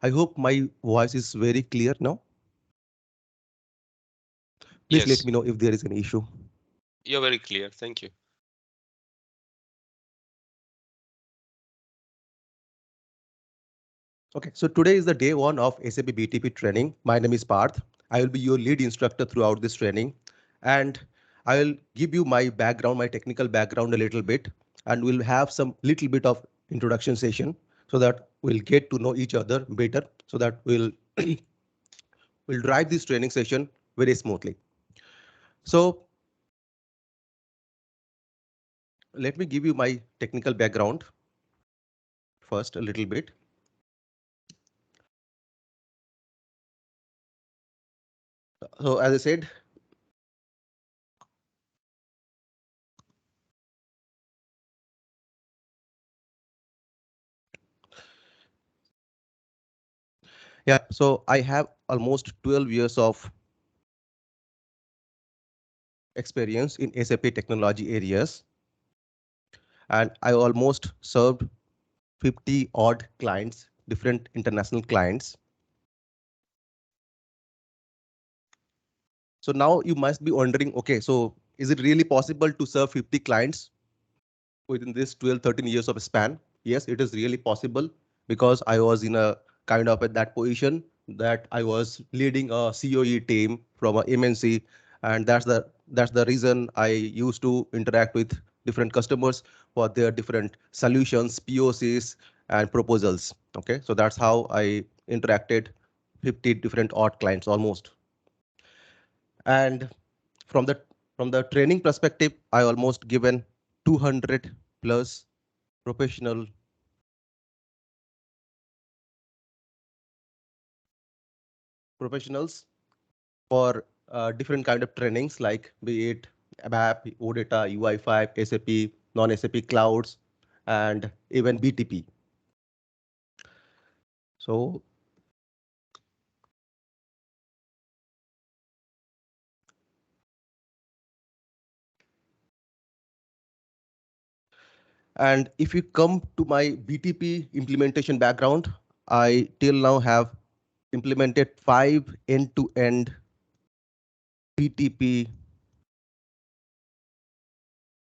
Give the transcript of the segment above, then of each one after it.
I hope my voice is very clear now. Please let Yes, me know if there is an issue. you're very clear. Thank you. Okay, so today is the day one of SAP BTP training. My name is Parth. I will be your lead instructor throughout this training, and I will give you my background, my technical background a little bit, and we'll have some little bit of introduction session so that we'll get to know each other better, so that we'll drive this training session very smoothly. So let me give you my technical background first a little bit. So as I said, yeah, so I have almost 12 years of experience in SAP technology areas, and I almost served 50 odd clients, different international clients. So now you must be wondering, okay, so is it really possible to serve 50 clients within this 12, 13 years of span? Yes, it is really possible, because I was in a kind of at that position that I was leading a COE team from a MNC, and that's the reason I used to interact with different customers for their different solutions, POCs, and proposals. Okay, so that's how I interacted 50 different odd clients almost. And from the from the training perspective, I almost given 200 plus professional professionals for different kind of trainings, like be it ABAP, OData, UI5, SAP, non-SAP clouds, and even BTP. So, and if you come to my BTP implementation background, I till now have implemented 5 end-to-end BTP,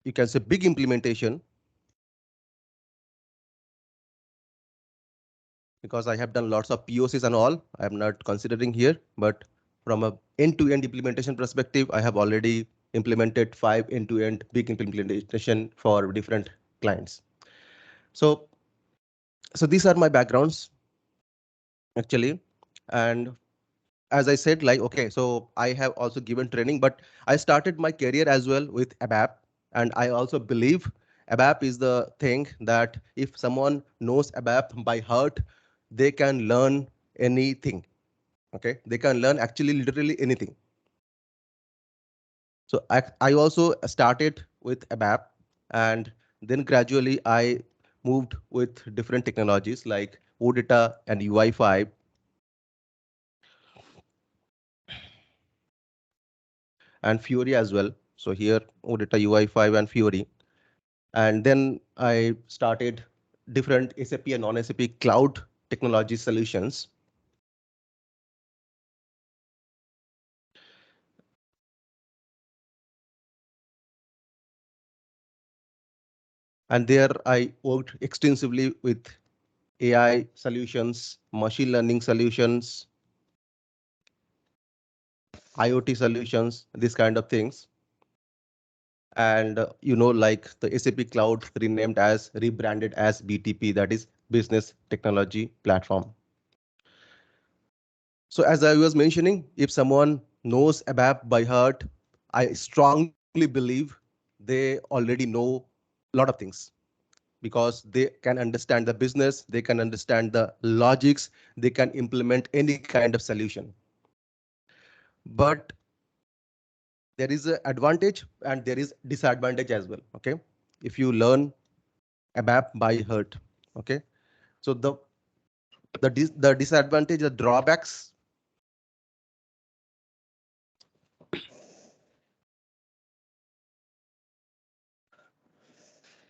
you can say big implementation, because I have done lots of POCs and all. I'm not considering here, but from a end-to-end implementation perspective, I have already implemented 5 end-to-end big implementation for different clients. So, so these are my backgrounds actually. And as I said, like, okay, so I have also given training, but I started my career as well with ABAP. And I also believe ABAP is the thing that if someone knows ABAP by heart, they can learn anything. Okay, they can learn actually literally anything. So I also started with ABAP, and then gradually I moved with different technologies like OData and UI5 and Fury as well. So here OData, UI5 and Fury. And then I started different SAP and non-SAP cloud technology solutions. And there I worked extensively with AI solutions, machine learning solutions, IoT solutions, these kind of things. And like the SAP Cloud rebranded as BTP, that is Business Technology Platform. So as I was mentioning, if someone knows ABAP by heart, I strongly believe they already know a lot of things, because they can understand the business, they can understand the logics, they can implement any kind of solution. But there is an advantage and there is disadvantage as well. Okay, if you learn ABAP by heart, okay, so the disadvantage, the drawbacks,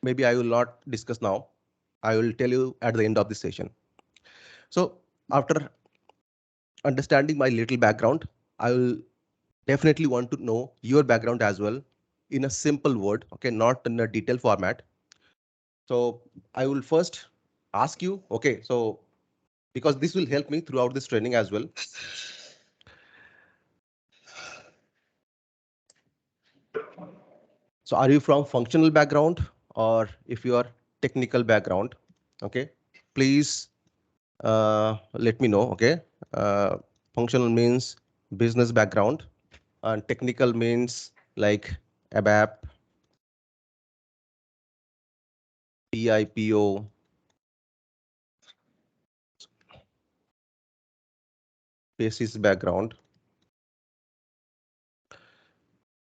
maybe I will not discuss now. I will tell you at the end of the session. So after understanding my little background, I will definitely want to know your background as well in a simple word, okay, not in a detailed format. So I will first ask you, okay, so because this will help me throughout this training as well. So are you from functional background or if you are technical background? Okay, please let me know. Okay, functional means business background and technical means like ABAP, PIPO, basis background.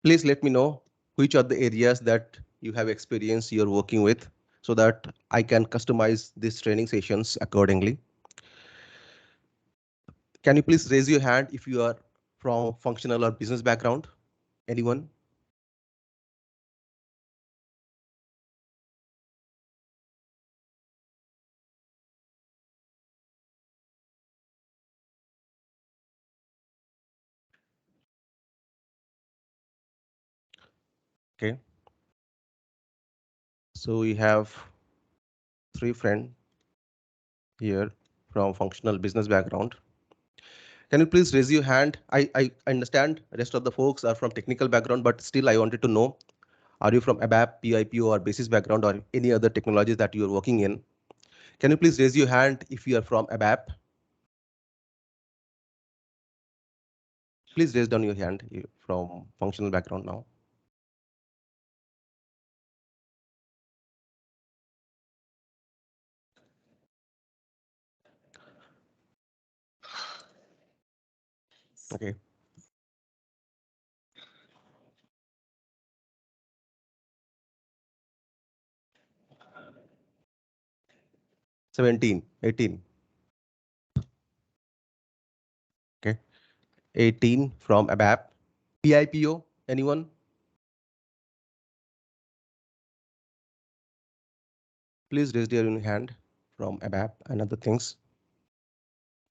Please let me know which are the areas that you have experience you're working with so that I can customize these training sessions accordingly. Can you please raise your hand if you are from functional or business background? Anyone? Okay. So we have 3 friends here from functional business background. Can you please raise your hand? I understand the rest of the folks are from technical background, but still I wanted to know, are you from ABAP, PIPO or basis background or any other technologies that you are working in? Can you please raise your hand if you are from ABAP? Please raise down your hand from functional background now. Okay. 17, 18. Okay. 18 from ABAP. PIPO, anyone? Please raise your hand from ABAP and other things.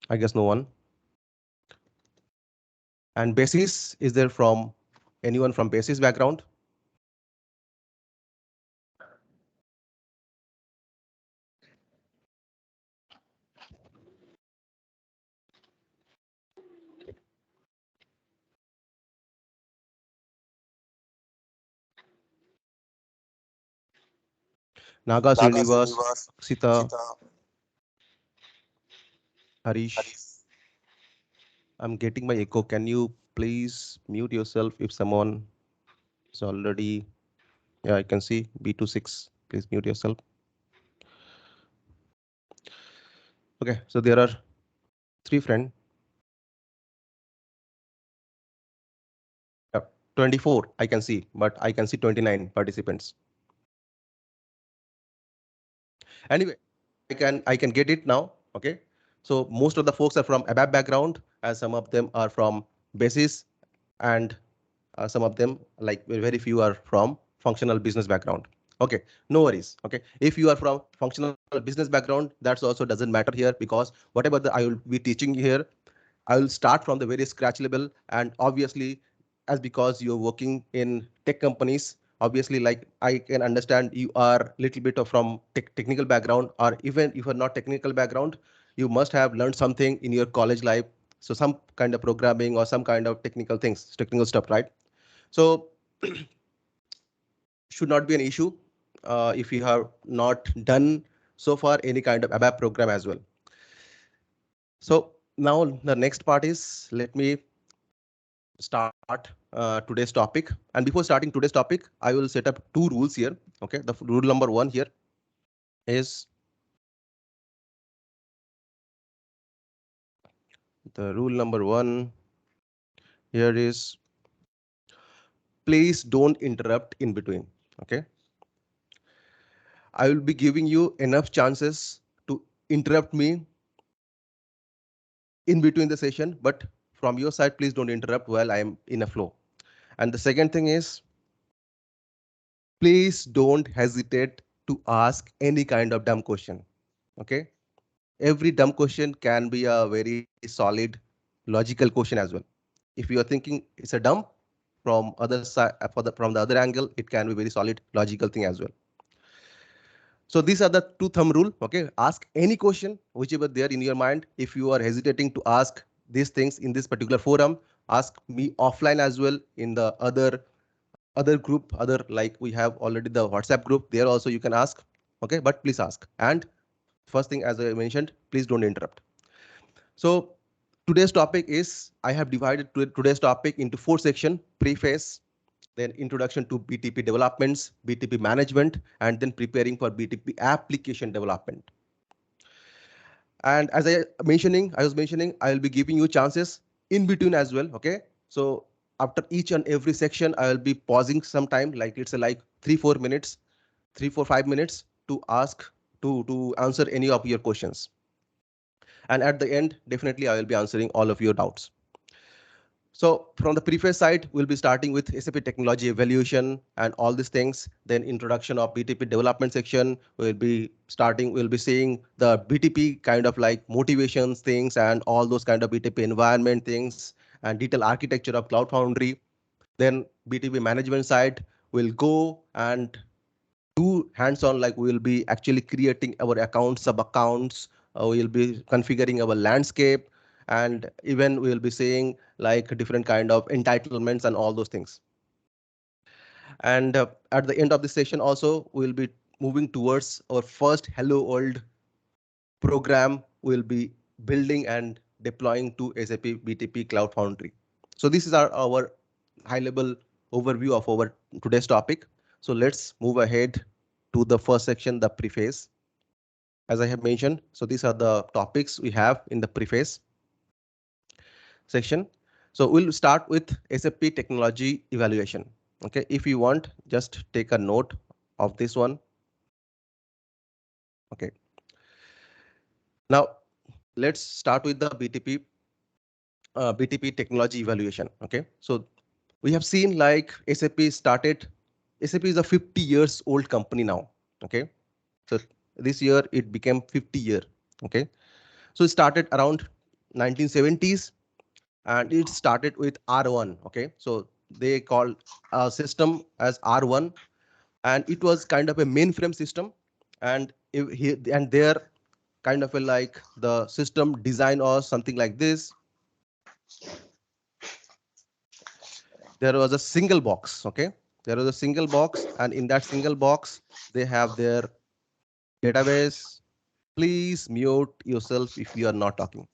I guess no one. And basis, is there from anyone from basis background? Naga Srinivas, Sita, Harish. I'm getting my echo. Can you please mute yourself if someone is already? Yeah, I can see B26. Please mute yourself. Okay, so there are 3 friends. 24 I can see, but I can see 29 participants. Anyway, I can get it now. Okay, so most of the folks are from ABAP background, as some of them are from basis, and some of them, like very few, are from functional business background. Okay, no worries. Okay, if you are from functional business background, that's also doesn't matter here, because whatever I will be teaching here, I will start from the very scratch level. And obviously, as because you're working in tech companies, obviously, like I can understand you are little bit of from technical background, or even if you're not technical background, you must have learned something in your college life. So some kind of programming or some kind of technical things, technical stuff, right? So should not be an issue if you have not done so far any kind of ABAP program as well. So now the next part is, let me start today's topic. And before starting today's topic, I will set up 2 rules here. Okay, the rule number 1 here is, the rule number 1 here is, please don't interrupt in between. Okay, I will be giving you enough chances to interrupt me in between the session, but from your side, please don't interrupt while I am in a flow. And the second thing is, please don't hesitate to ask any kind of dumb question. Okay, every dumb question can be a very solid logical question as well. If you are thinking it's a dumb from other side, from the other angle, it can be very solid logical thing as well. So these are the two thumb rule. Okay, ask any question whichever there in your mind. If you are hesitating to ask these things in this particular forum, ask me offline as well in the other group, other, like we have already the WhatsApp group. There also you can ask. Okay, but please ask. And first thing, as I mentioned, please don't interrupt. So today's topic is, I have divided today's topic into 4 sections: preface, then introduction to BTP developments, BTP management, and then preparing for BTP application development. And as I was mentioning, I will be giving you chances in between as well. Okay, so after each and every section, I will be pausing some time, like it's like 3-4 minutes, 3-4-5 minutes to ask, to answer any of your questions. And at the end, definitely I will be answering all of your doubts. So from the preface side, we'll be starting with SAP technology evaluation and all these things. Then introduction of BTP development section. We'll be seeing the BTP kind of like motivations things and all those kind of BTP environment things and detailed architecture of Cloud Foundry. Then BTP management side will go and do hands-on, like we will be actually creating our accounts, sub accounts. We'll be configuring our landscape, and even we'll be seeing like different kind of entitlements and all those things. And at the end of the session also, we'll be moving towards our first hello world program we'll be building and deploying to SAP BTP Cloud Foundry. So this is our high level overview of our today's topic. So let's move ahead to the first section, the preface. As I have mentioned, so these are the topics we have in the preface section. So we'll start with SAP technology evaluation. Okay, if you want, just take a note of this one. Okay. Now let's start with the BTP technology evaluation. Okay, so we have seen like SAP is a 50 years old company now. Okay, so this year it became 50 year. Okay, so it started around 1970s, and it started with R1. Okay, so they called a system as R1, and it was kind of a mainframe system. And and their kind of a like the system design or something like this. There was a single box. Okay, there was a single box, and in that single box they have their database. Please mute yourself if you are not talking.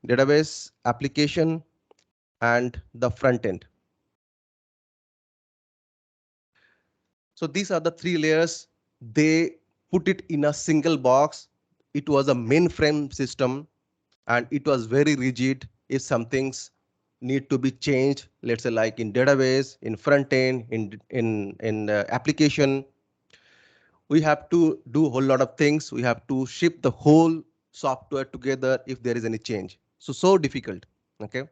Database, application, and the front end. So these are the 3 layers. They put it in a single box. It was a mainframe system, and it was very rigid. If some things need to be changed, let's say like in database, in front end, in application, we have to do a whole lot of things. We have to ship the whole software together if there is any change. So difficult. Okay.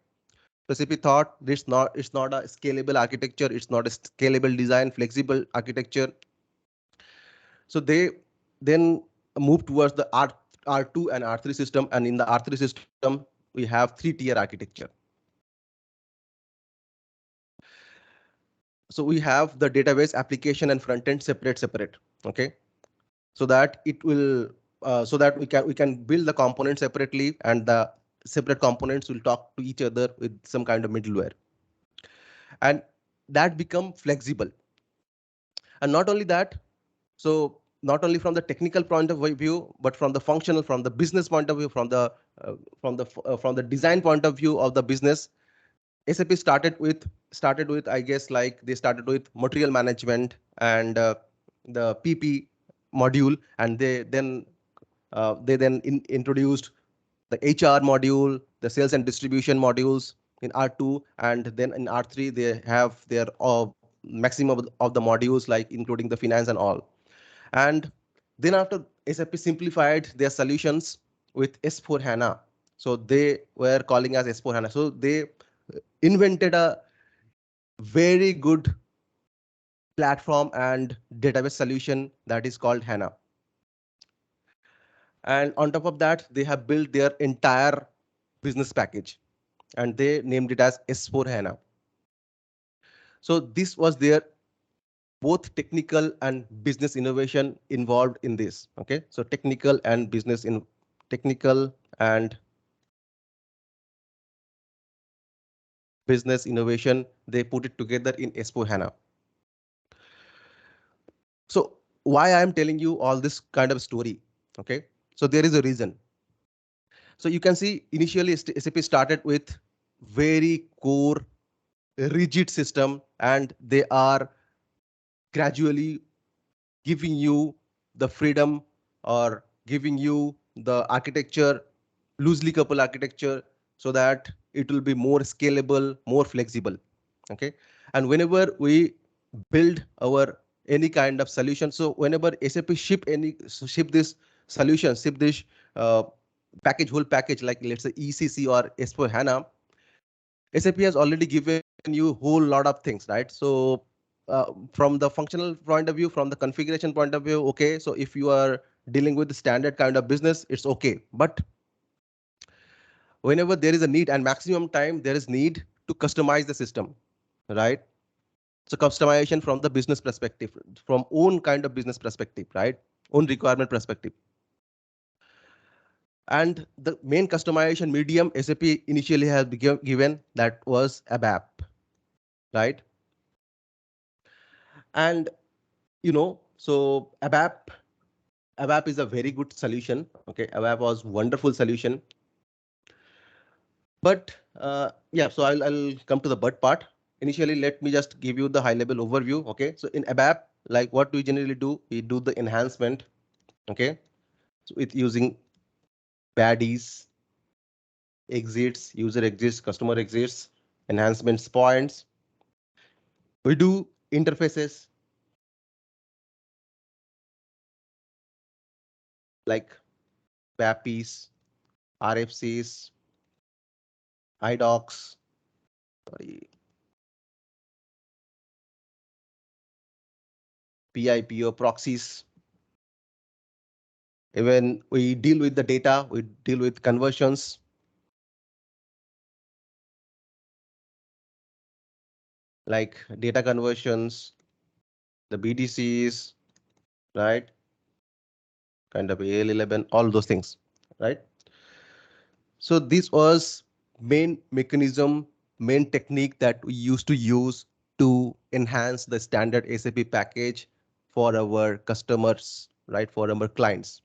So SAP thought it's not a scalable architecture. It's not a scalable design, flexible architecture. So they then move towards the R2 and R3 system. And in the R3 system, we have 3-tier architecture. So we have the database, application, and front end separate. Okay, so that it will so that we can build the components separately, and the separate components will talk to each other with some kind of middleware, and that become flexible. And not only that, so not only from the technical point of view, but from the functional, from the business point of view, from the design point of view of the business, SAP started with, I guess, like they started with material management and the PP module, and they then introduced the HR module, the sales and distribution modules in R2, and then in R3 they have their maximum of the modules, like including the finance and all. And then after, SAP simplified their solutions with S4 HANA. So they were calling as S4 HANA. So they invented a very good platform and database solution that is called HANA. And on top of that, they have built their entire business package and they named it as S4 HANA. So this was their both technical and business innovation involved in this. Okay, so technical and business innovation, they put it together in S4 HANA. So why I am telling you all this kind of story? Okay, so there is a reason. So you can see initially SAP started with very core rigid system and they are gradually giving you the freedom or giving you the architecture, loosely coupled architecture, so that it will be more scalable, more flexible. Okay, and whenever we build our any kind of solution, so whenever SAP ship this solution, ship this uh, whole package, like let's say ECC or S4 HANA, SAP has already given you whole lot of things, right? So from the functional point of view, from the configuration point of view, okay, so if you are dealing with the standard kind of business, it's okay. But whenever there is a need and maximum time there is need to customize the system, right? So customization from the business perspective, from own kind of business perspective, right? Own requirement perspective. And the main customization medium SAP initially has given that was ABAP, right? And so ABAP is a very good solution. Okay, ABAP was wonderful solution. But yeah, so I'll come to the but part. Initially, let me just give you the high level overview. Okay, so in ABAP, like what we generally do, we do the enhancement. Okay, so with using baddies, exits, user exits, customer exits, enhancements points. We do interfaces like BAPIs, RFCs, IDOCs, sorry, PIPO proxies. Even we deal with the data, we deal with conversions. Like data conversions, the BDCs, right? Kind of AL11, all those things, right? So this was main mechanism, main technique that we used to use to enhance the standard SAP package for our customers, right? For our clients.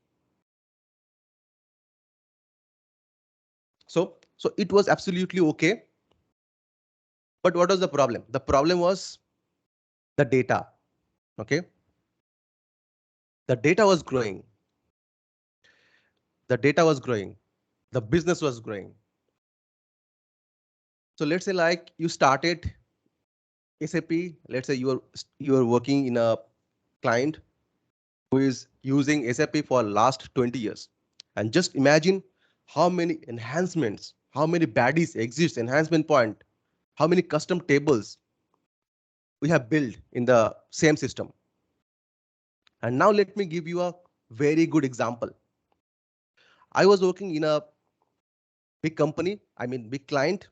So it was absolutely okay. But what was the problem? The problem was the data. Okay. The data was growing. The data was growing. The business was growing. So let's say like you started SAP, let's say you are working in a client who is using SAP for last 20 years. And just imagine how many enhancements, how many baddies exist, enhancement point, how many custom tables we have built in the same system. And now let me give you a very good example. I was working in a big company, I mean big client.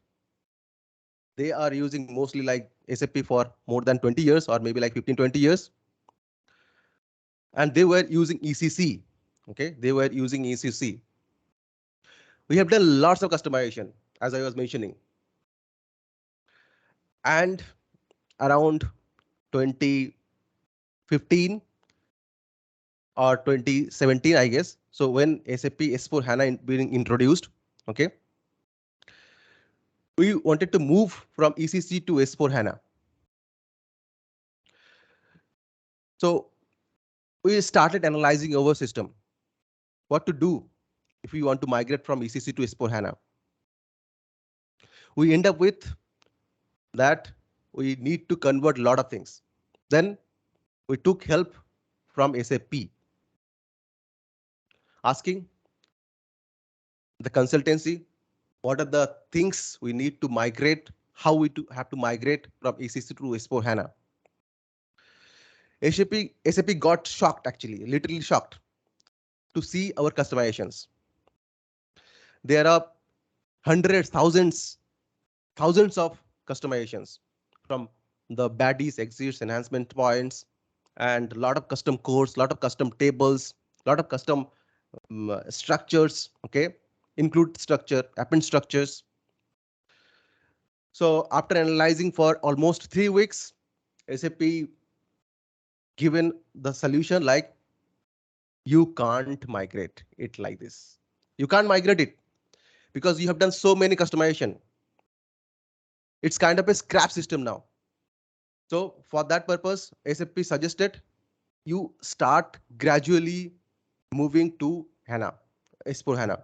They are using mostly like SAP for more than 20 years or maybe like 15, 20 years. And they were using ECC. Okay, they were using ECC. We have done lots of customization, as I was mentioning. And around 2015 or 2017, I guess. So when SAP S4 HANA being introduced, okay, we wanted to move from ECC to S4 HANA. So we started analyzing our system. What to do if we want to migrate from ECC to S4 HANA? We end up with that we need to convert a lot of things. Then we took help from SAP, asking the consultancy what are the things we need to migrate, how we have to migrate from ECC to S4 HANA. SAP got shocked, actually, literally shocked. to see our customizations. There are hundreds, thousands of customizations from the baddies, exits, enhancement points, and a lot of custom codes, lot of custom tables, lot of custom structures. Okay, include structure, append structures. So after analyzing for almost 3 weeks, SAP given the solution like you can't migrate it like this. You can't migrate it because you have done so many customization. It's kind of a scrap system now. So for that purpose, SAP suggested you start gradually moving to HANA, S4 HANA,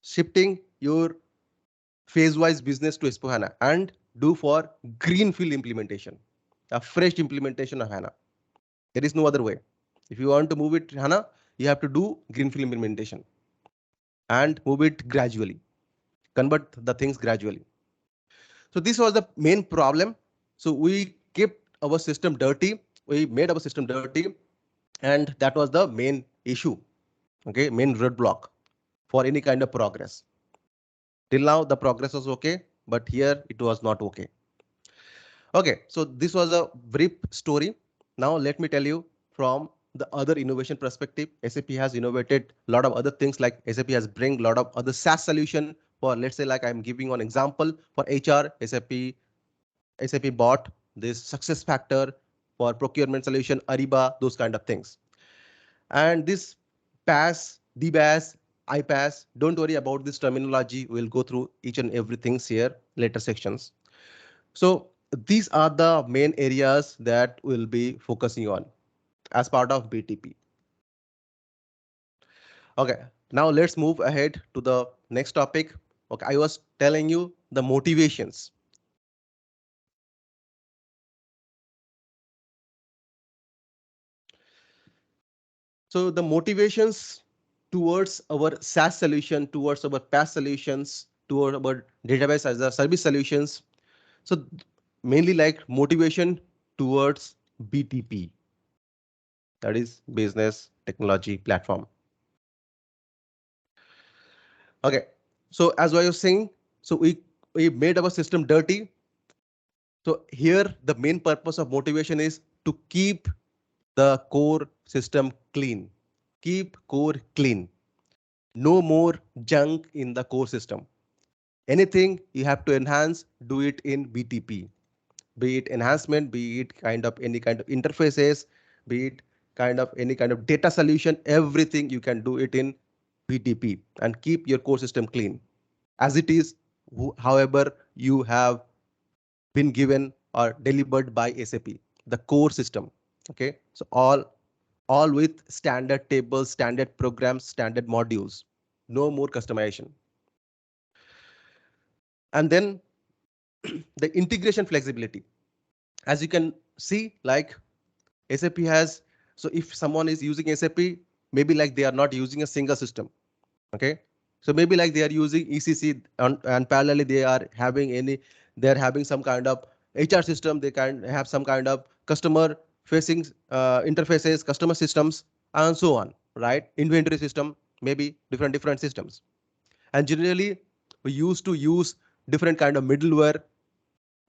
shifting your phase-wise business to S4 HANA and do for greenfield implementation, a fresh implementation of HANA. There is no other way. If you want to move it to HANA, you have to do greenfield implementation and move it gradually, convert the things gradually. So this was the main problem. So we kept our system dirty. We made our system dirty, and that was the main issue. Okay, main roadblock for any kind of progress. Till now, the progress was okay, but here it was not okay. Okay, so this was a brief story. Now let me tell you from the other innovation perspective. SAP has innovated a lot of other things, like SAP has bring a lot of other SaaS solution for, let's say, like I'm giving one example for HR. SAP bought this success factor for procurement solution, Ariba, those kind of things. And this PAS, DBAS, IPAS, don't worry about this terminology. We'll go through each and everything here later sections. So these are the main areas that we'll be focusing on as part of BTP. Okay, now let's move ahead to the next topic. Okay, I was telling you the motivations. So the motivations towards our SaaS solution, towards our PaaS solutions, towards our database as a service solutions. So mainly like motivation towards BTP, that is business technology platform. Okay, so as I was saying, so we made our system dirty. So here the main purpose of motivation is to keep the core system clean. Keep core clean. No more junk in the core system. Anything you have to enhance, do it in BTP. Be it enhancement, be it kind of any kind of interfaces, be it kind of any kind of data solution, everything you can do it in BTP and keep your core system clean as it is, however you have been given or delivered by SAP, the core system. Okay, so all with standard tables, standard programs, standard modules, no more customization. And then the integration flexibility. As you can see, like SAP has, so if someone is using SAP, maybe like they are not using a single system. Okay, so maybe like they are using ECC and parallelly they're having some kind of HR system. They can have some kind of customer facing interfaces, customer systems, and so on, right? Inventory system, maybe different systems. And generally, we used to use different kind of middleware.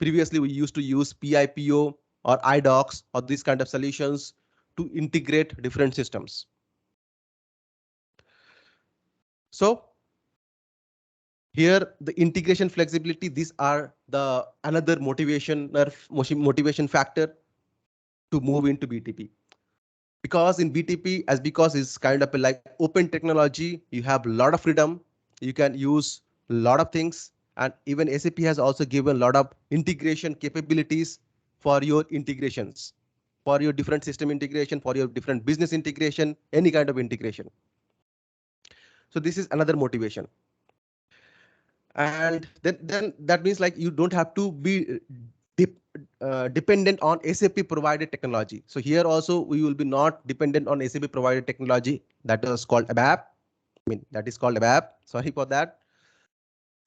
Previously, we used to use PIPO or iDocs or these kind of solutions to integrate different systems. So here the integration flexibility, these are the another motivation factor to move into BTP. Because in BTP, because it's kind of a like open technology, you have a lot of freedom. You can use a lot of things, and even SAP has also given a lot of integration capabilities for your integrations, for your different system integration, for your different business integration, any kind of integration. So this is another motivation. And then that means like you don't have to be dependent on SAP provided technology. So here also we will be not dependent on SAP provided technology that is called ABAP. I mean that is called ABAP. Sorry for that.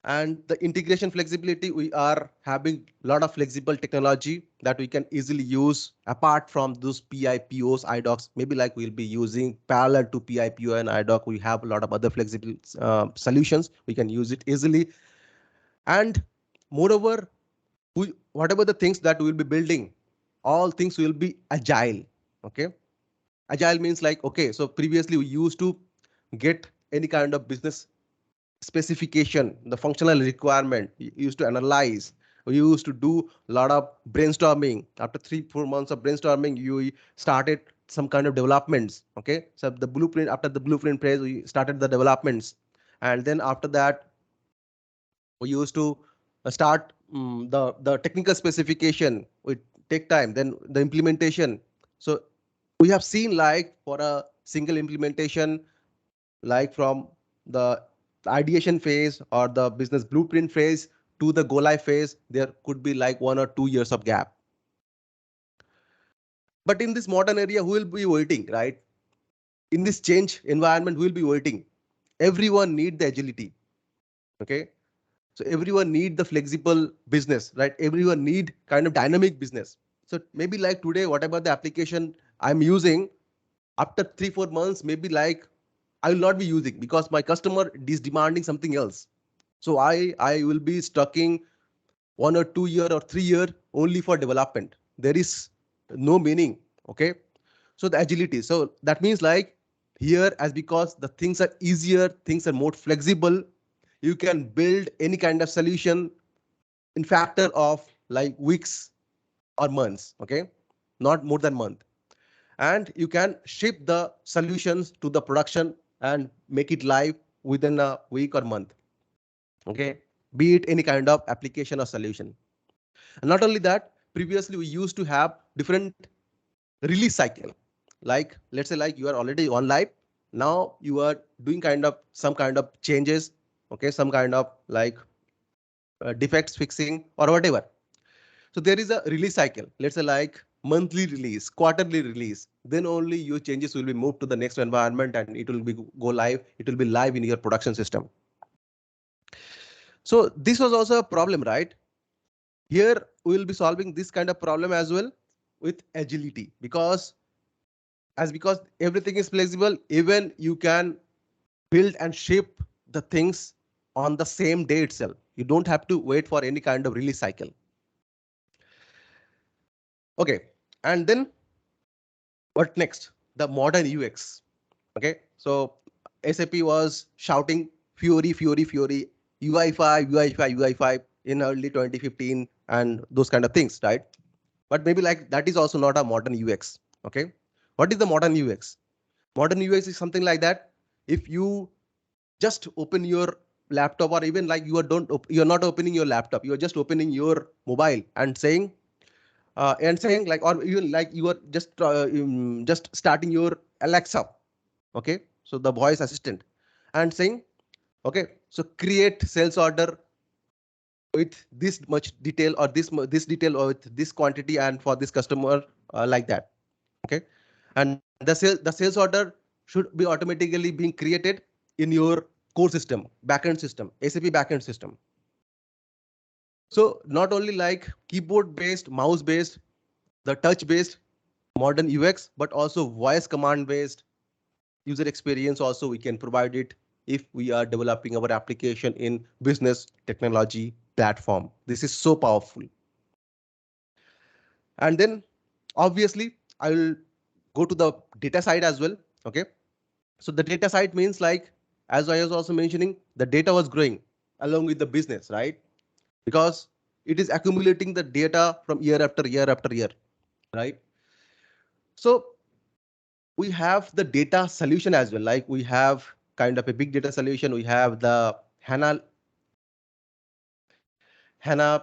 And the integration flexibility, we are having a lot of flexible technology that we can easily use apart from those PIPOs, IDOCs. Maybe like we'll be using parallel to PIPO and IDOC. We have a lot of other flexible solutions. We can use it easily. And moreover, whatever the things that we'll be building, all things will be agile. Okay. Agile means like, okay, so previously we used to get any kind of business specification, the functional requirement, we used to analyze. We used to do a lot of brainstorming. After 3-4 months of brainstorming, you started some kind of developments. Okay, so the blueprint, after the blueprint phase, we started the developments, and then after that, we used to start the technical specification. We take time, then the implementation. So we have seen like for a single implementation, like from the ideation phase or the business blueprint phase to the go live phase, there could be like 1 or 2 years of gap. But in this modern area, who will be waiting, right? In this change environment, who will be waiting? Everyone need the agility. Okay. So everyone need the flexible business, right? Everyone need kind of dynamic business. So maybe like today, whatever the application I'm using, after 3-4 months, maybe like I will not be using because my customer is demanding something else. So I will be stucking 1 or 2 year or 3 year only for development. There is no meaning. Okay. So the agility. So that means like here, as because the things are easier, things are more flexible, you can build any kind of solution in factor of like weeks or months. Okay. Not more than month. And you can ship the solutions to the production and make it live within a week or month. Okay. Be it any kind of application or solution. And not only that, previously we used to have different release cycle. Like let's say like you are already on live. Now you are doing kind of some kind of changes. Okay. Some kind of like defects fixing or whatever. So there is a release cycle. Let's say like monthly release, quarterly release. Then only your changes will be moved to the next environment and it will be go live. It will be live in your production system. So this was also a problem, right? Here we will be solving this kind of problem as well with agility, because everything is flexible, even you can build and ship the things on the same day itself. You don't have to wait for any kind of release cycle. Okay. And then what next? The modern UX. Okay. So SAP was shouting Fury, Fury, Fury, UI5, UI5, UI5 in early 2015 and those kind of things, right? But maybe like that is also not a modern UX. Okay. What is the modern UX? Modern UX is something like that. If you just open your laptop, or even like you're not opening your laptop, you're just opening your mobile and saying like, or even like you are just starting your Alexa. Okay. So the voice assistant and saying, okay, so create sales order with this much detail or this detail or with this quantity and for this customer, like that. Okay. And the sales order should be automatically being created in your core system, backend system, SAP backend system. So not only like keyboard based, mouse based, the touch based modern UX, but also voice command based user experience also we can provide it if we are developing our application in business technology platform. This is so powerful. And then obviously I will go to the data side as well. Okay. So the data side means like, as I was also mentioning, the data was growing along with the business, right? Because it is accumulating the data from year after year after year, right? So we have the data solution as well. Like we have kind of a big data solution. We have the HANA HANA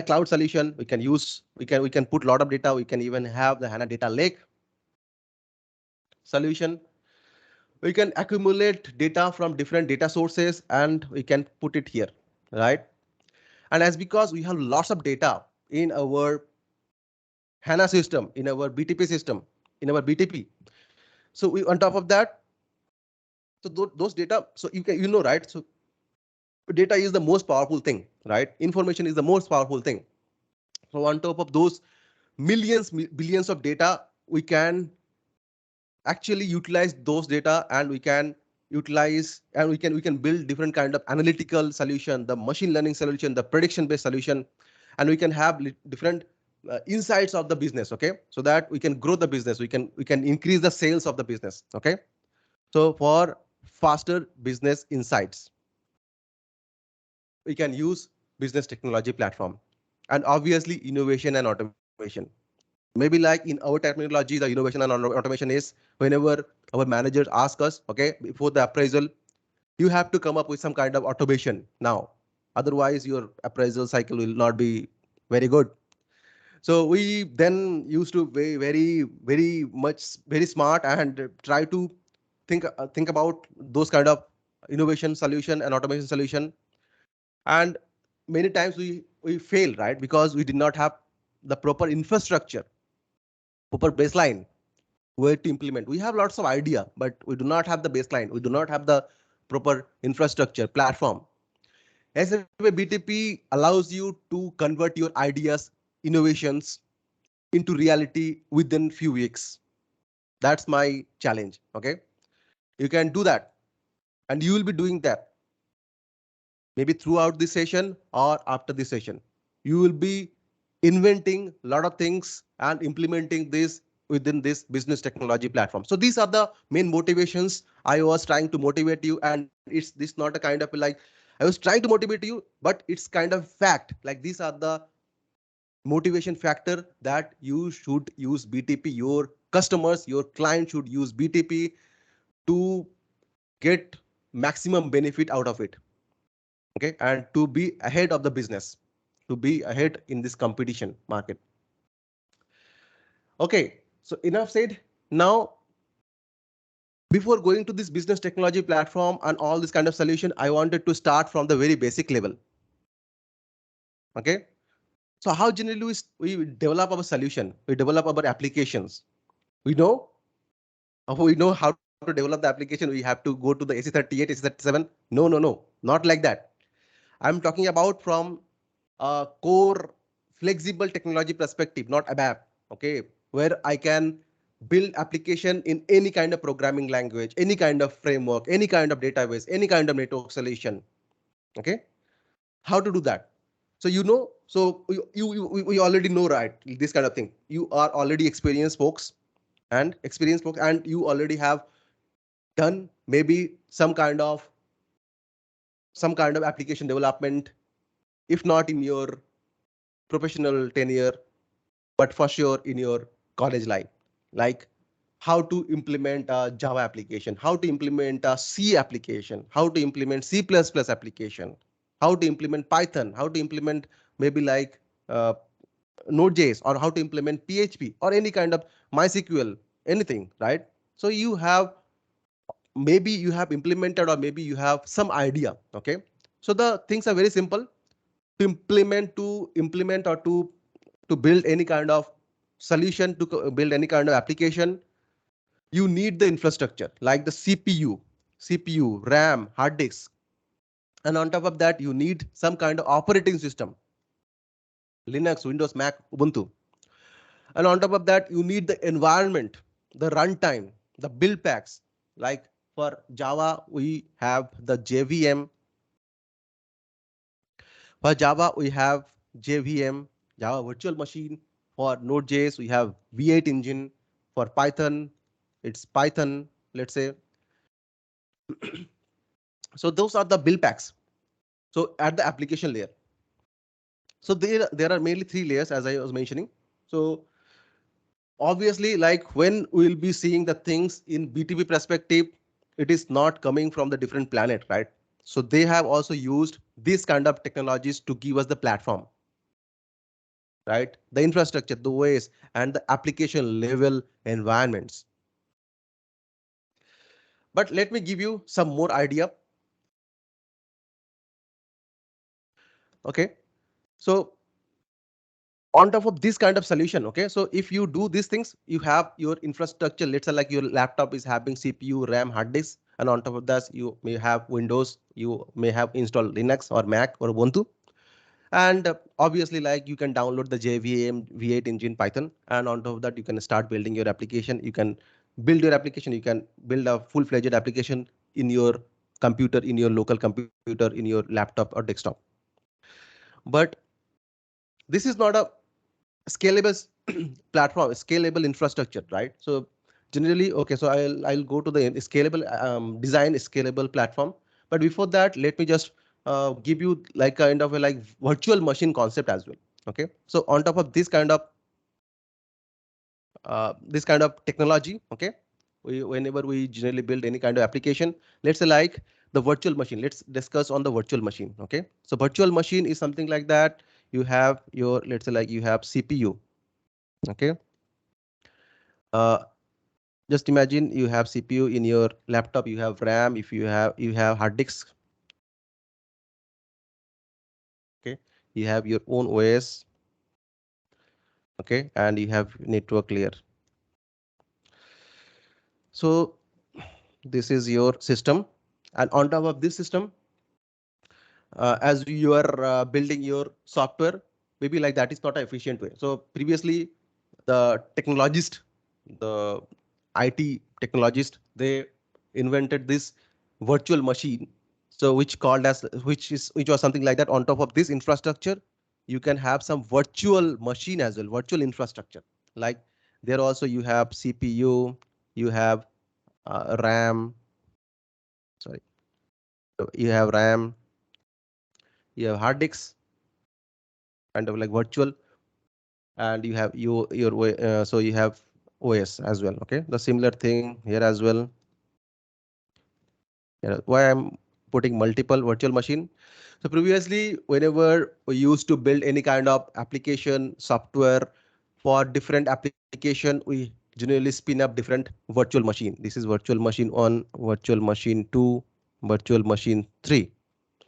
cloud solution. We can use, we can put a lot of data. We can even have the HANA data lake solution. We can accumulate data from different data sources and we can put it here, right? And as because we have lots of data in our HANA system, in our BTP system, in our BTP. So we on top of that, so those data, so you can, right? So data is the most powerful thing, right? Information is the most powerful thing. So on top of those millions, billions of data, we can actually utilize those data, and we can utilize, and we can build different kind of analytical solution, the machine learning solution, the prediction based solution, and we can have different insights of the business, okay, so that we can grow the business, we can increase the sales of the business, okay. So for faster business insights, we can use business technology platform, and obviously innovation and automation. Maybe like in our terminology, the innovation and automation is whenever our managers ask us, okay, before the appraisal, you have to come up with some kind of automation now. Otherwise, your appraisal cycle will not be very good. So we then used to be very much very smart and try to think about those kind of innovation solution and automation solution. And many times we fail, right, because we did not have the proper infrastructure, proper baseline where to implement. We have lots of idea, but we do not have the baseline. We do not have the proper infrastructure platform. SAP BTP allows you to convert your ideas, innovations into reality within few weeks. That's my challenge. Okay, you can do that, and you will be doing that maybe throughout this session or after this session. You will be inventing a lot of things and implementing this within this business technology platform. So these are the main motivations I was trying to motivate you, and it's this not a kind of like I was trying to motivate you, but it's kind of fact. Like these are the motivation factor that you should use BTP. Your customers, your client should use BTP to get maximum benefit out of it. Okay, and to be ahead of the business, to be ahead in this competition market. Okay, so enough said. Now, before going to this business technology platform and all this kind of solution, I wanted to start from the very basic level. Okay, so how generally we develop our solution, we develop our applications. We know how to develop the application. We have to go to the AC38, AC37. No, not like that. I'm talking about from a core flexible technology perspective, not ABAP. Okay, where I can build application in any kind of programming language, any kind of framework, any kind of database, any kind of network solution. Okay, how to do that? So so we already know, right? This kind of thing. You are already experienced folks, and you already have done maybe some kind of application development, if not in your professional tenure, but for sure in your college life, like how to implement a Java application, how to implement a C application, how to implement C++ application, how to implement Python, how to implement maybe like uh, NodeJS, or how to implement PHP or any kind of MySQL, anything, right? So maybe you have implemented, or maybe you have some idea. Okay, so the things are very simple to implement or to build any kind of solution, to build any kind of application. You need the infrastructure like the CPU, RAM, hard disk, and on top of that you need some kind of operating system, Linux, Windows, Mac, Ubuntu. And on top of that you need the environment, the runtime, the build packs. Like for Java we have the JVM. For Java, we have JVM, Java Virtual Machine. For Node.js, we have V8 engine. For Python, it's Python, let's say. So those are the build packs. So at the application layer. So there are mainly three layers, as I was mentioning. So obviously, like when we'll be seeing the things in BTP perspective, it is not coming from the different planet, right? So they have also used this kind of technologies to give us the platform, right? The infrastructure, the OS, and the application level environments. But let me give you some more idea. Okay, so on top of this kind of solution, okay, so if you do these things, you have your infrastructure. Let's say like your laptop is having CPU, RAM, hard disk, and on top of that you may have Windows, you may have installed Linux or Mac or Ubuntu. And obviously, like, you can download the JVM V8 engine Python, and on top of that you can start building your application. You can build your application, you can build a full-fledged application in your computer, in your local computer, in your laptop or desktop. But this is not a scalable platform, scalable infrastructure, right? So generally, okay, so I'll go to the scalable design scalable platform. But before that, let me just give you like kind of a like virtual machine concept as well. Okay, so on top of this kind of technology, okay, whenever we generally build any kind of application, let's say like the virtual machine, let's discuss on the virtual machine. Okay, so virtual machine is something like that. You have your, let's say like you have CPU. Okay, uh, just imagine you have CPU in your laptop, you have RAM, if you have hard disk. Okay, you have your own OS. Okay, and you have network layer. So this is your system, and on top of this system, as you are building your software, maybe like that is not an efficient way. So previously the technologist, the IT technologist, they invented this virtual machine. So which was something like that. On top of this infrastructure, you can have some virtual machine as well, virtual infrastructure. Like there also you have CPU, you have RAM, sorry, you have RAM, you have hard disks, kind of like virtual, and you have so you have OS as well. Okay, the similar thing here as well. Yeah, why I'm putting multiple virtual machine. So previously, whenever we used to build any kind of application software for different application, we generally spin up different virtual machine. This is virtual machine 1, virtual machine 2, virtual machine 3.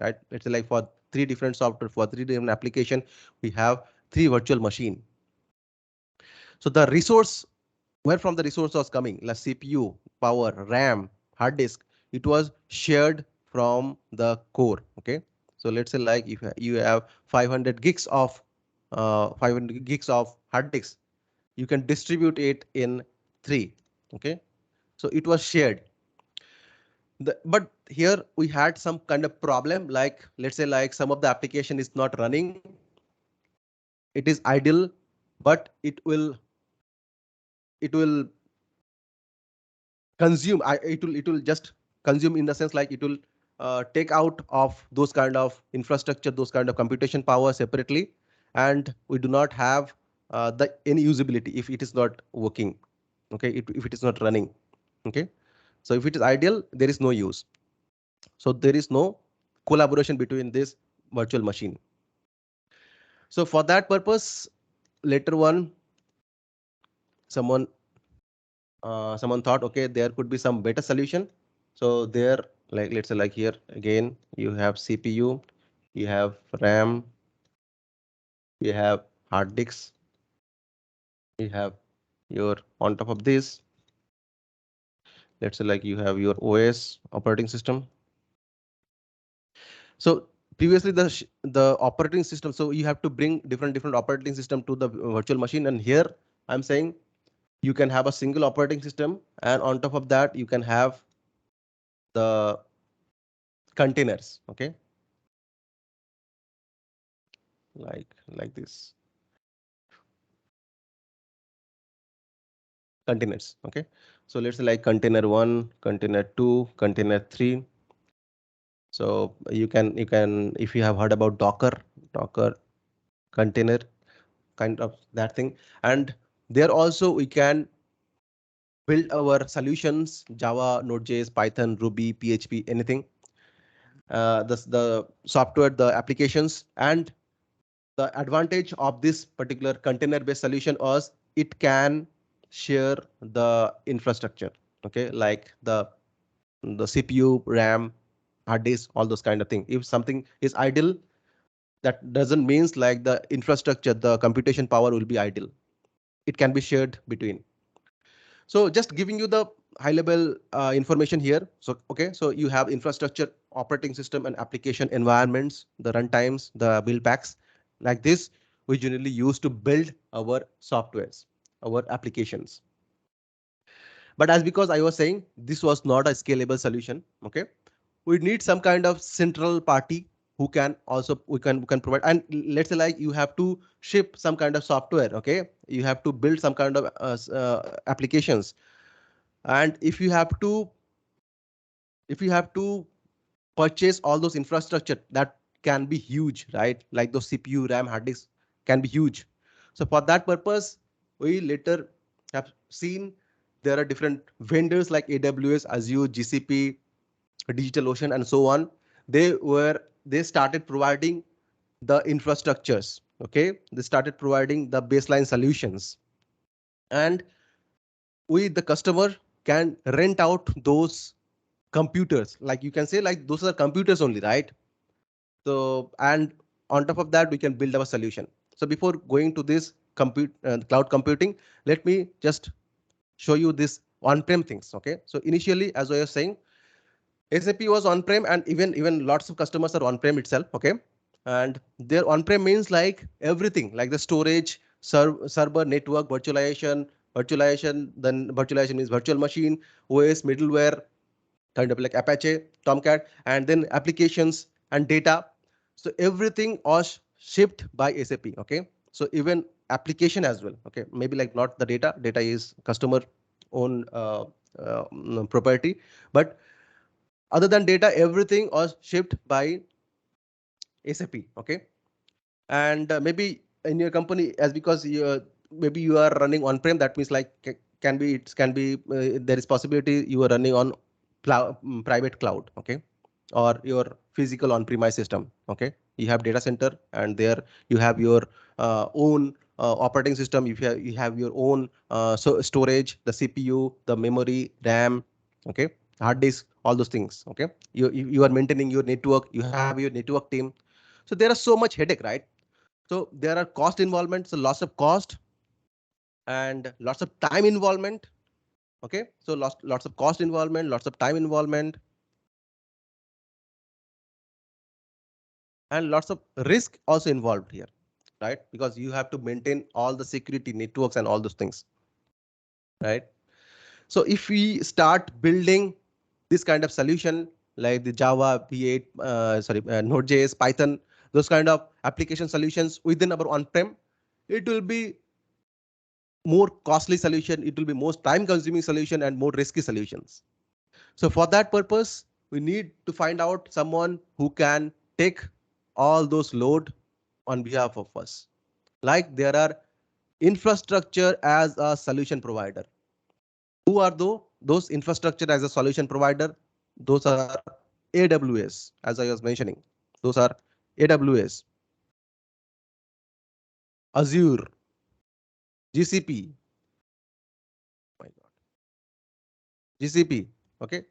Right? It's like for three different software, for three different application, we have three virtual machine. So the resource, where from the resource was coming, like CPU, power, RAM, hard disk, it was shared from the core. Okay, so let's say like if you have 500 gigs of 500 gigs of hard disk, you can distribute it in three. Okay, so it was shared. But here we had some kind of problem, like let's say like some of the application is not running, it is idle, but it will consume, it will just consume in the sense like it will take out of those kind of infrastructure, those kind of computation power separately, and we do not have the any usability if it is not working. Okay, if it is not running. Okay, so if it is ideal, there is no use. So there is no collaboration between this virtual machine. So for that purpose, later on, someone someone thought, okay, there could be some better solution. So there, like let's say like here again, you have CPU, you have RAM, you have hard disks, you have your, on top of this, let's say like you have your OS operating system. So previously the operating system, so you have to bring different operating system to the virtual machine, and here I'm saying you can have a single operating system, and on top of that you can have the containers. Okay, like this containers. Okay, so let's say like container 1, container 2, container 3. So you can if you have heard about Docker container, kind of that thing. And there also we can build our solutions, Java, Node.js, Python, Ruby, PHP, anything, the software, the applications. And the advantage of this particular container based solution is it can share the infrastructure. Okay, like the CPU, RAM, hard disk, all those kind of thing. If something is idle, that doesn't means like the infrastructure, the computation power will be idle. It can be shared between. So just giving you the high level information here. So okay, so you have infrastructure, operating system, and application environments, the runtimes, the build packs. Like this, we generally use to build our softwares, our applications. But as because I was saying, this was not a scalable solution. Okay, we need some kind of central party who can also we can provide. And let's say like you have to ship some kind of software. Okay, you have to build some kind of applications, and if you have to purchase all those infrastructure, that can be huge, right? Like those CPU, RAM, hard disks can be huge. So for that purpose, we later have seen there are different vendors like AWS, Azure, GCP, DigitalOcean, and so on. They started providing the infrastructures. Okay, they started providing the baseline solutions, and we the customer can rent out those computers. Like you can say like those are computers only, right? So and on top of that we can build our solution. So before going to this cloud computing, let me just show you this on-prem things. Okay, so initially as I was saying, SAP was on-prem, and even lots of customers are on-prem itself. Okay, and their on-prem means like everything, like the storage, server, network, virtualization. Then virtualization means virtual machine, OS, middleware, kind of like Apache, Tomcat, and then applications and data. So everything was shipped by SAP. Okay, so even application as well. Okay, maybe like not the data. Data is customer own property, but other than data, everything was shipped by SAP. Okay, and maybe in your company, as because maybe you are running on-prem, that means like can be it can be there is possibility you are running on private cloud. Okay, or your physical on-premise system. Okay, you have data center, and there you have your own operating system. You have your own storage, the CPU, the memory, RAM. Okay, hard disk, all those things. Okay, you are maintaining your network, you have your network team. So there are so much headache, right? So there are cost involvement, so lots of cost and lots of time involvement. Okay, so lots of cost involvement, lots of time involvement, and lots of risk also involved here, right? Because you have to maintain all the security networks and all those things, right? So if we start building this kind of solution like the Java, V8, Node.js, Python, those kind of application solutions within our on-prem, it will be more costly solution, it will be most time consuming solution and more risky solutions. So for that purpose, we need to find out someone who can take all those load on behalf of us. Like there are infrastructure as a solution provider. Who are those infrastructure as a solution provider? Those are AWS, as I was mentioning. Those are AWS, Azure, GCP, my God, GCP. Okay,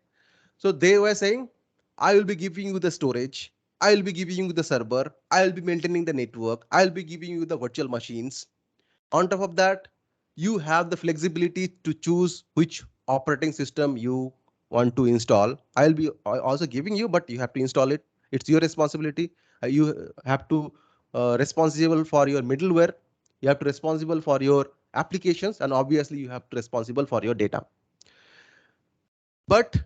so they were saying, I will be giving you the storage, I will be giving you the server, I will be maintaining the network, I will be giving you the virtual machines. On top of that, you have the flexibility to choose which operating system you want to install. I'll be also giving you, but you have to install it. It's your responsibility. You have to responsible for your middleware. You have to responsible for your applications, and obviously you have to responsible for your data. But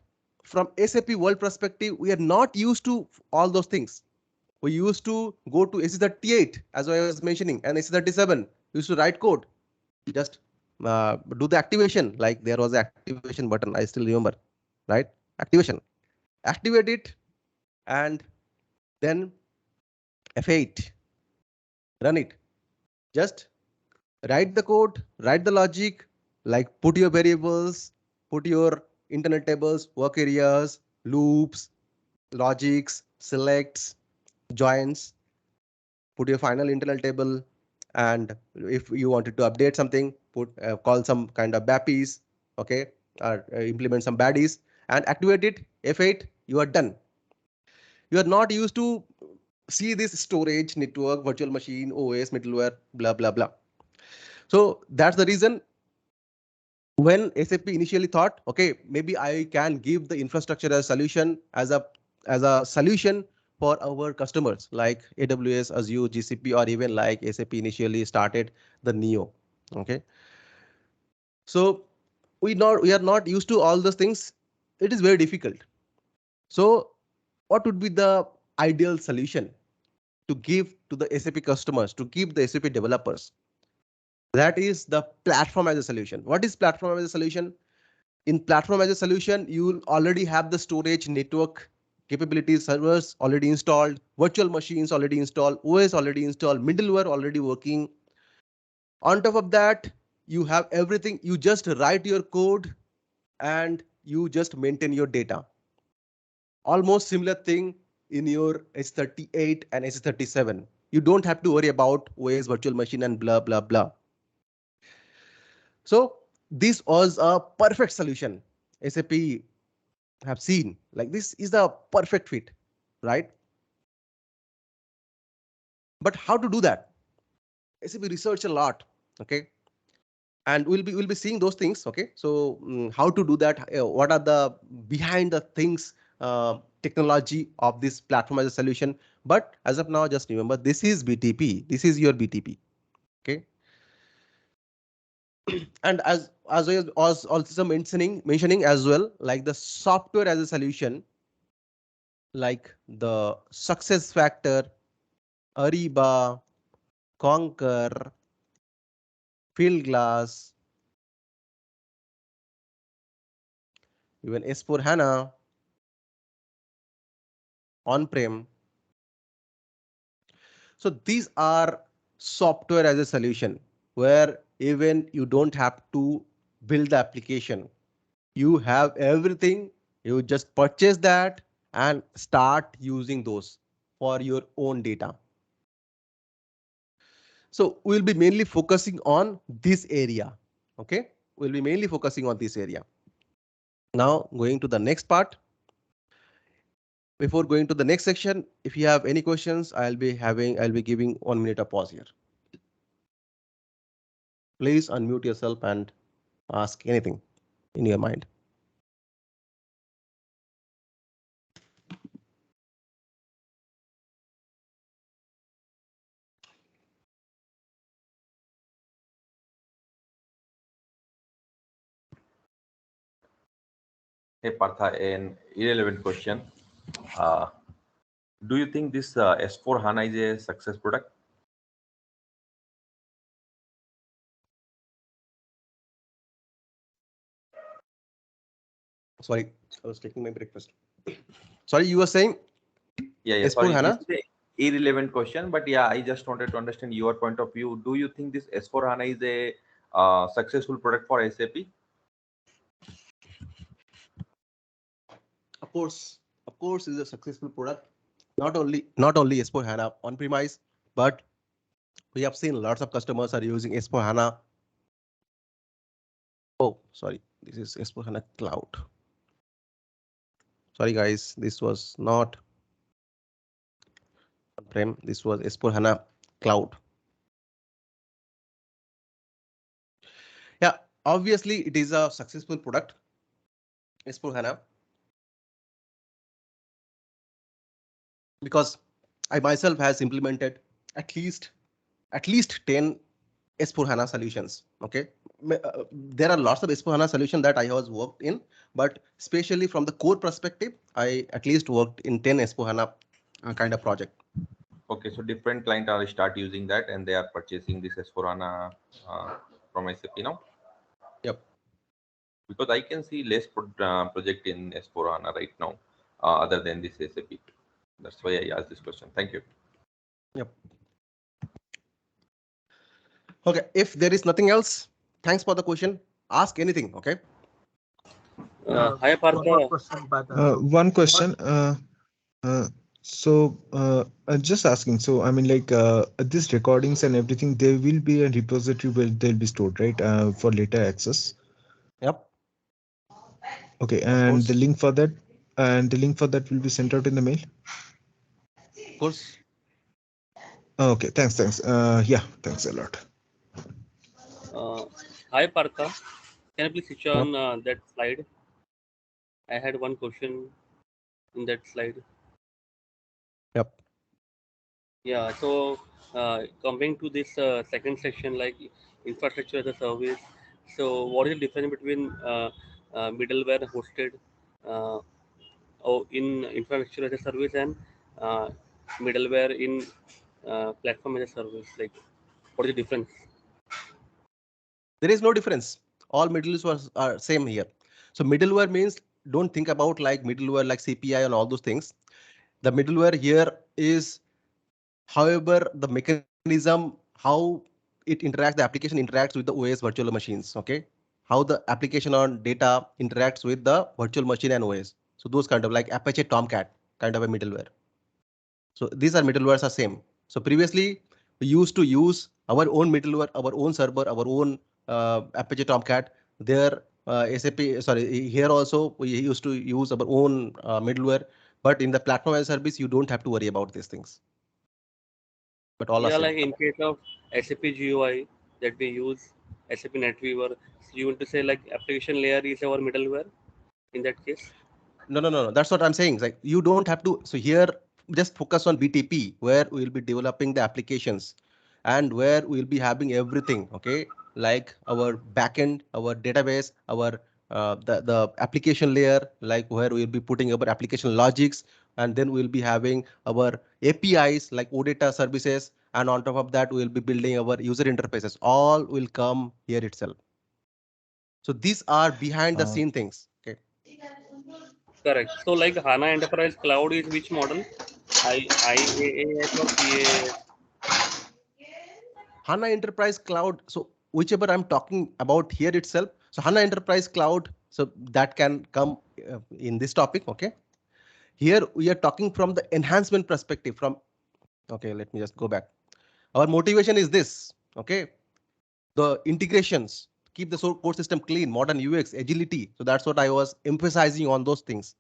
from SAP world perspective, we are not used to all those things. We used to go to AC38, as I was mentioning, and AC37. We used to write code, just do the activation. Like there was an activation button, I still remember, right? Activation, activate it, and then F8, run it. Just write the code, write the logic, like put your variables, put your internal tables, work areas, loops, logics, selects, joins, put your final internal table, and if you wanted to update something, put call some kind of BAPIs. Okay, or implement some baddies and activate it. F8, you are done. You are not used to see this storage, network, virtual machine, OS, middleware, blah blah blah. So that's the reason when SAP initially thought, okay, maybe I can give the infrastructure as a solution, as a solution for our customers like AWS, Azure, GCP, or even like SAP initially started the Neo. Okay, so we are not used to all those things. It is very difficult. So what would be the ideal solution to give to the SAP customers, to give the SAP developers? That is the platform as a solution. What is platform as a solution? In platform as a solution, you will already have the storage network capabilities, servers already installed, virtual machines already installed, OS already installed, middleware already working. On top of that, you have everything. You just write your code and you just maintain your data. Almost similar thing in your S38 and S37. You don't have to worry about OS, virtual machine, and blah, blah, blah. So this was a perfect solution. SAP have seen like this is the perfect fit, right? But how to do that? SAP research a lot, okay, and we'll be seeing those things, okay. So how to do that? What are the behind the things, technology of this platform as a solution? But as of now, just remember this is BTP. This is your BTP, okay. And as I was also mentioning as well, like the software as a solution, like the success factor, Ariba, Conquer, Fieldglass, even S4 HANA, On-Prem. So these are software as a solution where even you don't have to build the application. You have everything. You just purchase that and start using those for your own data. So we'll be mainly focusing on this area. Okay, we'll be mainly focusing on this area. Now going to the next part. Before going to the next section, if you have any questions, I'll be giving 1 minute of pause here. Please unmute yourself and ask anything in your mind. Hey Partha, an irrelevant question. Do you think this S4 HANA is a success product? Sorry, I was taking my breakfast. Sorry, you were saying? Yeah. S4 Sorry, this HANA? is a irrelevant question, but yeah, I just wanted to understand your point of view. Do you think this S4 HANA is a successful product for SAP? Of course, is a successful product. Not only S4 HANA on premise, but we have seen lots of customers are using S4 HANA. Oh, sorry, this is S4 HANA Cloud. Sorry, guys, this was not on-prem. This was S4 HANA Cloud. Yeah, obviously it is a successful product. S4 HANA. Because I myself has implemented at least 10 S4 HANA solutions. Okay, there are lots of S4 HANA solutions that I was worked in, but especially from the core perspective, I at least worked in 10 S4 HANA kind of project. Okay, so different clients are start using that and they are purchasing this S4 HANA from SAP now? Yep. Because I can see less project in S4 HANA right now other than this SAP. That's why I asked this question. Thank you. Yep. Okay, if there is nothing else, thanks for the question. Ask anything, okay? Hi Partha. One question. Just asking. So, I mean, like these recordings and everything, there will be a repository where they'll be stored, right? For later access. Yep. Okay, and the link for that, will be sent out in the mail. Of course. Okay, thanks. Yeah, thanks a lot. Hi Partha. Can I please switch on that slide? I had one question in that slide. Yep. Yeah, so coming to this second section, like infrastructure as a service. So what is the difference between middleware hosted uh, in infrastructure as a service and uh, middleware in platform as a service? Like, what is the difference? There is no difference. All middleware are same here. So middleware means don't think about like middleware like CPI and all those things. The middleware here is, however, the mechanism how it interacts, the application interacts with the OS virtual machines. Okay, how the application on data interacts with the virtual machine and OS. So those kind of like Apache Tomcat kind of a middleware. So these are middlewares are same. So previously we used to use our own middleware, our own server, our own Apache Tomcat. There SAP, sorry, here also we used to use our own middleware. But in the platform as a service, you don't have to worry about these things. But all are Yeah, same. like in case of SAP GUI that we use, SAP NetWeaver, so you want to say like application layer is our middleware in that case? No. That's what I'm saying. Like you don't have to. So here, just focus on BTP, where we'll be developing the applications, and where we'll be having everything. Okay, like our backend, our database, our the application layer, like where we'll be putting our application logics, and then we'll be having our APIs like OData services, and on top of that, we'll be building our user interfaces. All will come here itself. So these are behind the Uh, scene things. Okay. Correct. So like HANA Enterprise Cloud is which model? IaaS or PaaS? HANA Enterprise Cloud. So whichever I'm talking about here itself. So HANA Enterprise Cloud. So that can come in this topic. Okay. Here we are talking from the enhancement perspective. From okay, let me just go back. Our motivation is this. Okay, the integrations, keep the core system clean, modern UX, agility. So that's what I was emphasizing on those things.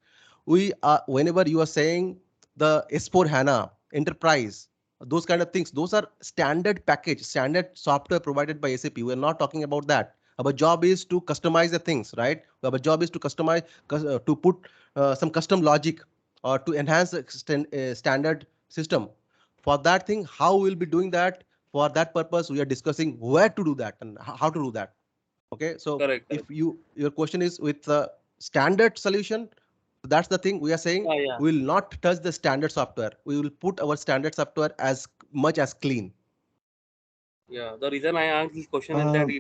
We are whenever you are saying the S4 HANA enterprise, those kind of things, those are standard package, standard software provided by SAP. We're not talking about that. Our job is to customize the things, right? Our job is to customize, to put some custom logic or to enhance the standard system. For that thing, how we'll be doing that? For that purpose, we are discussing where to do that and how to do that. Okay, so Correct, if correct. your question is with the standard solution, that's the thing we are saying. Yeah, yeah. We will not touch the standard software. We will put our standard software as much as clean. Yeah, the reason I asked this question is that um,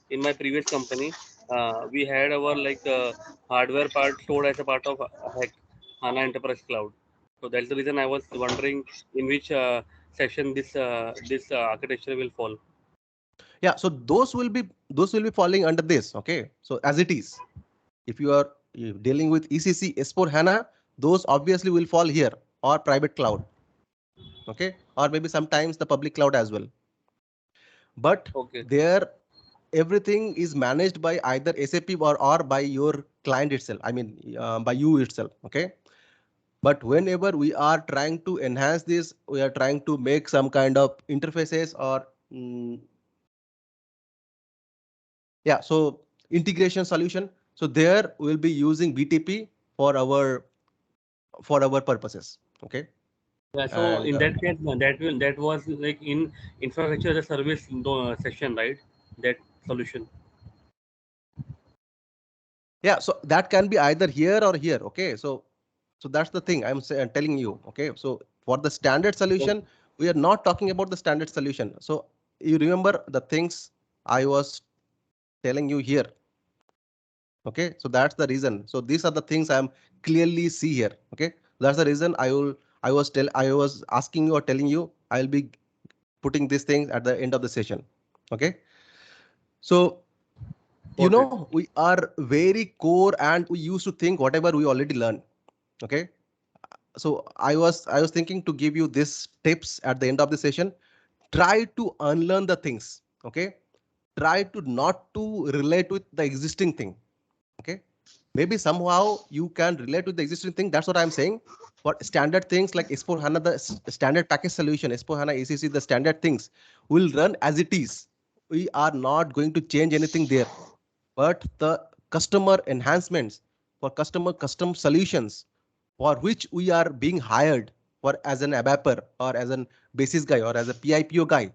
in my previous company, we had our like hardware part stored as a part of HANA Enterprise Cloud. So that's the reason I was wondering in which section this architecture will fall. Yeah, so those will be falling under this. Okay, so as it is, if you are dealing with ECC S4 HANA, those obviously will fall here or private cloud. Okay, or maybe sometimes the public cloud as well. But Okay, there everything is managed by either SAP or by your client itself. I mean, by you itself. Okay. But whenever we are trying to enhance this, we are trying to make some kind of interfaces or yeah, so integration solution. So there we'll be using BTP for our purposes. Okay. yeah. So And in that case, that was like in infrastructure as a service section, right? That solution. yeah, so that can be either here or here. Okay. So that's the thing telling you. Okay. So for the standard solution, we are not talking about the standard solution. So you remember the things I was telling you here. Okay. So that's the reason. So these are the things I'm clearly see here. Okay. That's the reason I was asking you or telling you I'll be putting these things at the end of the session. Okay. So Got it. we are very core and we used to think whatever we already learned. Okay. So I was thinking to give you these tips at the end of the session. Try to unlearn the things. Okay. Try to not to relate with the existing thing. Okay. Maybe somehow you can relate with the existing thing. That's what I'm saying. For standard things like S4 HANA, the standard package solution, S4 HANA ECC, the standard things will run as it is. We are not going to change anything there. but the customer enhancements for customer custom solutions for which we are being hired for as an ABAPer or as an basis guy or as a PIPO guy.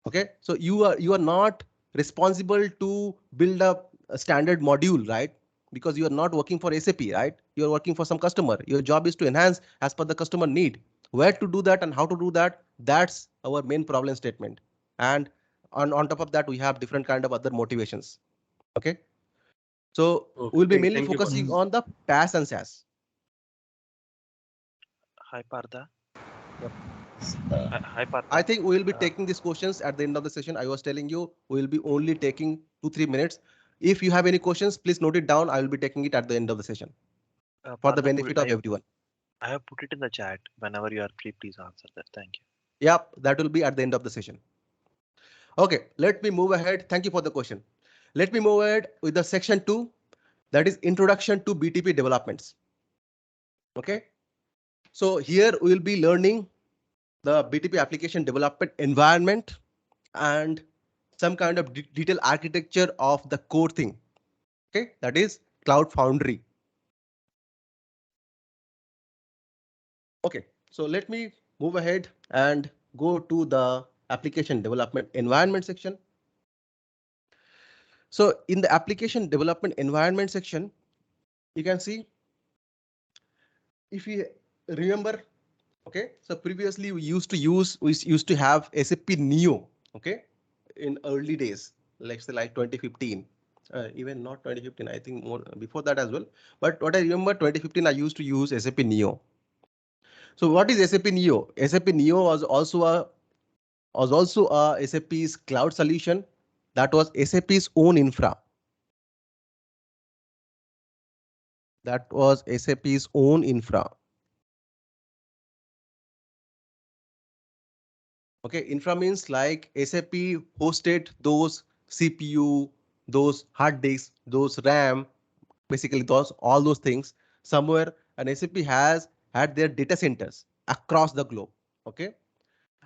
Okay, so you are not responsible to build a standard module, right? Because you are not working for SAP, right? You are working for some customer. Your job is to enhance as per the customer need. Where to do that and how to do that, that's our main problem statement. And on top of that, we have different kind of other motivations. Okay, so we'll be Okay, mainly thank you. focusing on the PaaS and SaaS. Hi, Partha. Yep. Hi, Partha. I think we will be taking these questions at the end of the session. I was telling you we will be only taking 2-3 minutes. If you have any questions, please note it down. I will be taking it at the end of the session for the Partha, benefit of everyone. I have put it in the chat. Whenever you are free, please answer that. Thank you. Yep, that will be at the end of the session. Okay, let me move ahead. Thank you for the question. Let me move ahead with the section 2, that is introduction to BTP developments. Okay, so here we will be learning the BTP application development environment and some kind of detailed architecture of the core thing. Okay, that is Cloud Foundry. Okay, so let me move ahead and go to the application development environment section. So in the application development environment section, you can see, if you remember, okay, so previously we used to have SAP Neo, okay, in early days, let's say like 2015. Even not 2015, I think more before that as well. But what I remember, 2015, I used to use SAP Neo. So what is SAP Neo? SAP Neo was also a SAP's cloud solution that was SAP's own infra. That was SAP's own infra. Okay, infra means like SAP hosted those CPU, those hard disks, those RAM, basically those all those things somewhere, and SAP has had their data centers across the globe. Okay,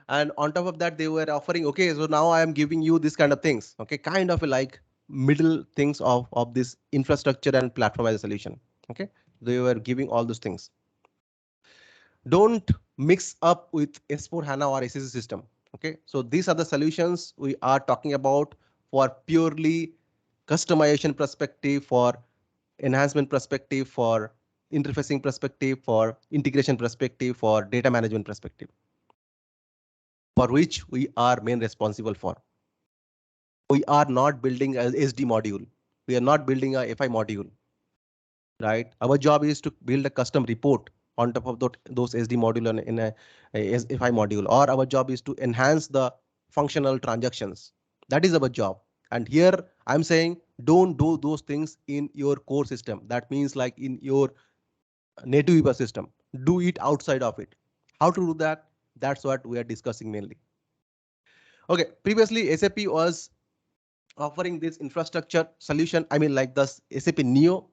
and on top of that they were offering, okay, so now I am giving you this kind of things, okay, kind of like middle things of this infrastructure and platform as a solution. Okay, they were giving all those things. Don't mix up with S4 HANA or SCC system. Okay, so these are the solutions we are talking about for purely customization perspective, for enhancement perspective, for interfacing perspective, for integration perspective, for data management perspective, for which we are main responsible for. We are not building a SD module. We are not building a FI module, right? Our job is to build a custom report on top of those SD module in a FI module, or our job is to enhance the functional transactions. That is our job. And here I'm saying don't do those things in your core system. That means like in your native ecosystem. Do it outside of it. How to do that? That's what we are discussing mainly. Okay, previously SAP was offering this infrastructure solution. I mean, like the SAP Neo,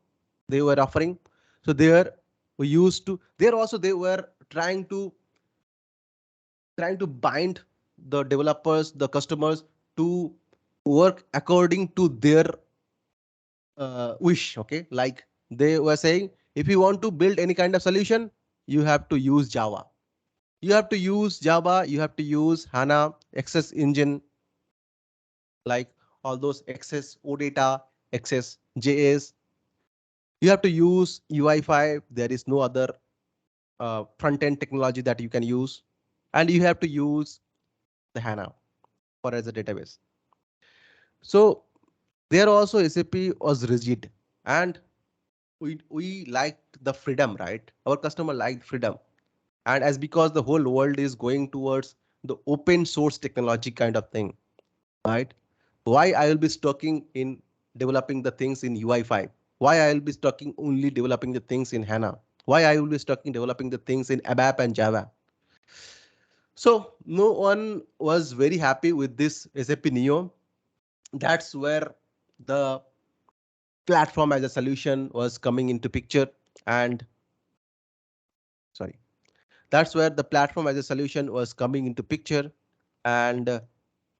they were offering. So there we used to. There also they were trying to bind the developers, the customers to work according to their wish. Okay, like they were saying, if you want to build any kind of solution, you have to use Java. You have to use Java. You have to use HANA, Access Engine, like all those Access OData, Access JS. You have to use UI5. There is no other front-end technology that you can use, and you have to use the HANA for as a database. So there also SAP was rigid, and we liked the freedom, right? Our customer liked freedom, and as because the whole world is going towards the open source technology kind of thing, right? Why I will be stucking in developing the things in UI5? Why I will be stucking only developing the things in HANA? Why I will be stuck in developing the things in ABAP and Java? So no one was very happy with this SAP Neo. That's where the platform as a solution was coming into picture, and sorry, that's where the platform as a solution was coming into picture, and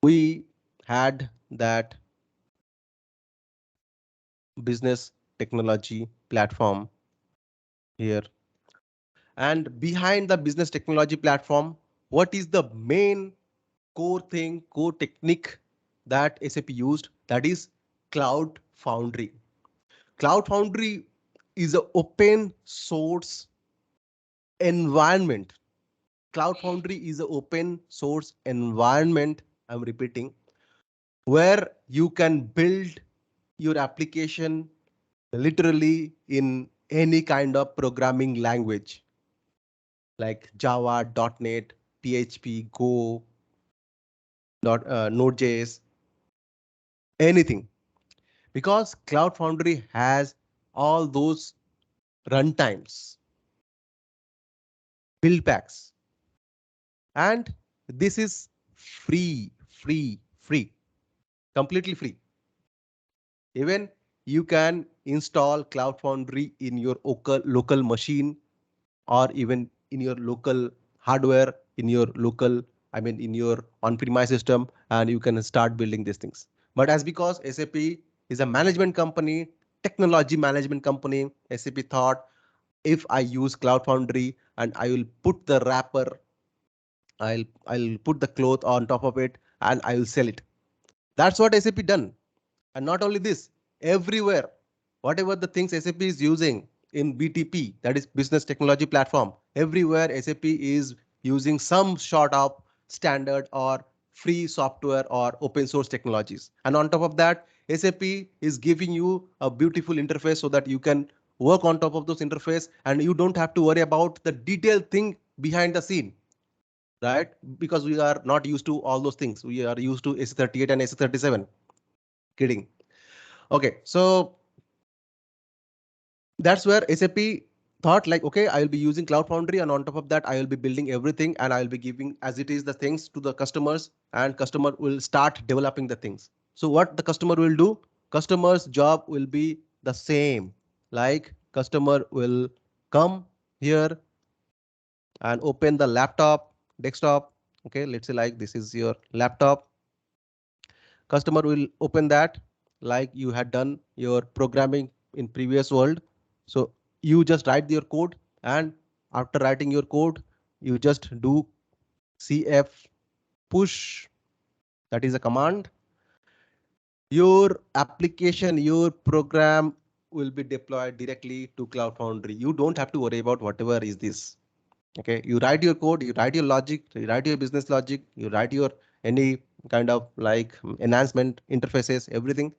we had that business technology platform here. And behind the business technology platform, what is the main core thing, core technique that SAP used? That is Cloud Foundry. Cloud Foundry is an open source environment. Cloud Foundry is an open source environment, I'm repeating, where you can build your application literally in any kind of programming language like Java, .NET, PHP, Go, Node.js, anything. Because Cloud Foundry has all those runtimes, build packs, and this is free, completely free. Even you can install Cloud Foundry in your local machine, or even in your local hardware, in your local, I mean, in your on-premise system, and you can start building these things. But as because SAP is a management company, technology management company, SAP thought if I use Cloud Foundry and I will put the wrapper, I'll put the cloth on top of it and I will sell it. That's what SAP done. And not only this, everywhere, whatever the things SAP is using in BTP, that is Business Technology Platform, everywhere SAP is using some sort of standard or free software or open source technologies. And on top of that, SAP is giving you a beautiful interface so that you can work on top of those interface and you don't have to worry about the detailed thing behind the scene, right? Because we are not used to all those things. We are used to AC38 and AC37. Kidding. Okay, so that's where SAP thought like, okay, I will be using Cloud Foundry, and on top of that, I will be building everything and I will be giving as it is the things to the customers, and customer will start developing the things. So what the customer will do? Customer's job will be the same. Like customer will come here and open the laptop, desktop. Okay, let's say like this is your laptop. Customer will open that like you had done your programming in previous world. So you just write your code, and after writing your code, you just do CF push. That is a command. Your application, your program will be deployed directly to Cloud Foundry. You don't have to worry about whatever is this. Okay, you write your code, you write your logic, you write your business logic, you write your any kind of like enhancement interfaces, everything.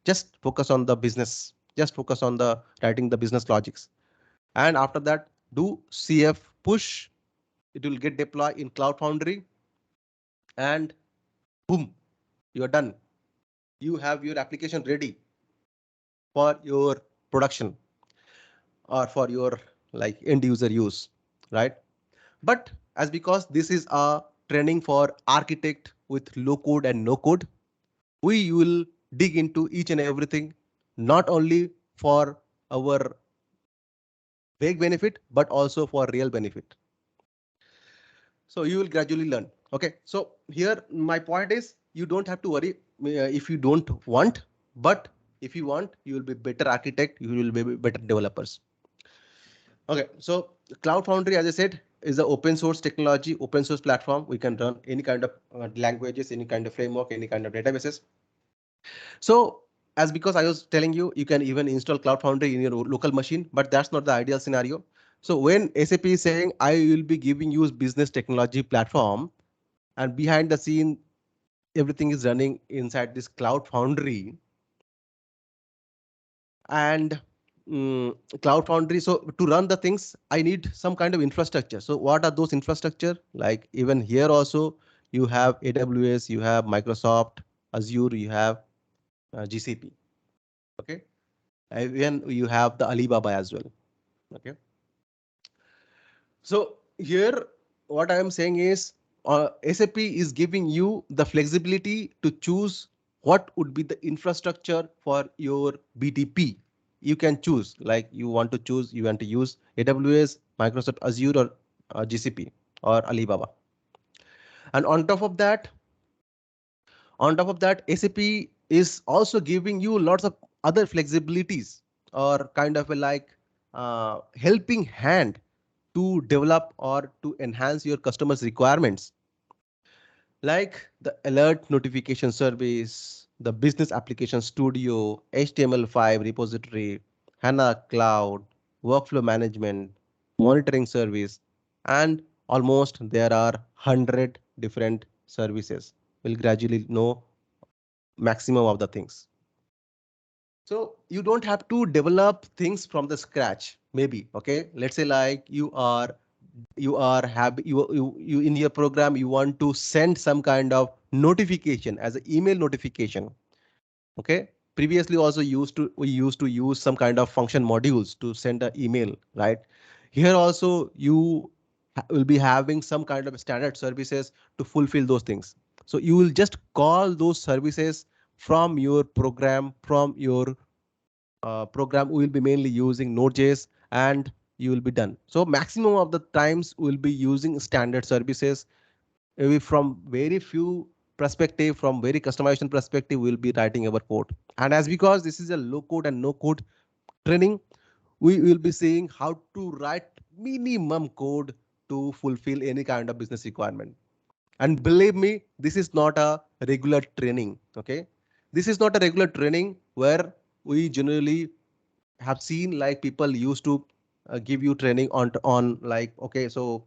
Just focus on the business. Just focus on the writing the business logics. And after that, do CF push. It will get deployed in Cloud Foundry, and boom, you are done. You have your application ready for your production or for your like end user use, right? But as because this is a training for architect with low code and no code, we will dig into each and everything, not only for our vague benefit, but also for real benefit. So you will gradually learn. Okay. So here my point is you don't have to worry if you don't want, but if you want, you will be better architect, you will be better developers. Okay, so Cloud Foundry, as I said, is an open source technology, open source platform. We can run any kind of languages, any kind of framework, any kind of databases. So as because I was telling you, you can even install Cloud Foundry in your local machine, but that's not the ideal scenario. So when SAP is saying, I will be giving you business technology platform, and behind the scene, everything is running inside this Cloud Foundry, and Cloud Foundry. So to run the things, I need some kind of infrastructure. So what are those infrastructure? Like even here also, you have AWS, you have Microsoft, Azure, you have GCP. Okay. Even you have the Alibaba as well. Okay. So here, what I am saying is SAP is giving you the flexibility to choose what would be the infrastructure for your BTP. You can choose like you want to choose, you want to use AWS, Microsoft Azure, or GCP or Alibaba. And on top of that, SAP is also giving you lots of other flexibilities or kind of a like helping hand to develop or to enhance your customers' requirements, like the alert notification service, the business application studio, HTML5 repository, HANA cloud, workflow management, monitoring service, and almost there are 100 different services. We'll gradually know maximum of the things. So you don't have to develop things from the scratch. Maybe, okay, let's say like you in your program you want to send some kind of notification as an email notification. Okay, previously also we used to use some kind of function modules to send an email, right? Here also you will be having some kind of standard services to fulfill those things. So you will just call those services from your program, program will be mainly using Node.js, and you will be done. So maximum of the times we'll be using standard services. Maybe from very few perspective, from very customization perspective, we'll be writing our code. And as because this is a low code and no code training, we will be seeing how to write minimum code to fulfill any kind of business requirement. And believe me, this is not a regular training. Okay, this is not a regular training where we generally have seen like people used to give you training on like, okay, so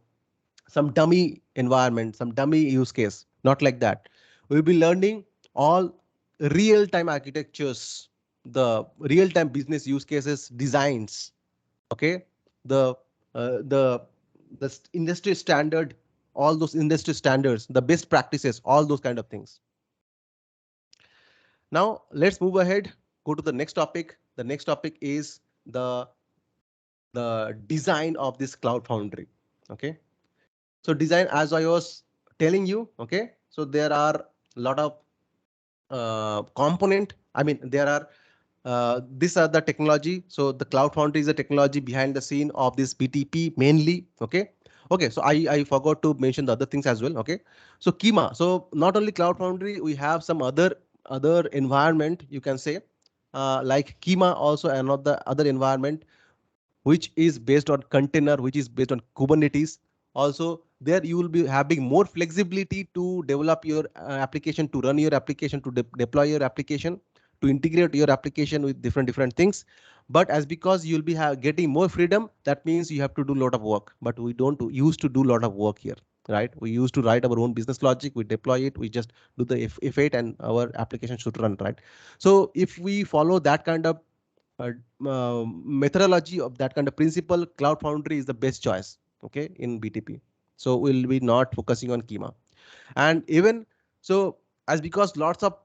some dummy environment, some dummy use case. Not like that. We'll be learning all real-time architectures, the real-time business use cases, designs. Okay, the uh, the industry standard, all those industry standards, the best practices, all those kind of things. Now let's move ahead. Go to the next topic. The next topic is the design of this Cloud Foundry. Okay, so design, as I was telling you, okay, so there are a lot of component. I mean, there are these are the technology. So the Cloud Foundry is the technology behind the scene of this BTP mainly. Okay. Okay. So I forgot to mention the other things as well. Okay. So Kima. So not only Cloud Foundry, we have some other environment, you can say, like Kima also another other environment which is based on container, which is based on Kubernetes. Also, there you will be having more flexibility to develop your application, to run your application, to deploy your application, to integrate your application with different things. But as because you'll be getting more freedom, that means you have to do a lot of work. But we don't used to do a lot of work here, right? We used to write our own business logic, we deploy it, we just do the if it, and our application should run, right? So if we follow that kind of methodology of that kind of principle, Cloud Foundry is the best choice. Okay, in BTP. So we'll be not focusing on Kima. And even so, as because lots of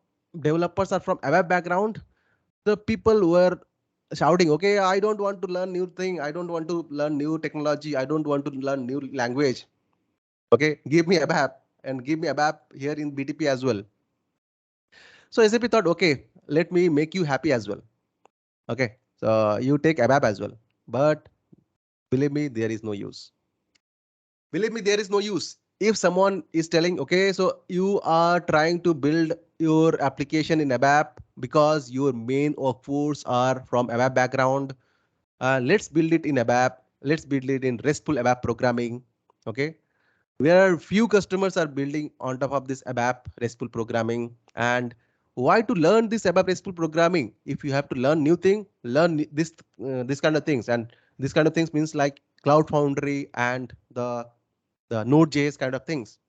developers are from ABAP background, the people were shouting, okay, I don't want to learn new thing. I don't want to learn new technology. I don't want to learn new language. Okay, give me ABAP and give me ABAP here in BTP as well. So SAP thought, okay, let me make you happy as well. Okay, so you take ABAP as well, but believe me, there is no use. Believe me, there is no use. If someone is telling, okay, so you are trying to build your application in ABAP because your main workforce are from ABAP background, let's build it in ABAP. Let's build it in RESTful ABAP programming. Okay, where few customers are building on top of this ABAP RESTful programming. And why to learn this ABAP RESTful programming? If you have to learn new thing, learn this kind of things. And this kind of things means like Cloud Foundry and the Node.js kind of things.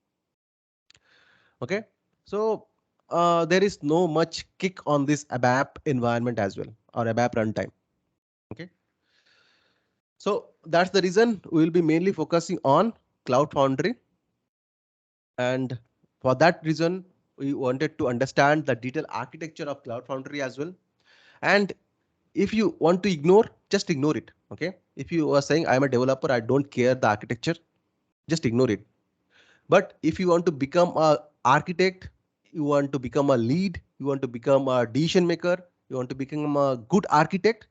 Okay, so there is no much kick on this ABAP environment as well, or ABAP runtime. Okay, so that's the reason we will be mainly focusing on Cloud Foundry. And for that reason, we wanted to understand the detailed architecture of Cloud Foundry as well. And if you want to ignore, just ignore it. Okay, if you are saying I'm a developer, I don't care the architecture, just ignore it. But if you want to become a architect, you want to become a lead, you want to become a decision maker, you want to become a good architect,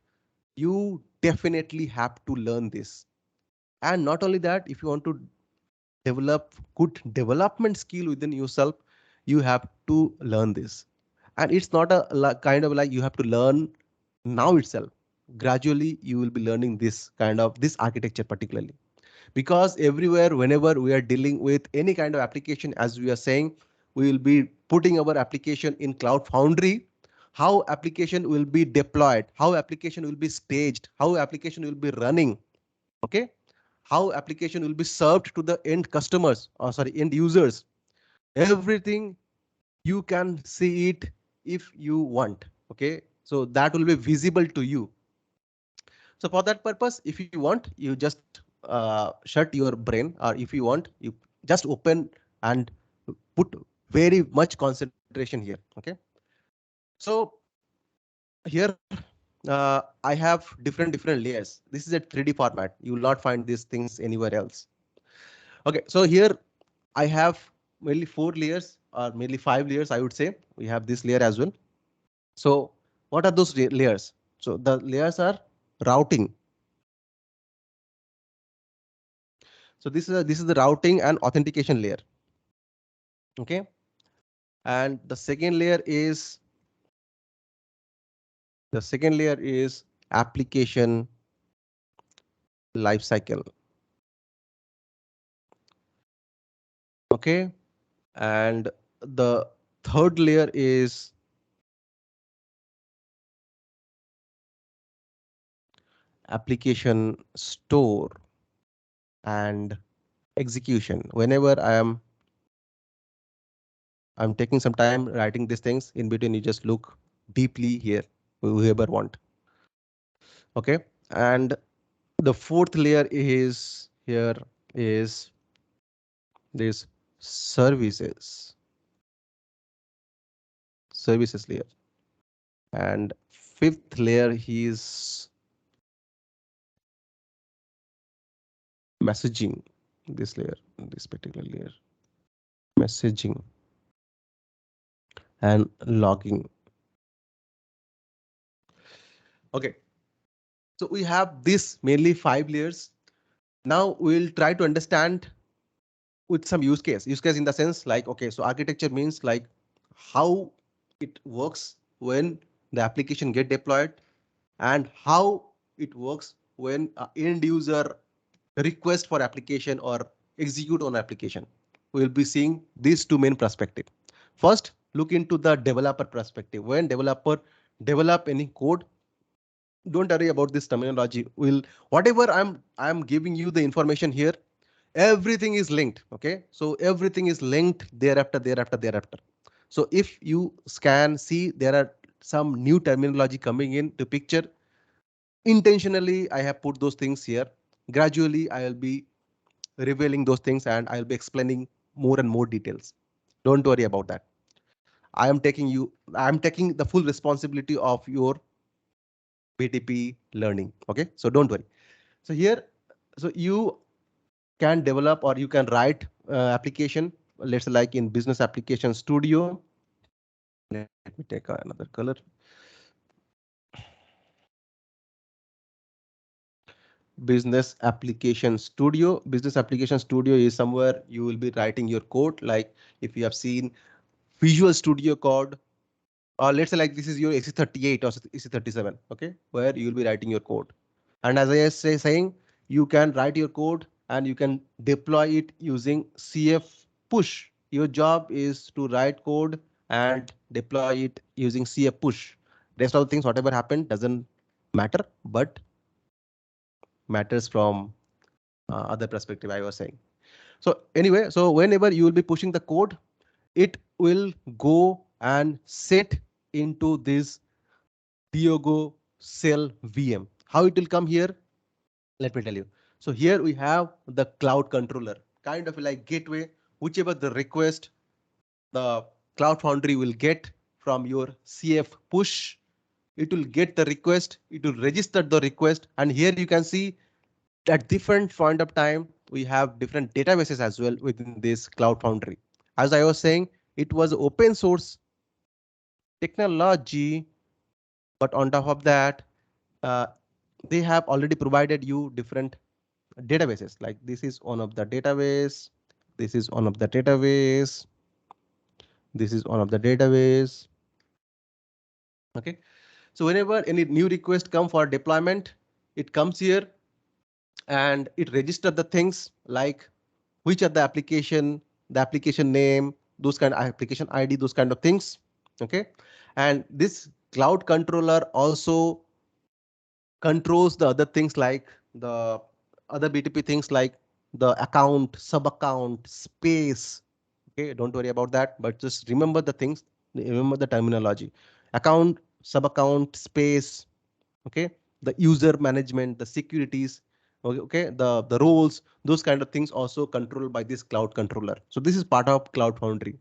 you definitely have to learn this. And not only that, if you want to develop good development skill within yourself, you have to learn this. And it's not a kind of like you have to learn now itself, gradually you will be learning this kind of this architecture particularly, because everywhere whenever we are dealing with any kind of application, as we are saying, we will be putting our application in Cloud Foundry. How application will be deployed, how application will be staged, how application will be running, okay, how application will be served to the end customers, or sorry, end users, everything you can see it if you want. Okay, so that will be visible to you. So for that purpose, if you want, you just shut your brain, or if you want, you just open and put very much concentration here. Okay, so here I have different layers. This is a 3D format. You will not find these things anywhere else. Okay, so here I have mainly 4 layers, or mainly 5 layers, I would say. We have this layer as well. So what are those layers? So the layers are routing. So this is the routing and authentication layer. Okay, and the second layer is application lifecycle. Okay, and the third layer is application store and execution. Whenever I'm taking some time writing these things, in between you just look deeply here, whoever want. Okay, and the fourth layer is here is this services layer, and fifth layer is messaging. This layer, this particular layer, messaging and logging. Okay, so we have this mainly 5 layers. Now we'll try to understand with some use case in the sense like, okay, so architecture means like how it works when the application get deployed, and how it works when end user request for application or execute on application. We'll be seeing these two main perspective. First, look into the developer perspective. When developer develop any code, don't worry about this terminology. Will whatever I'm giving you the information here, everything is linked. Okay, so everything is linked thereafter. So if you can see, there are some new terminology coming in to picture. Intentionally I have put those things here. Gradually I will be revealing those things, and I'll be explaining more and more details. Don't worry about that. I'm taking the full responsibility of your BTP learning. Okay, so don't worry. So here, so you can develop or you can write application, let's say like in business application studio. Let me take another color. Business application studio is somewhere you will be writing your code. Like if you have seen Visual Studio Code, or let's say like this is your EC38 or EC37, okay, where you will be writing your code. And as I was saying, you can write your code and you can deploy it using CF push. Your job is to write code and deploy it using CF push. Rest of the things, whatever happened, doesn't matter, but matters from other perspective I was saying. So anyway, so whenever you will be pushing the code, it will go and set into this Diogo cell VM. How it will come here? Let me tell you. So here we have the cloud controller, kind of like gateway, whichever the request the Cloud Foundry will get from your CF push. It will get the request, it will register the request, and here you can see at different point of time, we have different databases as well within this Cloud Foundry. As I was saying, it was open source technology, but on top of that, uh, they have already provided you different databases. Like this is one of the database, this is one of the database, this is one of the database. Okay, So whenever any new request come for deployment, it comes here and it registers the things like which are the application name, those kind of application ID, those kind of things. Okay. And this cloud controller also controls the other things like the other BTP things like the account, subaccount, space. Okay, don't worry about that, but just remember the things, remember the terminology. Account, subaccount, space, okay, the user management, the securities, okay, the roles, those kind of things also controlled by this cloud controller. So this is part of Cloud Foundry.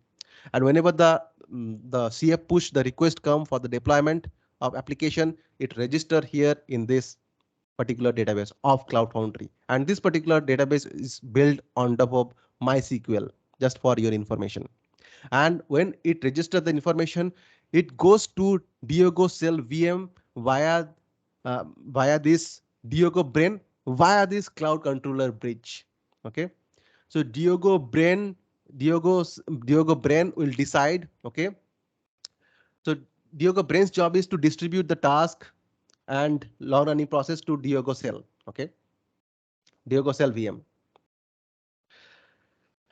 And whenever the CF push the request come for the deployment of application, it register here in this particular database of Cloud Foundry. And this particular database is built on top of MySQL, just for your information. And when it registers the information, it goes to Diogo Cell VM via this Diogo Brain via this cloud controller bridge. Okay, so Diogo Brain will decide. Okay, so Diogo Brain's job is to distribute the task and long running process to Diogo Cell. Okay, Diogo Cell VM.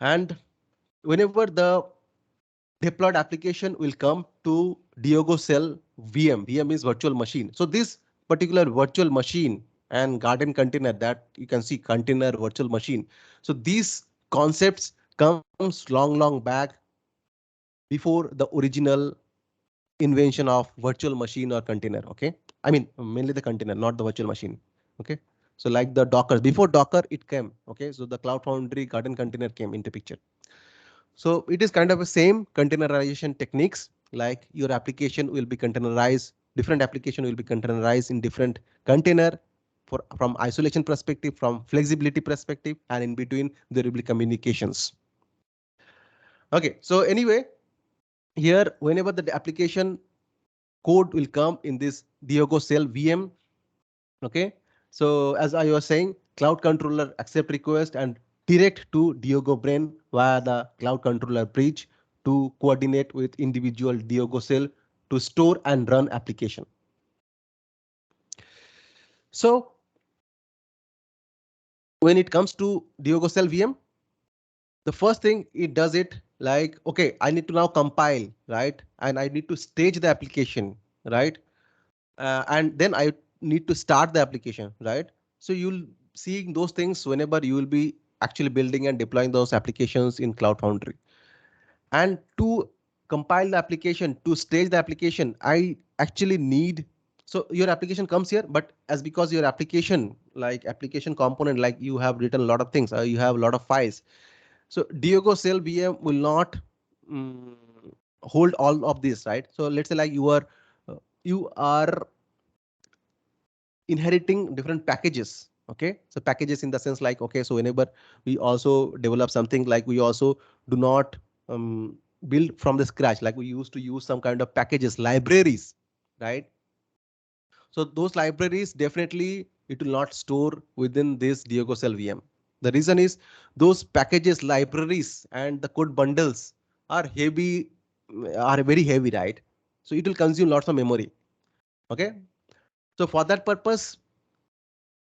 And whenever the deployed application will come to Diogo Cell VM. VM is virtual machine. So this particular virtual machine and garden container, that you can see container virtual machine. So these concepts comes long back before the original invention of virtual machine or container. Okay, I mean mainly the container, not the virtual machine. Okay, so like the Docker, before Docker it came. Okay, so the Cloud Foundry garden container came into picture. So it is kind of the same containerization techniques, like your application will be containerized, different application will be containerized in different container from isolation perspective, from flexibility perspective, and in between there will be communications. Okay, so anyway, here whenever the application code will come in this Diogo Cell VM. Okay, so as I was saying, cloud controller accept request and direct to Diogo Brain via the cloud controller bridge to coordinate with individual Diogo Cell to store and run application. So when it comes to Diogo Cell VM, the first thing it does it like, okay, I need to now compile, right? And I need to stage the application, right? And then I need to start the application, right? So you'll see those things whenever you will be actually building and deploying those applications in Cloud Foundry. And to compile the application, to stage the application, I actually need, so your application comes here, but as because your application, like application component, like you have written a lot of things, you have a lot of files. So Diogo Cell VM will not hold all of this, right? So let's say like you are inheriting different packages. Okay, so packages in the sense like, okay, so whenever we also develop something, like we also do not build from the scratch, like we used to use some kind of packages, libraries, right? So those libraries definitely it will not store within this Diogo Cell VM. The reason is those packages, libraries, and the code bundles are heavy, are very heavy, right? So it will consume lots of memory. Okay, so for that purpose,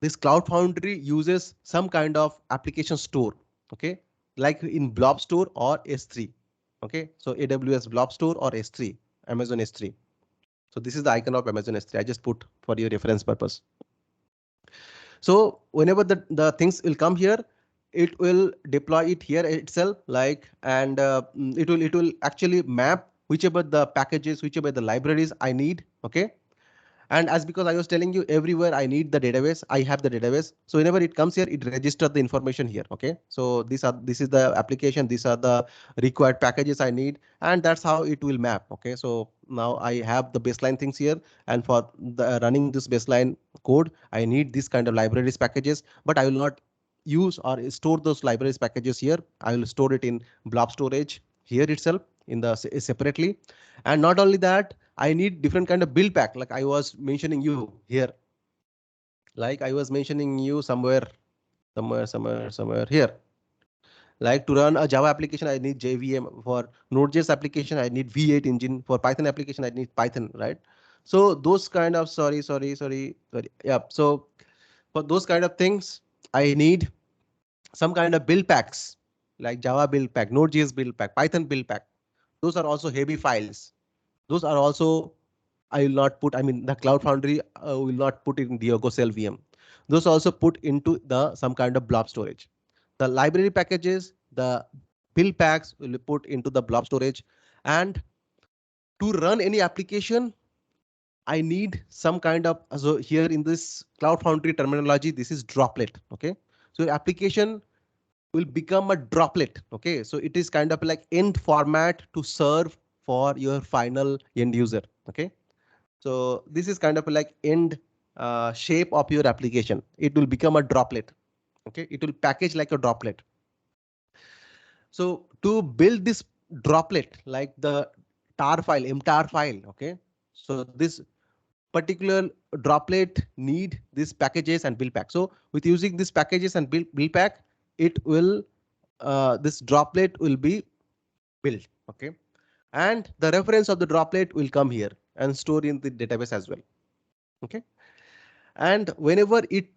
this Cloud Foundry uses some kind of application store. Okay, like in Blob Store or S3. Okay, so AWS Blob Store or S3, Amazon S3. So this is the icon of Amazon S3. I just put for your reference purpose. So whenever the things will come here, it will deploy it here itself, like, and it will actually map whichever the packages, whichever the libraries I need. Okay, and as because I was telling you, everywhere I need the database, I have the database. So whenever it comes here, it registers the information here. Okay, so this is the application, these are the required packages I need, and that's how it will map. Okay, so now I have the baseline things here, and for the running this baseline code, I need this kind of libraries packages, but I will not use or store those libraries packages here. I will store it in blob storage here itself in the separately. And not only that, I need different kind of build pack, like I was mentioning you here. Like I was mentioning you somewhere here. Like to run a Java application, I need JVM. For Node.js application, I need V8 engine. For Python application, I need Python, right? So those kind of sorry. Yeah. So for those kind of things, I need some kind of build packs like Java build pack, Node.js build pack, Python build pack. Those are also heavy files. Those are also I will not put. I mean, the Cloud Foundry will not put it in Diogo Cell VM. Those also put into the some kind of blob storage. The library packages, the build packs will be put into the blob storage, and to run any application, I need some kind of, so here in this Cloud Foundry terminology, this is droplet. Okay, so your application will become a droplet. Okay, so it is kind of like end format to serve for your final end user. Okay, so this is kind of like end shape of your application. It will become a droplet. Okay, it will package like a droplet. So to build this droplet, like the tar file, mtar file. Okay, so this particular droplet need these packages and build pack. So with using these packages and build pack, it will this droplet will be built. Okay, and the reference of the droplet will come here and store in the database as well. Okay, and whenever it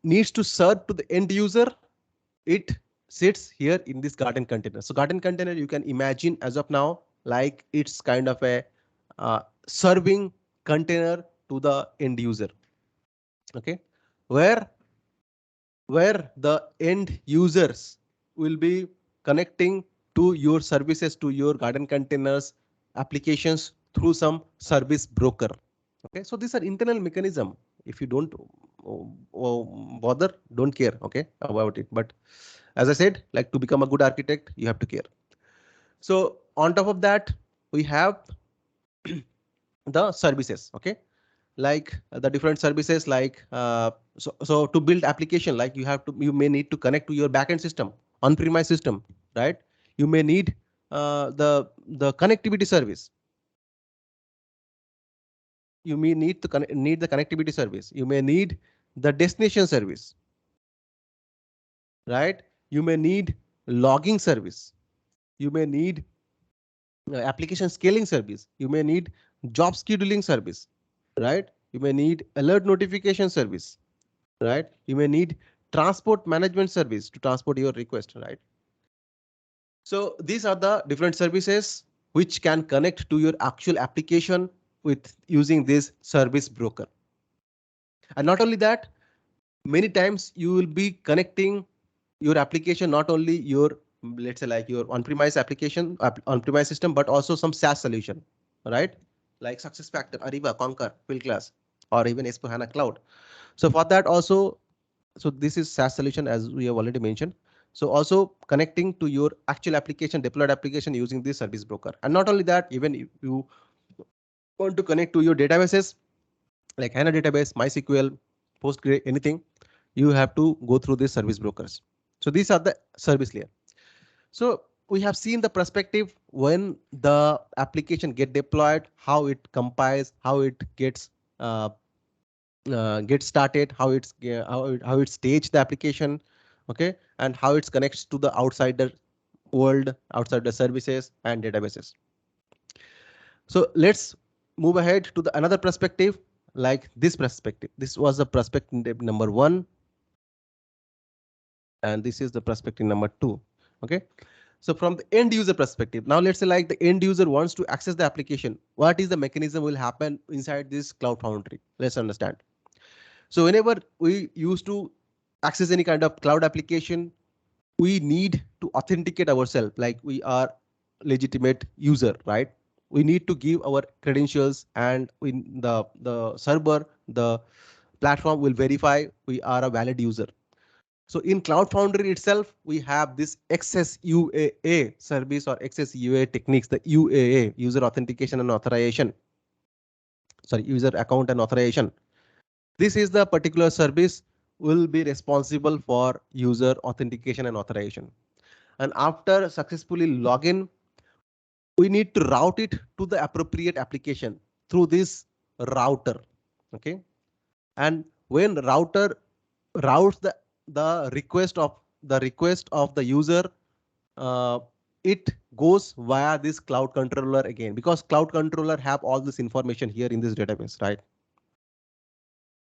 needs to serve to the end user, it sits here in this garden container. So garden container, you can imagine as of now, like it's kind of a serving container to the end user. Okay, where the end users will be connecting to your services, to your garden containers applications through some service broker. Okay, so these are internal mechanism. If you don't bother, don't care, okay, about it. But as I said, like to become a good architect, you have to care. So on top of that, we have the services. Okay, like the different services, like so to build application, like you may need to connect to your backend system, on-premise system, right? You may need the connectivity service. You may need to need the connectivity service. You may need the destination service, right? You may need logging service. You may need application scaling service. You may need job scheduling service, right? You may need alert notification service, right? You may need transport management service to transport your request, right? So these are the different services which can connect to your actual application with using this service broker. And not only that, many times you will be connecting your application, not only your, let's say like your on-premise application, on-premise system, but also some SaaS solution, right? Like SuccessFactors, Ariba, Concur, Fieldglass, or even S/4HANA HANA Cloud. So for that also, so this is SaaS solution as we have already mentioned. So also connecting to your actual application, deployed application using this service broker. And not only that, even if you want to connect to your databases like HANA database, MySQL, Postgre, anything, you have to go through these service brokers. So these are the service layer. So we have seen the perspective when the application get deployed, how it compiles, how it gets started, how it stage the application, okay, and how it connects to the outsider world, outside the services and databases. So let's move ahead to the another perspective, like this perspective. This was the perspective number 1, and this is the perspective number 2. Okay, so from the end user perspective, now let's say like the end user wants to access the application. What is the mechanism will happen inside this Cloud Foundry? Let's understand. So whenever we used to access any kind of cloud application, we need to authenticate ourselves like we are legitimate user, right? We need to give our credentials, and in the server, the platform will verify we are a valid user. So in Cloud Foundry itself, we have this XSUAA service or XSUAA techniques, the UAA, user authentication and authorization. Sorry, user account and authorization. This is the particular service will be responsible for user authentication and authorization. And after successfully login, we need to route it to the appropriate application through this router. Okay, and when router routes the request of the user it goes via this cloud controller again, because cloud controller have all this information here in this database, right?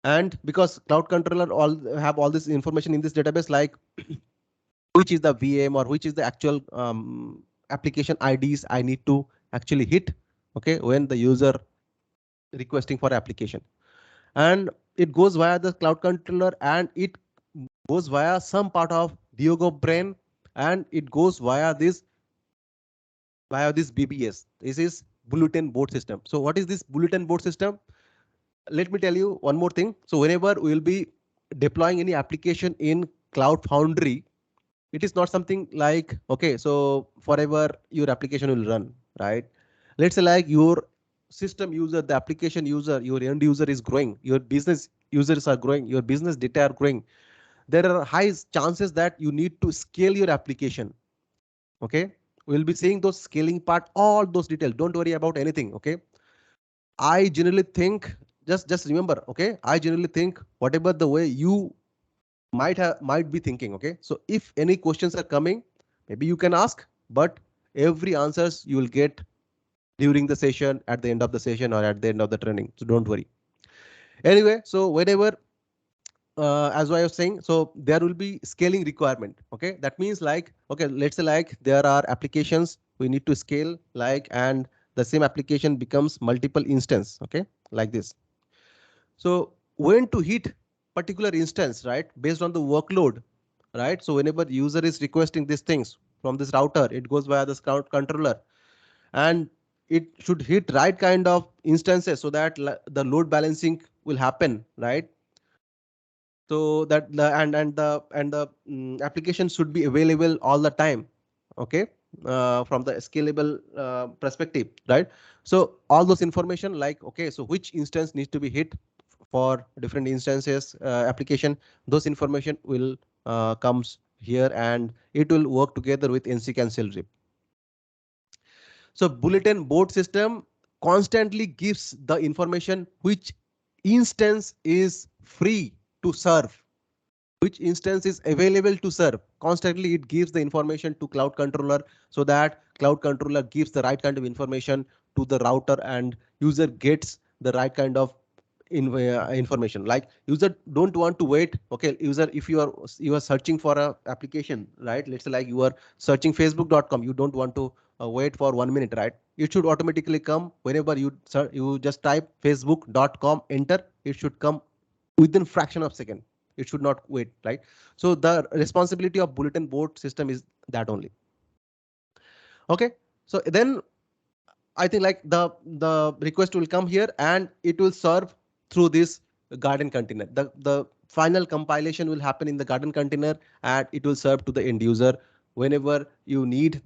And because cloud controller have all this information in this database, like which is the VM or which is the actual application IDs I need to actually hit, okay, when the user requesting for application. And it goes via the cloud controller, and it goes via some part of Diogo brain, and it goes via this BBS. This is bulletin board system. So what is this bulletin board system? Let me tell you one more thing. So whenever we will be deploying any application in Cloud Foundry, it is not something like, okay, so forever your application will run, right? Let's say like your system user, the application user, your end user is growing, your business users are growing, your business data are growing. There are high chances that you need to scale your application. Okay, we'll be seeing those scaling part, all those details. Don't worry about anything. Okay, I generally think, just remember, okay, I generally think whatever the way you might be thinking. Okay, so if any questions are coming, maybe you can ask, but every answers you will get during the session, at the end of the session, or at the end of the training. So don't worry. Anyway, so whenever as I was saying, so there will be scaling requirement. Okay, that means like, okay, let's say like there are applications we need to scale, like, and the same application becomes multiple instance. Okay, like this. So when to hit particular instance, right, based on the workload, right? So whenever user is requesting these things from this router, it goes via the cloud controller, and it should hit right kind of instances so that the load balancing will happen, right? So that the application should be available all the time. Okay, from the scalable perspective, right? So all those information, like, okay, so which instance needs to be hit for different instances application, those information will comes here, and it will work together with NC cancel zip. So bulletin board system constantly gives the information which instance is free to serve, which instance is available to serve. Constantly it gives the information to cloud controller, so that cloud controller gives the right kind of information to the router, and user gets the right kind of information. Like user don't want to wait. Okay, user, if you are searching for a application, right? Let's say like you are searching facebook.com, you don't want to wait for 1 minute, right? It should automatically come whenever you just type facebook.com, enter, it should come within fraction of second. It should not wait, right? So the responsibility of bulletin board system is that only. Okay, so then I think like the request will come here, and it will serve through this garden container. The final compilation will happen in the garden container, and it will serve to the end user. Whenever you need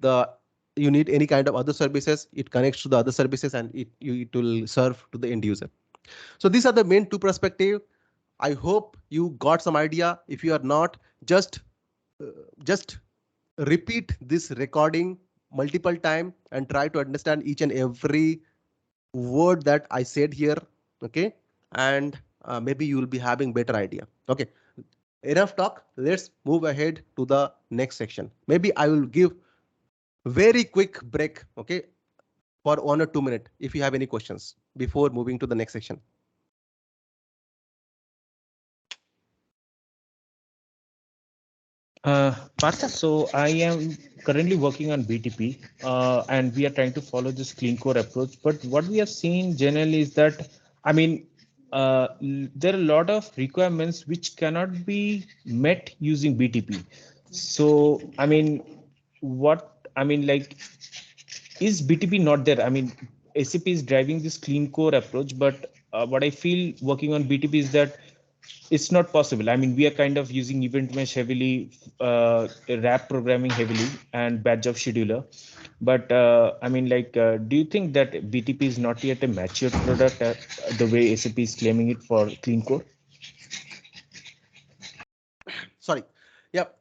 any kind of other services, it connects to the other services, and it will serve to the end user. So these are the main two perspectives. I hope you got some idea. If you are not, just repeat this recording multiple time and try to understand each and every word that I said here. Okay, and maybe you will be having better idea. Okay, enough talk. Let's move ahead to the next section. Maybe I will give very quick break. Okay, for 1 or 2 minutes if you have any questions before moving to the next section. Partha, so I am currently working on BTP, and we are trying to follow this clean core approach. But what we have seen generally is that, I mean, there are a lot of requirements which cannot be met using BTP. So, I mean, like, is BTP not there? I mean, SAP is driving this clean core approach, but what I feel working on BTP is that it's not possible. I mean, we are kind of using event mesh heavily, wrap programming heavily, and badge of scheduler. But I mean, like, do you think that BTP is not yet a mature product the way SAP is claiming it for clean core? Sorry. Yep.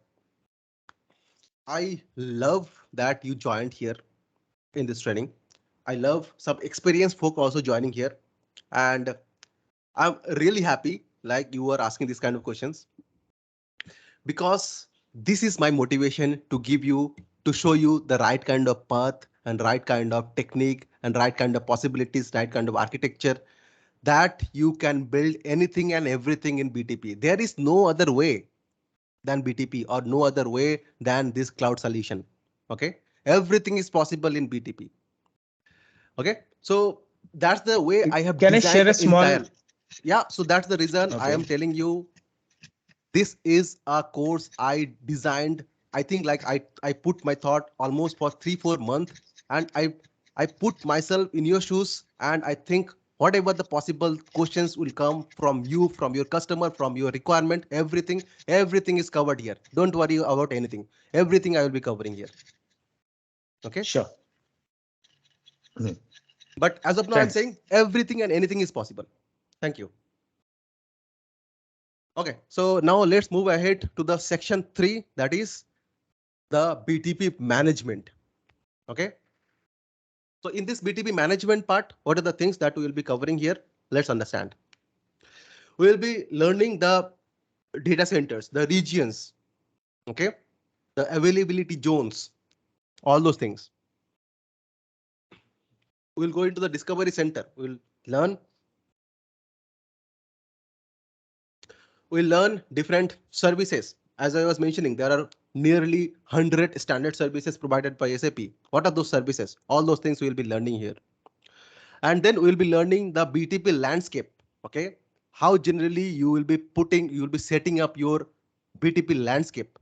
I love that you joined here in this training. I love some experienced folk also joining here, and I'm really happy like you were asking these kind of questions, because this is my motivation to give you to show you the right kind of path and right kind of technique and right kind of possibilities, right kind of architecture that you can build anything and everything in BTP. There is no other way than BTP or no other way than this cloud solution. Okay, everything is possible in BTP. Okay, so that's the way I have Can I share designed a the small? entire. Yeah, so that's the reason I Okay. am telling you this is a course I designed. I think like I put my thought almost for 3-4 months, and I put myself in your shoes, and I think whatever the possible questions will come from you, from your customer, from your requirement, everything is covered here. Don't worry about anything. Everything I will be covering here. Okay. Sure. But as of now, I'm Thanks. saying everything and anything is possible. Thank you. Okay, so now let's move ahead to the section 3, that is the BTP management. Okay. So in this BTP management part, what are the things that we will be covering here? Let's understand. We will be learning the data centers, the regions, okay, the availability zones, all those things. We'll go into the discovery center. We'll learn different services. As I was mentioning, there are nearly 100 standard services provided by SAP. What are those services? All those things we'll be learning here. And then we'll be learning the BTP landscape. Okay, how generally you will be setting up your BTP landscape,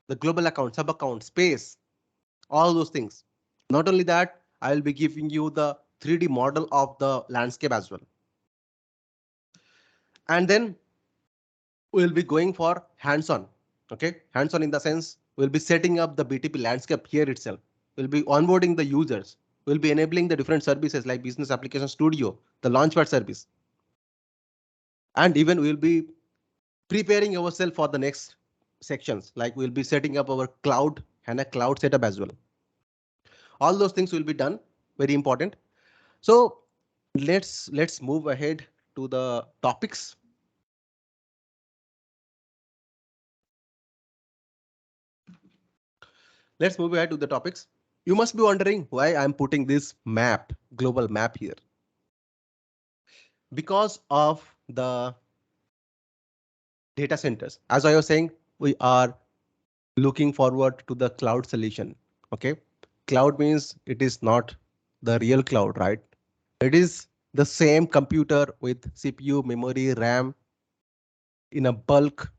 the global account, sub account, space, all those things. Not only that, I will be giving you the 3D model of the landscape as well. And then we'll be going for hands-on. Okay, hands-on in the sense we'll be setting up the BTP landscape here itself. We'll be onboarding the users. We'll be enabling the different services like Business Application Studio, the Launchpad service. And even we'll be preparing ourselves for the next sections, like we'll be setting up our cloud HANA cloud setup as well. All those things will be done, very important. So let's move ahead to the topics. Let's move ahead to the topics. You must be wondering why I'm putting this map, global map here. Because of the data centers. As I was saying, we are looking forward to the cloud solution. Okay, cloud means it is not the real cloud, right? It is the same computer with CPU, memory, RAM in a bulk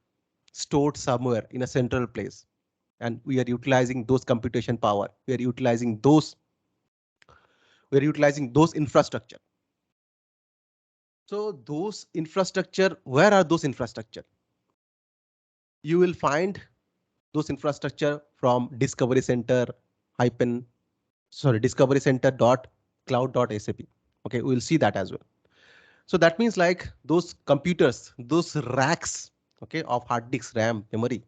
stored somewhere in a central place. And we are utilizing those computation power. We are utilizing those infrastructure. So those infrastructure, where are those infrastructure? You will find those infrastructure from discovery center discovery center dot cloud dot SAP. Okay, we'll see that as well. So that means like those computers, those racks, okay, of hard disk, RAM, memory,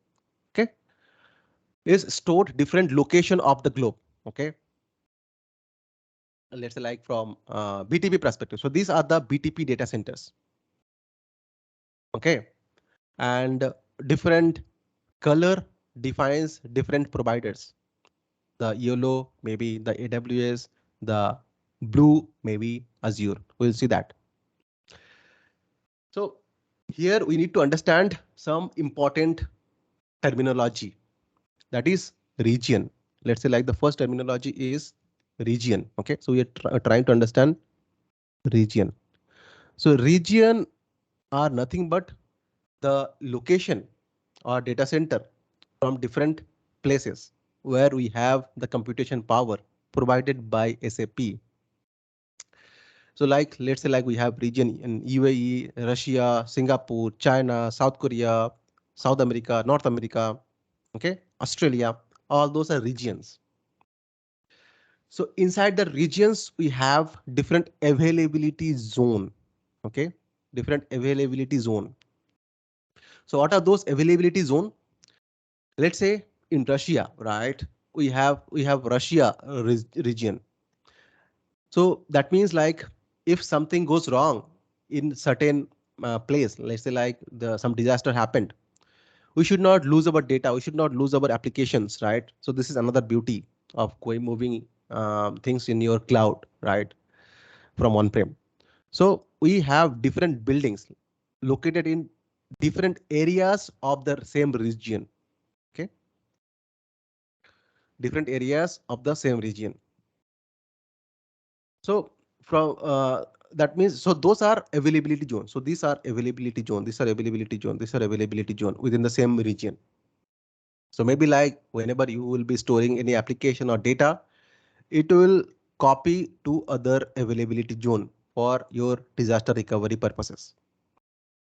okay, is stored different location of the globe. Okay, let's say like from BTP perspective. So these are the BTP data centers. Okay, and different color defines different providers. The yellow maybe the AWS, the blue maybe Azure. We'll see that. So here we need to understand some important terminology, that is region. Let's say like the first terminology is region. Okay, so we are trying to understand region. So region are nothing but the location or data center from different places where we have the computation power provided by SAP. So like let's say like we have region in UAE, Russia, Singapore, China, South Korea, South America, North America, okay, Australia, all those are regions. So inside the regions we have different availability zone. Okay, different availability zone. So what are those availability zone? Let's say in Russia, right? We have Russia region. So that means like if something goes wrong in certain place, let's say like some disaster happened, we should not lose our data. We should not lose our applications, right? So this is another beauty of moving things in your cloud, right? From on-prem. So we have different buildings located in different areas of the same region. Okay. Different areas of the same region. So from that means, so those are availability zones. So these are availability zone. These are availability zone. These are availability zone within the same region. So maybe like whenever you will be storing any application or data, it will copy to other availability zone for your disaster recovery purposes.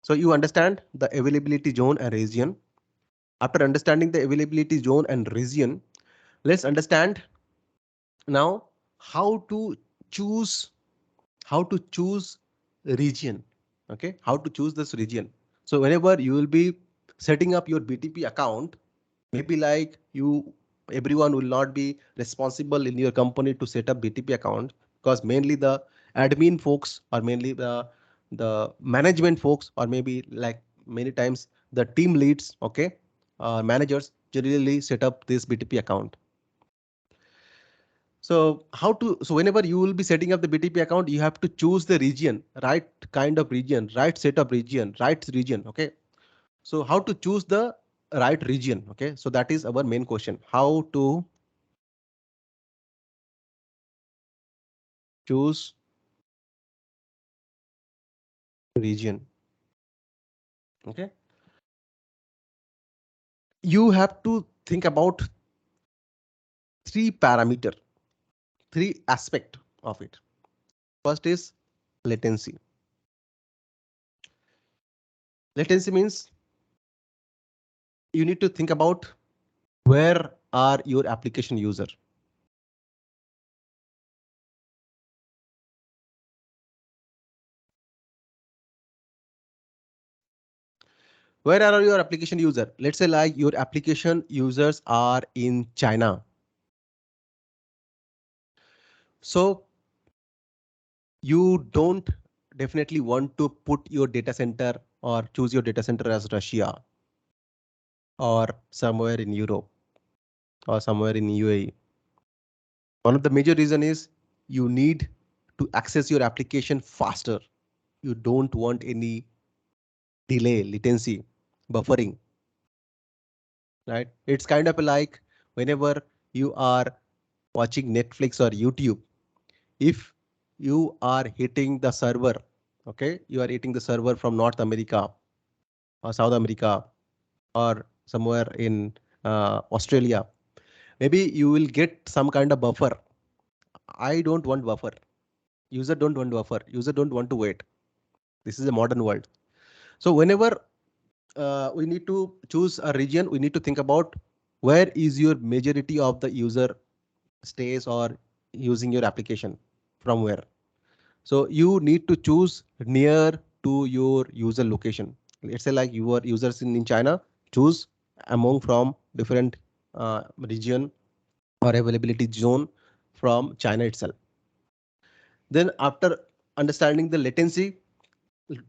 So you understand the availability zone and region. After understanding the availability zone and region, let's understand now how to choose region. Okay, how to choose this region. So whenever you will be setting up your BTP account, maybe like everyone will not be responsible in your company to set up BTP account, because mainly the admin folks or mainly the management folks, or maybe like many times the team leads, okay, managers generally set up this BTP account. So whenever you will be setting up the BTP account, you have to choose the region, right kind of region, right set of region, right region. Okay. So how to choose the right region? Okay. So that is our main question. How to choose region? Okay. You have to think about three aspect of it. First is latency. Latency means you need to think about where are your application user. Where are your application user? Let's say like your application users are in China. So you don't definitely want to put your data center or choose your data center as Russia or somewhere in Europe or somewhere in UAE. One of the major reason is you need to access your application faster. You don't want any delay, latency, buffering, right? It's kind of like whenever you are watching Netflix or YouTube, if you are hitting the server, okay, you are hitting the server from North America or South America or somewhere in Australia, maybe you will get some kind of buffer. I don't want buffer. User don't want buffer. User don't want to wait. This is a modern world. So whenever we need to choose a region, we need to think about where is your majority of the user stays or using your application, from where. So you need to choose near to your user location. Let's say like your users in China, choose among from different region or availability zone from China itself. Then after understanding the latency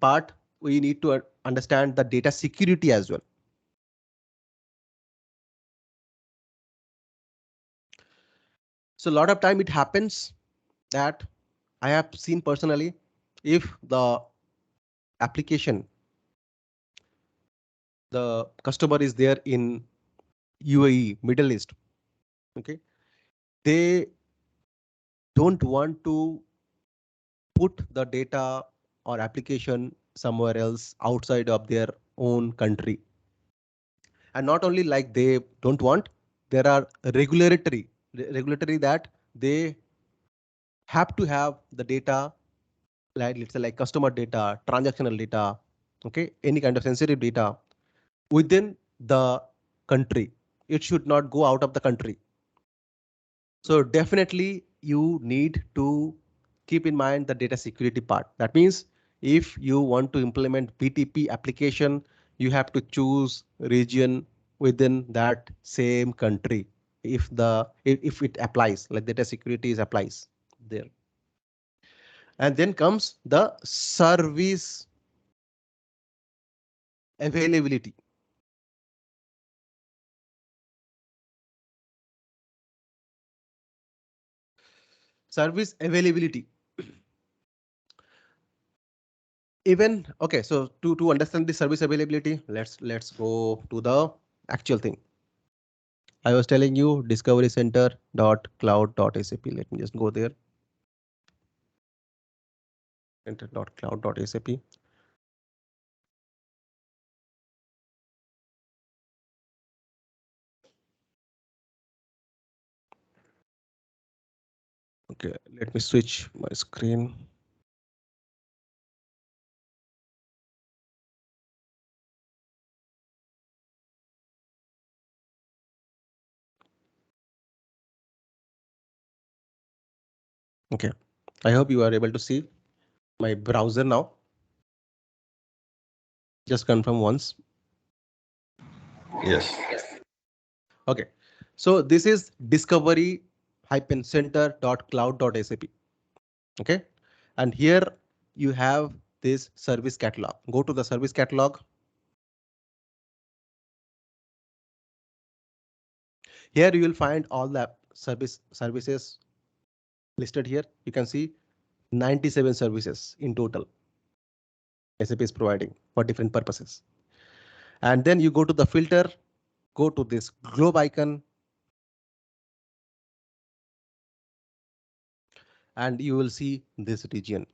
part, we need to understand the data security as well. So a lot of time it happens that I have seen personally, if the application, the customer is there in UAE, Middle East, okay, they don't want to put the data or application somewhere else outside of their own country. And not only like they don't want, there are regulatory that they have to have the data, like let's say like customer data, transactional data, okay, any kind of sensitive data within the country. It should not go out of the country. So definitely you need to keep in mind the data security part. That means if you want to implement BTP application, you have to choose region within that same country. If it applies, like data security is applies there. And then comes the service availability. Service availability. Even okay, so to understand the service availability, let's go to the actual thing. I was telling you discovery center dot cloud dot sap. Let me just go there. Center dot cloud dot sap. Okay, let me switch my screen. Okay, I hope you are able to see my browser now. Just confirm once. Yes. Okay, so this is discovery-center.cloud.sap. Okay, and here you have this service catalog. Go to the service catalog. Here you will find all the services listed here. You can see 97 services in total SAP is providing for different purposes. And then you go to the filter, go to this globe icon, and you will see this region.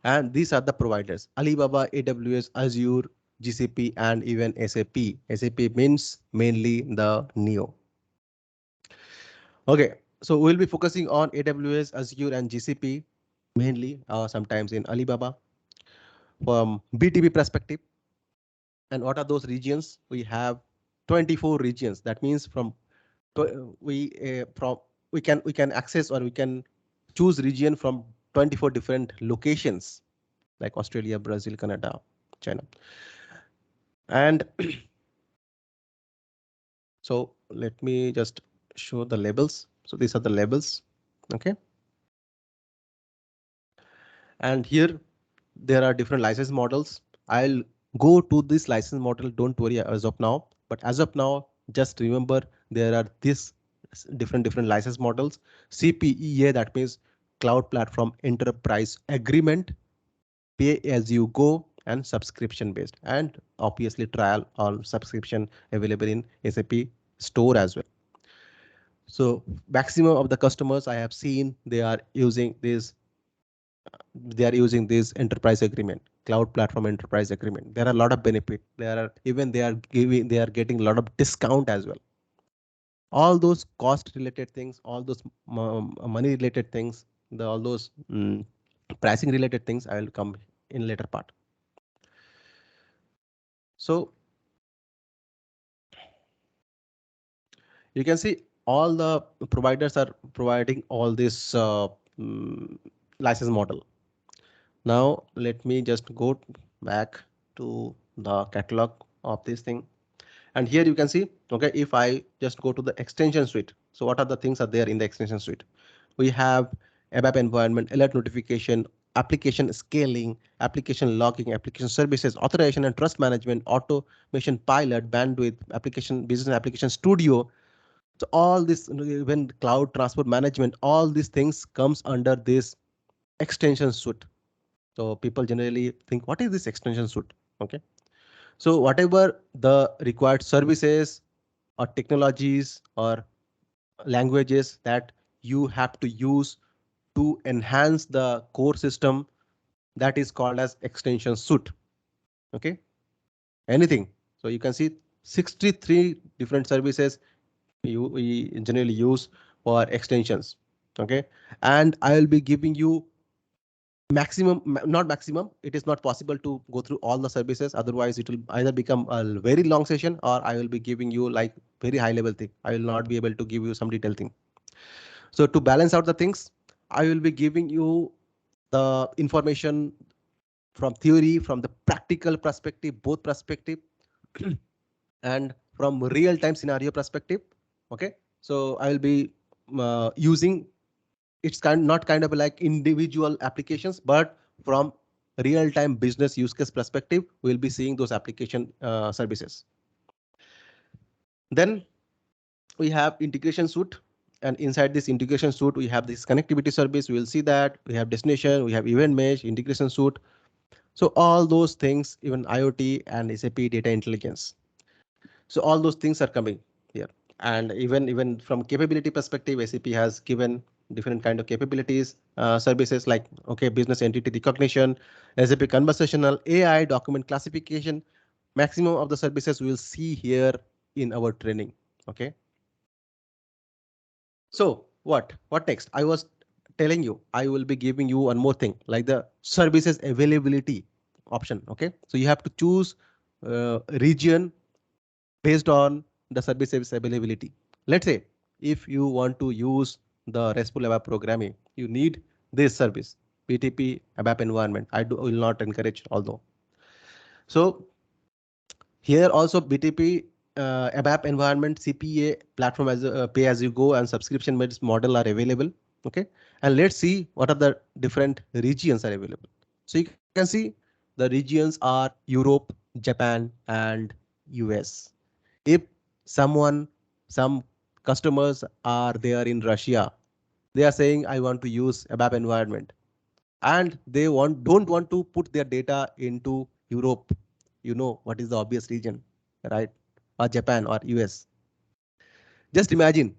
And these are the providers: Alibaba, AWS, Azure, GCP, and even SAP. SAP means mainly the Neo. Okay, so we'll be focusing on AWS, Azure, and GCP mainly, sometimes in Alibaba. From BTP perspective, and what are those regions? We have 24 regions. That means from we can access, or we can choose region from 24 different locations like Australia, Brazil, Canada, China. And so let me just show the labels. So these are the labels. Okay. And here there are different license models. I'll go to this license model. Don't worry as of now. But as of now, just remember there are this different license models. CPEA, that means Cloud Platform Enterprise Agreement, pay as you go, and subscription based, and obviously trial or subscription available in SAP store as well. So maximum of the customers I have seen, they are using this enterprise agreement, cloud platform enterprise agreement. There are a lot of benefit. They are getting a lot of discount as well. All those cost related things, all those money related things, all those pricing related things, I will come in later part. So you can see all the providers are providing all this license model. Now let me just go back to the catalog of this thing. And here you can see, okay, if I just go to the extension suite. So what are the things are there in the extension suite? We have ABAP environment, alert notification, application scaling, application logging, application services, authorization and trust management, automation pilot, bandwidth, application, business application studio. So all this, when cloud transport management, all these things comes under this extension suite. So people generally think, what is this extension suite? Okay. So whatever the required services or technologies or languages that you have to use to enhance the core system, that is called as extension suite. Okay. Anything. So you can see 63 different services we generally use for extensions. Okay. And I will be giving you not maximum, it is not possible to go through all the services, otherwise it will either become a very long session, or I will be giving you like very high level thing. I will not be able to give you some detailed thing. So to balance out the things, I will be giving you the information from theory, from the practical perspective, both perspective, and from real-time scenario perspective. Okay, so I will be using, it's not kind of like individual applications, but from real-time business use case perspective, we'll be seeing those application services. Then we have integration suite. And inside this integration suite, we have this connectivity service. We will see that we have destination, we have event mesh, integration suite. So all those things, even IoT and SAP data intelligence. So all those things are coming here. And even from capability perspective, SAP has given different kind of capabilities, services like, okay, business entity recognition, SAP conversational AI, document classification. Maximum of the services we will see here in our training. Okay. So what next? I was telling you I will be giving you one more thing like the services availability option. Okay, so you have to choose region based on the services availability. Let's say if you want to use the RESTful ABAP programming, you need this service, BTP ABAP environment. Will not encourage although. So here also BTP ABAP environment, CPA platform as pay as you go and subscription based model are available. Okay, and let's see what are the different regions are available. So you can see the regions are Europe, Japan, and US. If some customers are there in Russia, they are saying I want to use ABAP environment, and they don't want to put their data into Europe. You know what is the obvious region, right? Or Japan or US. Just imagine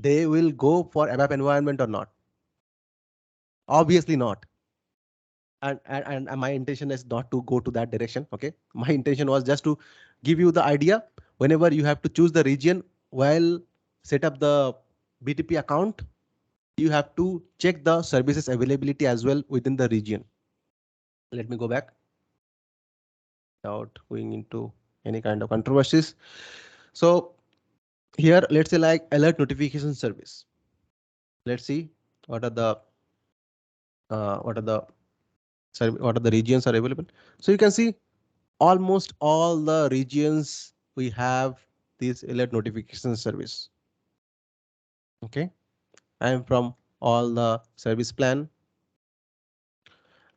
they will go for ABAP environment or not. Obviously not. And my intention is not to go to that direction. Okay, my intention was just to give you the idea. Whenever you have to choose the region while set up the BTP account, you have to check the services availability as well within the region. Let me go back without going into any kind of controversies. So here, let's say like alert notification service. Let's see what are the what are the regions are available. So you can see almost all the regions we have this alert notification service. Okay, I am from all the service plan.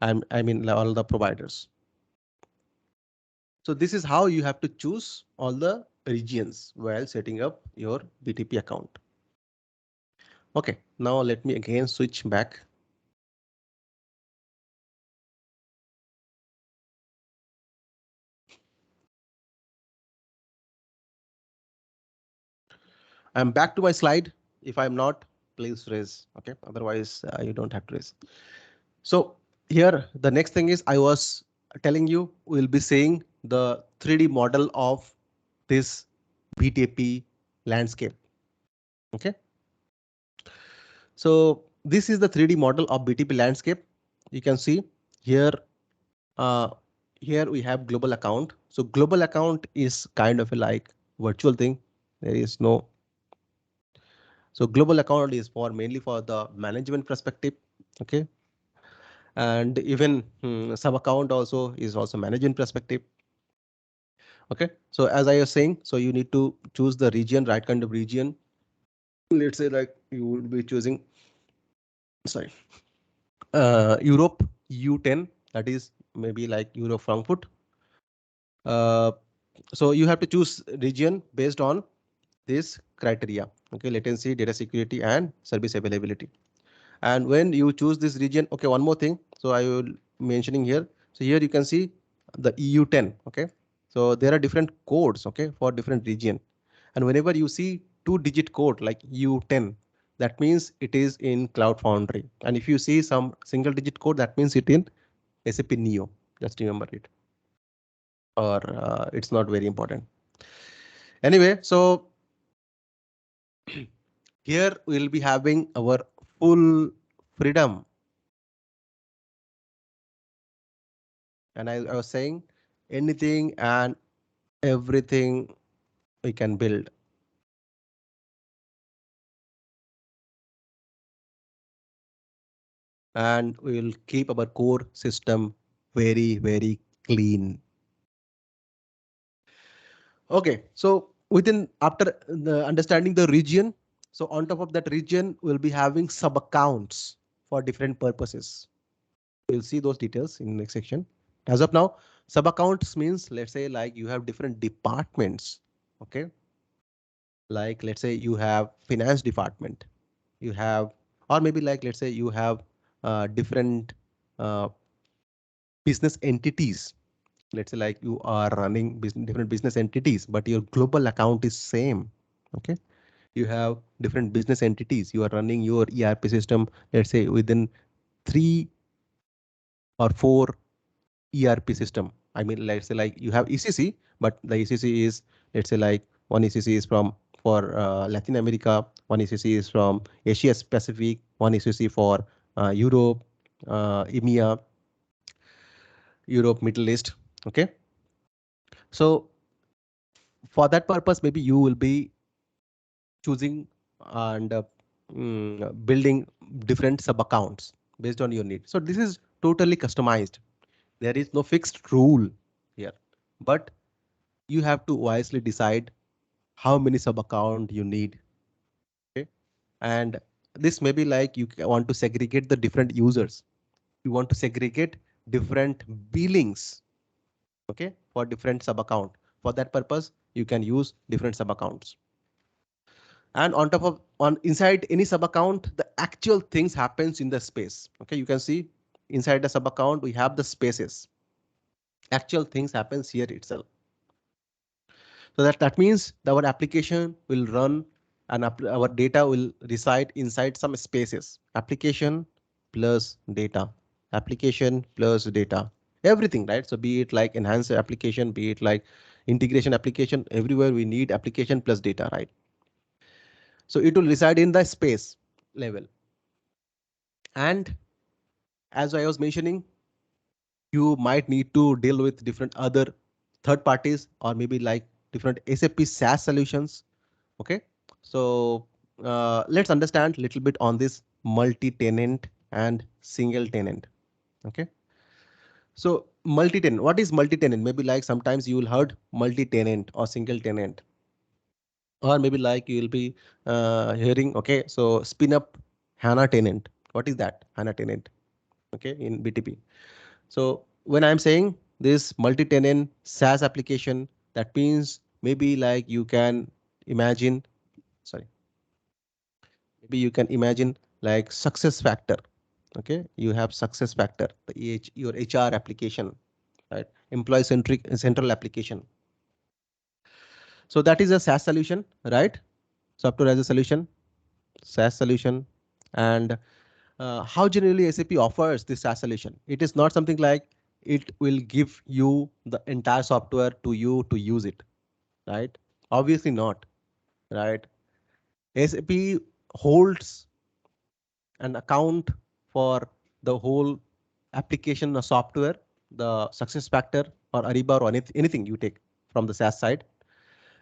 I mean all the providers. So this is how you have to choose all the regions while setting up your BTP account. Okay, now let me again switch back. I'm back to my slide. If I'm not, please raise. Okay, otherwise you don't have to raise. So here the next thing is I was telling you we'll be seeing the 3D model of this BTP landscape. Okay. So this is the 3D model of BTP landscape. You can see here. Uh, Here we have global account. So global account is kind of a like virtual thing. There is no. So global account is for mainly for the management perspective. Okay. And even sub account also is also management perspective. Okay. So as I was saying, so you need to choose the region, right kind of region. Let's say like you would be choosing, sorry, Europe U10, that is maybe like Europe Frankfurt. Uh, so you have to choose region based on this criteria. Okay, latency, data security, and service availability. And when you choose this region, okay, one more thing. So I will mentioning here. So here you can see the EU10. Okay, so there are different codes. Okay, for different region. And whenever you see 2-digit code like EU10, that means it is in Cloud Foundry. And if you see some single digit code, that means it in SAP Neo. Just remember it. Or it's not very important. Anyway, so here we'll be having our full freedom. And I was saying anything and everything we can build. And we will keep our core system very, very clean. Okay, so within after the understanding the region, so on top of that region, we'll be having sub accounts for different purposes. We'll see those details in the next section. As of now, sub accounts means let's say like you have different departments. Okay, Like let's say you have finance department, you have, or maybe like let's say you have different uh, business entities. Let's say like you are running different business entities, but your global account is same. Okay, you have different business entities, you are running your ERP system, let's say within 3 or 4 ERP system. I mean, let's say like you have ECC, but the ECC is, let's say like one ECC is from for Latin America, one ECC is from Asia Pacific, one ECC for Europe, EMEA, Europe, Middle East. Okay, so for that purpose, maybe you will be choosing and building different sub accounts based on your need. So this is totally customized. There is no fixed rule here, but you have to wisely decide how many sub account you need. Okay, and this may be like you want to segregate the different users. You want to segregate different billings. Okay, for different sub account. For that purpose, you can use different sub accounts. And on top of on inside any sub account, the actual things happens in the space. Okay, you can see inside the sub account we have the spaces. Actual things happens here itself. So that means our application will run and our data will reside inside some spaces. Application plus data, application plus data, everything, right? So be it like enhanced application, be it like integration application, everywhere we need application plus data, right? So it will reside in the space level. And as I was mentioning, you might need to deal with different other third parties or maybe like different SAP SaaS solutions. Okay, so let's understand a little bit on this multi-tenant and single tenant. Okay, so multi-tenant, what is multi-tenant? Maybe like sometimes you will heard multi-tenant or single tenant, or maybe like you will be hearing, okay, so spin up HANA tenant. What is that HANA tenant? Okay, in BTP. So when I'm saying this multi-tenant SaaS application, that means maybe like you can imagine, sorry, maybe you can imagine like success factor. Okay, you have success factor, your HR application, right? Employee centric central application. So that is a SaaS solution, right? Software as a solution, SaaS solution. And how generally SAP offers this SaaS solution? It is not something like it will give you the entire software to you to use it, right? Obviously not, right? SAP holds an account for the whole application or software, the success factor or Ariba or anything you take from the SaaS side,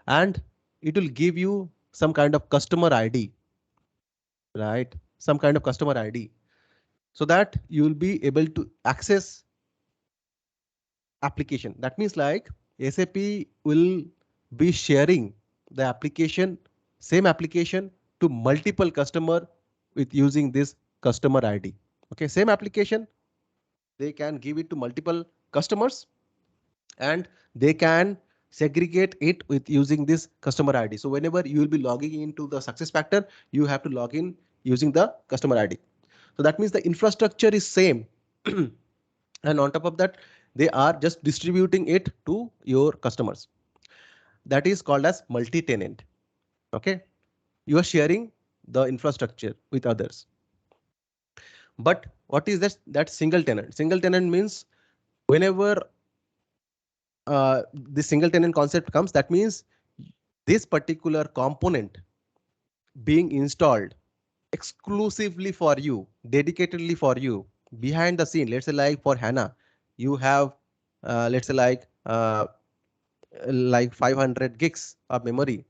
and it will give you some kind of customer ID, right? Some kind of customer ID, so that you will be able to access application. That means like SAP will be sharing the application, same application to multiple customer with using this customer ID. Okay, same application, they can give it to multiple customers and they can segregate it with using this customer ID. So whenever you will be logging into the success factor, you have to log in using the customer ID. So that means the infrastructure is same. And on top of that, they are just distributing it to your customers. That is called as multi-tenant. Okay, you are sharing the infrastructure with others. But what is that single tenant? Single tenant means whenever the single tenant concept comes, that means this particular component being installed exclusively for you, dedicatedly for you behind the scene. Let's say like for HANA, you have let's say like 500 gigs of memory.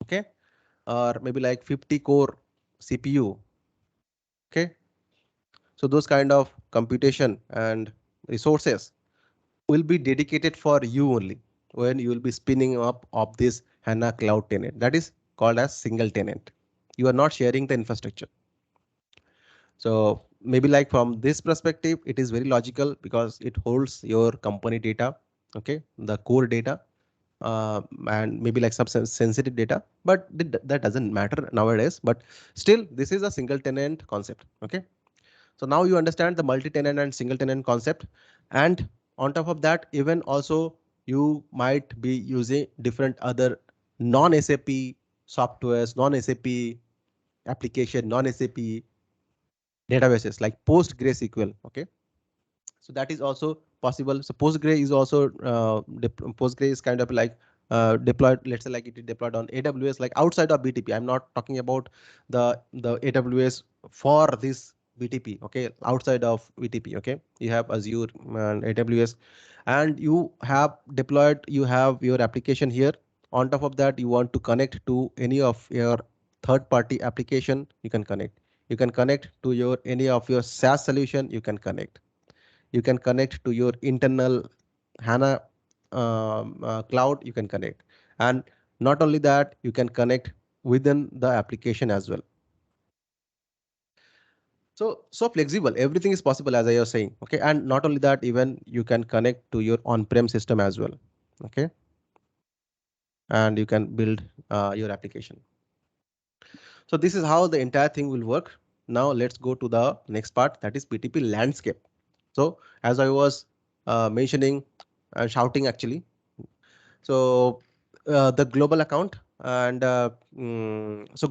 Okay, or maybe like 50 core CPU. Okay, so those kind of computation and resources will be dedicated for you only when you will be spinning up of this HANA cloud tenant. That is called as single tenant. You are not sharing the infrastructure. So maybe like from this perspective, it is very logical because it holds your company data, okay, the core data, and maybe like some sensitive data, but that doesn't matter nowadays. But still, this is a single tenant concept. Okay, so now you understand the multi-tenant and single tenant concept, and on top of that, even also you might be using different other non-SAP softwares, non-SAP application, non-SAP databases like PostgreSQL. Okay, so that is also possible. So Postgre is also Postgre is kind of like deployed. Let's say like it is deployed on AWS, like outside of BTP. I'm not talking about the AWS for this BTP. Okay, outside of BTP. Okay, you have Azure and AWS, and you have deployed. You have your application here. On top of that, you want to connect to any of your third-party application. You can connect. You can connect to your any of your SaaS solution. You can connect. You can connect to your internal HANA cloud. You can connect, and not only that, you can connect within the application as well. So flexible, everything is possible, as I was saying. Okay, and not only that, even you can connect to your on-prem system as well. Okay, and you can build your application. So this is how the entire thing will work. Now let's go to the next part, that is BTP Landscape. So as I was mentioning and shouting actually, so the global account and so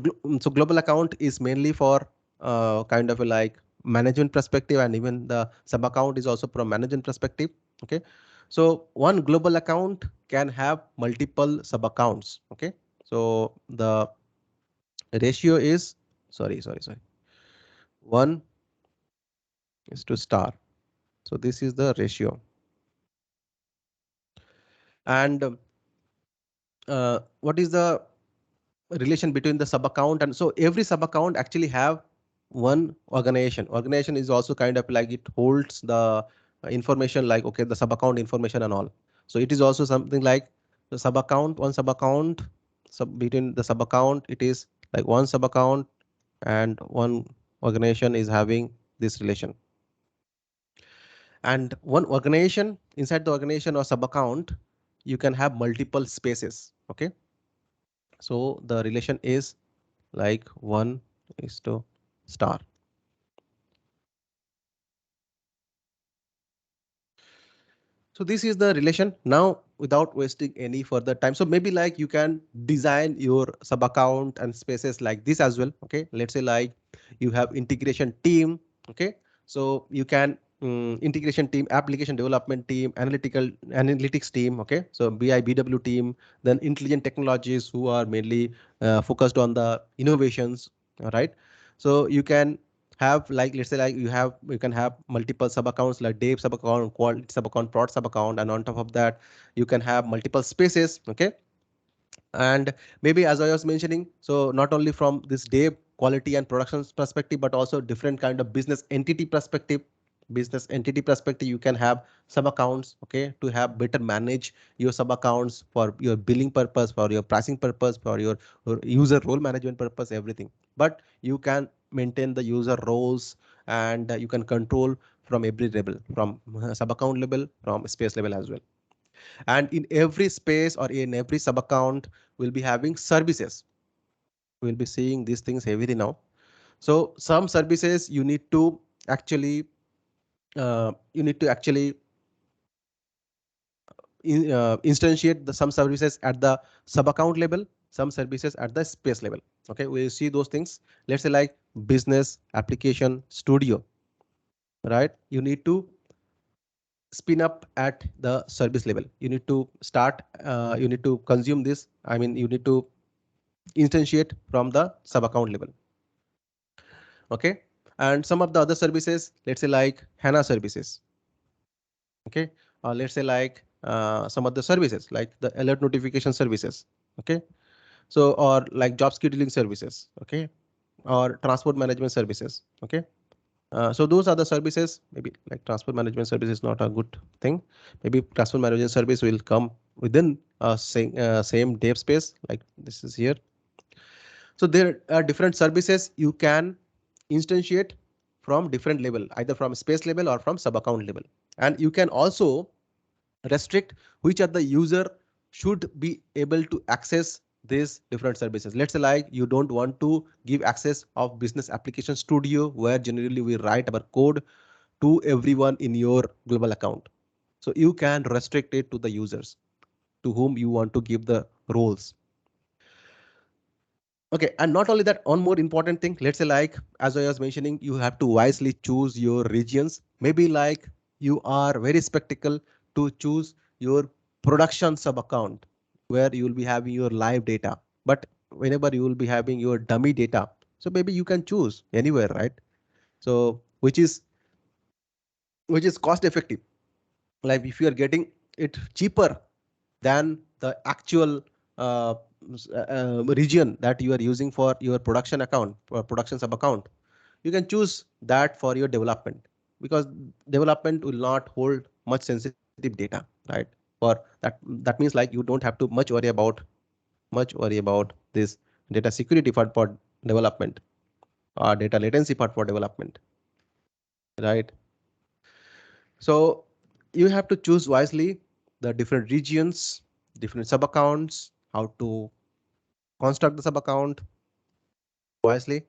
global account is mainly for kind of a like management perspective, and even the sub account is also from management perspective. Okay, so one global account can have multiple sub accounts. Okay, so the ratio is sorry 1 is to star. So this is the ratio, and what is the relation between the sub account? And so every sub account actually have one organization is also kind of like it holds the information, like okay, the sub account information and all. So it is also something like the sub account, one sub account, between the sub account, it is like one sub account and one organization is having this relation. And one organization, inside the organization or sub account, you can have multiple spaces. Okay, so the relation is like 1 is to star. So this is the relation. Now without wasting any further time, so maybe like you can design your sub account and spaces like this as well. Okay, let's say like you have integration team. Okay, so you can integration team, application development team, analytics team. Okay, so BW team, then intelligent technologies who are mainly focused on the innovations. All right, so you can have like, let's say like you can have multiple sub accounts like dev sub account, quality sub account, prod sub account, and on top of that you can have multiple spaces. Okay, and maybe as I was mentioning, so not only from this dev quality and production perspective, but also different kind of business entity perspective, you can have sub accounts. Okay, to have better manage your sub accounts for your billing purpose, for your pricing purpose, for your user role management purpose, everything. But you can maintain the user roles, and you can control from every level, from sub account level, from space level as well. And in every space or in every sub account, we'll be having services. We'll be seeing these things heavily now. So some services you need to actually instantiate some services at the sub account level, some services at the space level. Okay, we see those things. Let's say like business application studio, right? You need to spin up at the service level. You need to start, you need to consume this. I mean, you need to instantiate from the sub account level. Okay, and some of the other services, let's say like HANA services. Okay, let's say like some of the services like the alert notification services. Okay, so or like job scheduling services. Okay, or transport management services. Okay, so those are the services. Maybe like transport management service is not a good thing. Maybe transport management service will come within same dev space, like this is here. So there are different services you can instantiate from different level, either from space level or from sub account level. And you can also restrict which are the user should be able to access these different services. Let's say like you don't want to give access of business application studio where generally we write our code to everyone in your global account. So you can restrict it to the users to whom you want to give the roles. Okay, and not only that, one more important thing, let's say like, as I was mentioning, you have to wisely choose your regions. Maybe like you are very spectacle to choose your production sub account where you will be having your live data. But whenever you will be having your dummy data, so maybe you can choose anywhere, right? So which is cost effective. Like if you are getting it cheaper than the actual region that you are using for your production account or production sub account, you can choose that for your development, because development will not hold much sensitive data, right? For that means like you don't have to much worry about this data security part for development or data latency part for development, right? So you have to choose wisely the different regions, different sub accounts, how to construct the sub account wisely.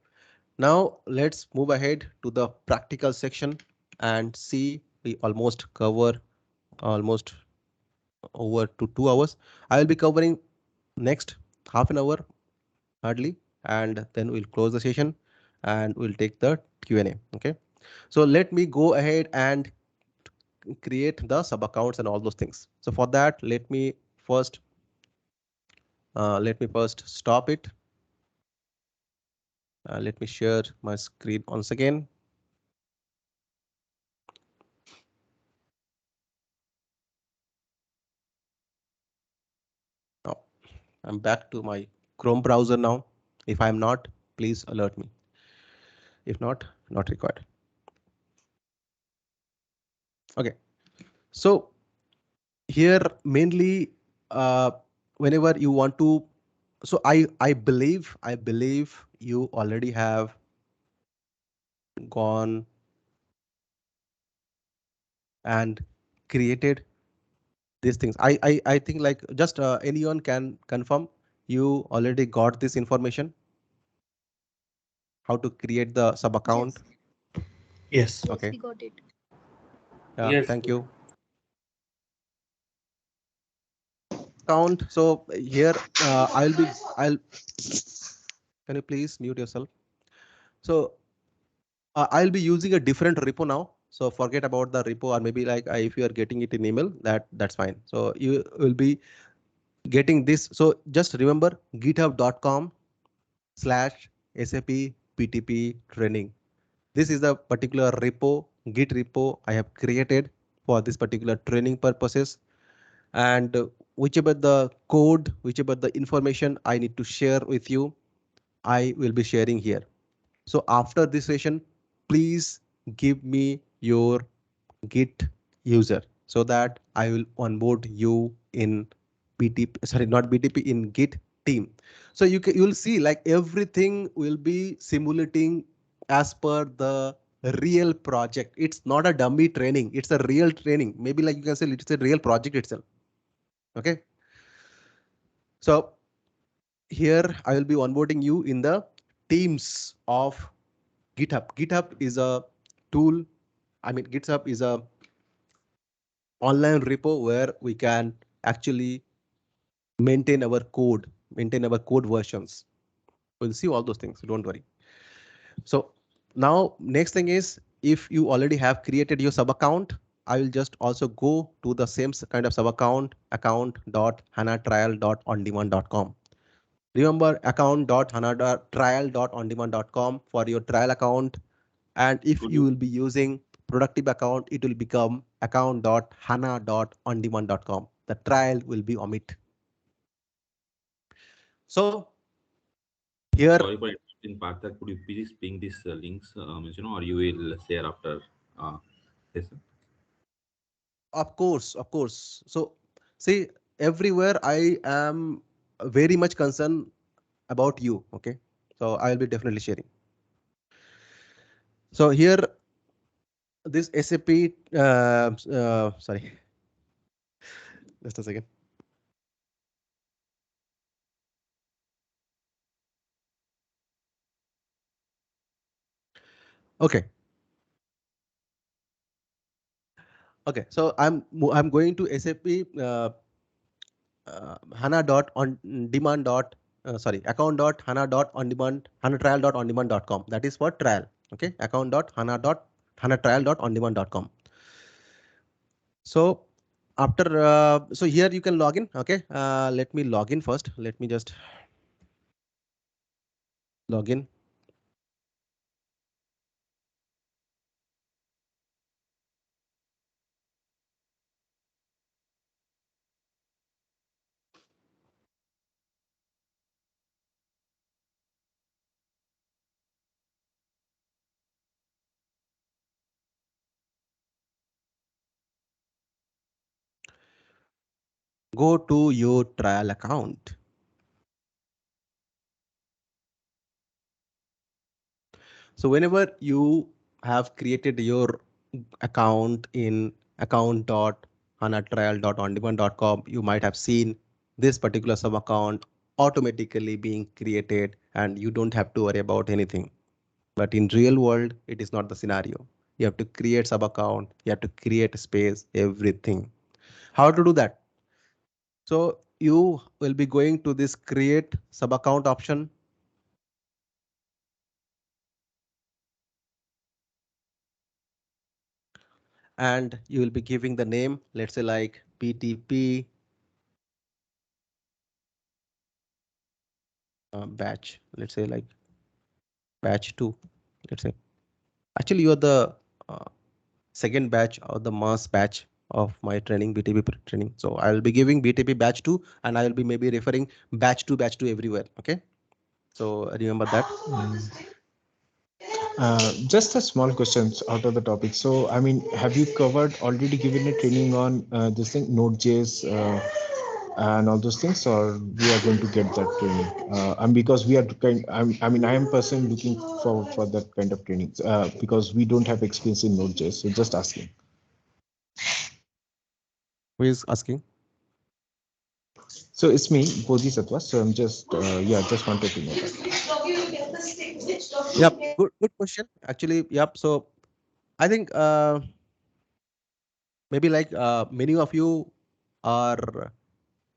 Now let's move ahead to the practical section and see we almost cover almost over to 2 hours. I will be covering next half an hour hardly, and then we'll close the session and we'll take the Q&A. Okay, so let me go ahead and create the sub accounts and all those things. So for that, first let me first stop it. Let me share my screen once again. Now I'm back to my Chrome browser now. If I'm not, please alert me. If not, not required. Okay, so here mainly whenever you want to, so I believe you already have gone and created these things. I think like just anyone can confirm you already got this information, how to create the sub account. Yes. Yes, Okay, we got it. yeah, Yes. thank you. Count. So here I'll can you please mute yourself? So I'll be using a different repo now. So forget about the repo, or maybe like if you are getting it in email, that's fine. So you will be getting this. So just remember github.com/SAP BTP training. This is the particular repo, Git repo I have created for this particular training purposes. And whichever the code, whichever the information I need to share with you, I will be sharing here. So after this session, please give me your Git user so that I will onboard you in BTP, sorry, not BTP, in Git team. So you'll see like everything will be simulating as per the real project. It's not a dummy training. It's a real training. Maybe like you can say it's a real project itself. Okay. So here I will be onboarding you in the teams of GitHub. GitHub is a tool. I mean, GitHub is a online repo where we can actually maintain our code versions. We'll see all those things. Don't worry. So now next thing is, if you already have created your sub account, I will just also go to the same kind of sub account.hanatrial.ondemand.com. Remember account.hanatrial.ondemand.com for your trial account. And if you will be using productive account, it will become account.hana.ondemand.com. The trial will be omit. So here, sorry for interrupting, Partha. Could you please ping these links, or you will share after this? of course. So see, everywhere I am very much concerned about you. Okay, so I will be definitely sharing. So here, this SAP, sorry, just a second. Okay. Okay, so I'm going to SAP HANA dot on demand dot sorry account dot HANA dot on demand HANA trial dot on demand.com. That is for trial. Okay, account dot HANA trial dot on demand.com. So after so here you can log in. Okay, let me log in first. Let me just log in. Go to your trial account. So whenever you have created your account in account.hanatrial.ondemand.com, you might have seen this particular sub account automatically being created and you don't have to worry about anything. But in real world, it is not the scenario. You have to create sub account, you have to create space, everything. How to do that? So you will be going to this create sub account option. And you will be giving the name, let's say like BTP batch, let's say like batch 2, let's say. Actually, you are the second batch or the mass batch of my training, BTP training. So I will be giving BTP batch 2 and I will be maybe referring batch 2 everywhere. Okay. So remember that. Just a small questions out of the topic. So, I mean, have you covered already given a training on this thing, Node.js and all those things, or we are going to get that training? And because we are I mean, I am personally looking for that kind of training because we don't have experience in Node.js. So, just asking. Who is asking? So it's me, Bodhisattva. So I'm just just wanted to know that. Yep, good question. Actually, yep. So I think maybe like many of you are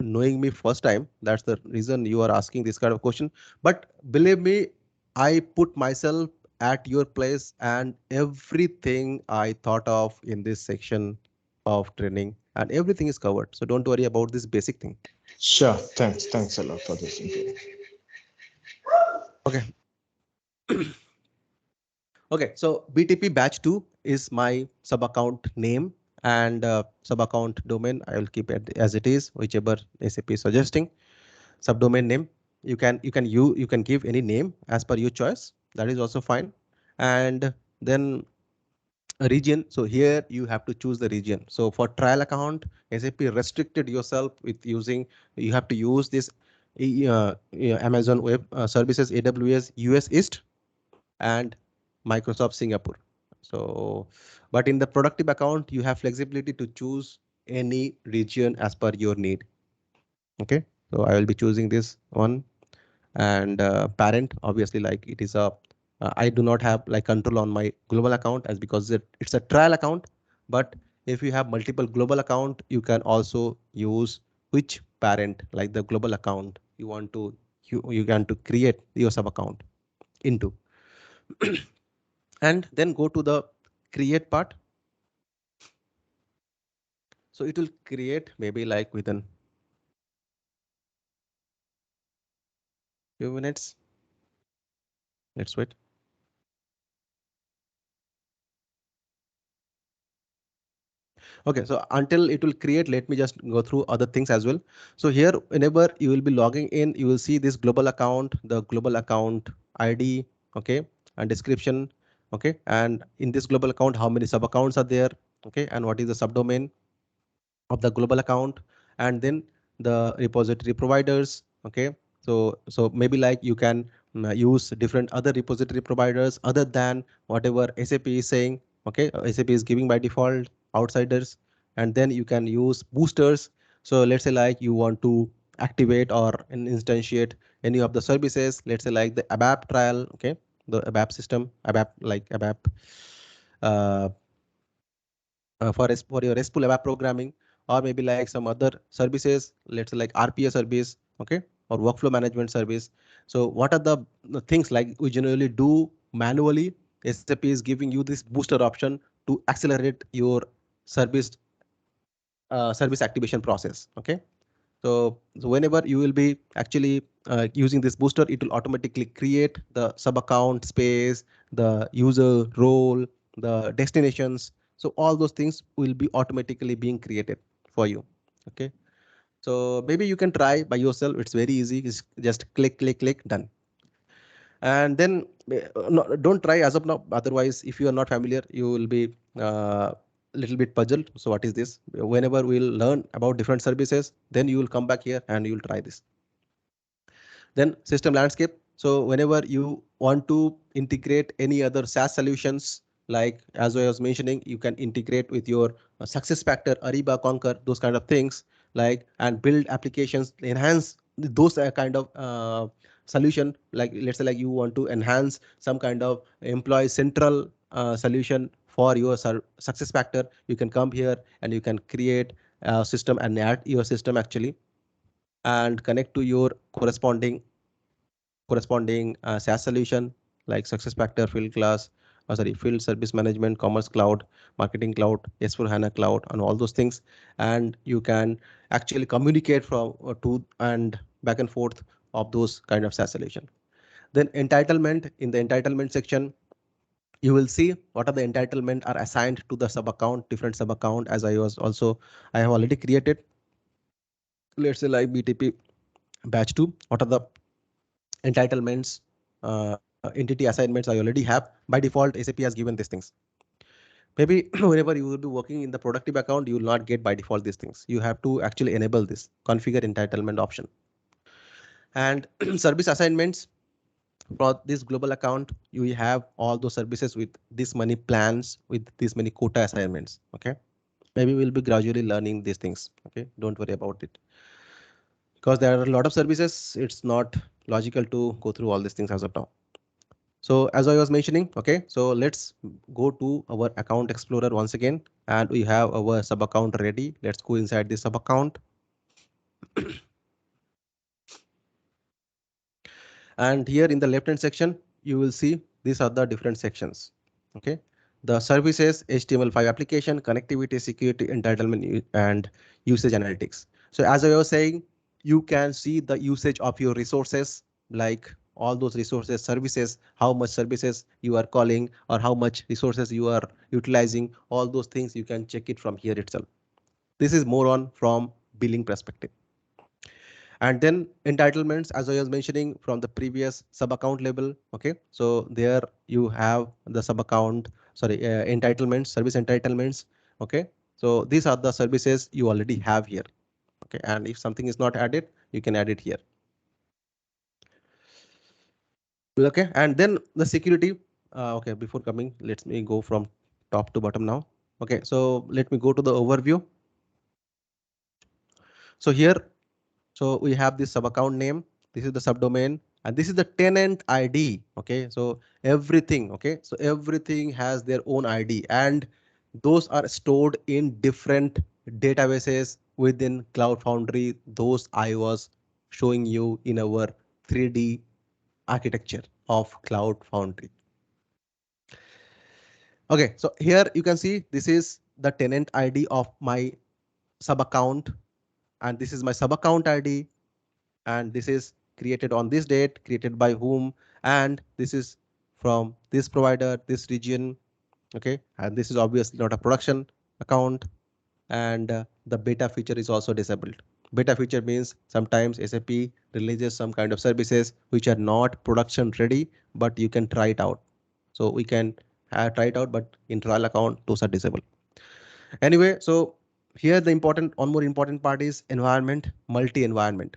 knowing me first time. That's the reason you are asking this kind of question. But believe me, I put myself at your place and everything I thought of in this section of training and everything is covered. So don't worry about this basic thing. Sure. Thanks a lot for this info. Okay. Okay, so BTP batch 2 is my sub account name and sub account domain. I will keep it as it is, whichever SAP is suggesting. Subdomain name, you can give any name as per your choice. That is also fine. And then a region. So here you have to choose the region. So for trial account, SAP restricted yourself with using, you have to use this Amazon Web Services, AWS US East and Microsoft Singapore. So, but in the productive account, you have flexibility to choose any region as per your need. Okay, so I will be choosing this one. And parent, obviously, like it is a I do not have like control on my global account as because it's a trial account. But if you have multiple global account, you can also use which parent, like the global account you want to you can to create your sub account into. And then go to the create part. So it will create maybe like within few minutes. Let's wait. Okay, so until it will create, let me just go through other things as well. So here, whenever you will be logging in, you will see this global account, the global account ID, okay, and description, okay, and in this global account, how many sub accounts are there, okay, and what is the subdomain of the global account, and then the repository providers, okay. So maybe like you can use different other repository providers other than whatever SAP is saying, okay. SAP is giving by default outsiders, and then you can use boosters. So let's say like you want to activate or instantiate any of the services, let's say like the ABAP trial, okay, the ABAP system, ABAP like ABAP for your RESTful ABAP programming, or maybe like some other services, let's say like RPA service, okay, or workflow management service. So what are the things like we generally do manually? SAP is giving you this booster option to accelerate your service service activation process. Okay, so whenever you will be actually using this booster, it will automatically create the sub account space, the user role, the destinations. So all those things will be automatically being created for you. Okay, so maybe you can try by yourself. It's very easy. It's just click, click, click, done. And then no, don't try as of now. Otherwise, if you are not familiar, you will be little bit puzzled. So what is this? Whenever we'll learn about different services, then you will come back here and you will try this. Then system landscape. So whenever you want to integrate any other SaaS solutions, like as I was mentioning, you can integrate with your success factor, Ariba, Concur, those kind of things, like, and build applications, enhance those kind of solution. Like let's say like you want to enhance some kind of employee central solution for your success factor, you can come here and you can create a system and add your system actually, and connect to your corresponding SaaS solution like SuccessFactor, Field Class, sorry, Field Service Management, Commerce Cloud, Marketing Cloud, S4 HANA Cloud, and all those things. And you can actually communicate from to and back and forth of those kind of SaaS solution. Then entitlement, in the entitlement section, you will see what are the entitlement are assigned to the sub account, different sub account, as I have already created. Let's say like BTP batch 2, what are the entitlements, entity assignments I already have. By default, SAP has given these things. Maybe whenever you will be working in the productive account, you will not get by default these things. You have to actually enable this configure entitlement option. And service assignments for this global account, you have all those services with this many plans, with this many quota assignments. Okay, maybe we'll be gradually learning these things. Okay, don't worry about it, because there are a lot of services. It's not logical to go through all these things as of now. So as I was mentioning, okay, so let's go to our account explorer once again, and we have our sub account ready. Let's go inside the sub account. And here in the left hand section, you will see these are the different sections. Okay, the services, HTML5 application, connectivity, security, entitlement, and usage analytics. So as I was saying, you can see the usage of your resources, like all those resources, services, how much services you are calling or how much resources you are utilizing. All those things you can check it from here itself. This is more on from billing perspective. And then entitlements, as I was mentioning from the previous sub account level. Okay, so there you have the sub account, sorry, entitlements, service entitlements. Okay, so these are the services you already have here. Okay, and if something is not added, you can add it here. Okay, and then the security. Okay, before coming, let me go from top to bottom now. Okay, so let me go to the overview. So here, so we have this sub account name, this is the subdomain, and this is the tenant ID. Okay, so everything, okay, so everything has their own ID, and those are stored in different databases within Cloud Foundry. Those I was showing you in our 3D architecture of Cloud Foundry. Okay, so here you can see this is the tenant ID of my sub account, and this is my sub account ID, and this is created on this date, created by whom, and this is from this provider, this region. Okay, and this is obviously not a production account, and the beta feature is also disabled. Beta feature means sometimes SAP releases some kind of services which are not production ready, but you can try it out. So we can try it out, but in trial account those are disabled. Anyway, so here the one more important part is environment, multi-environment.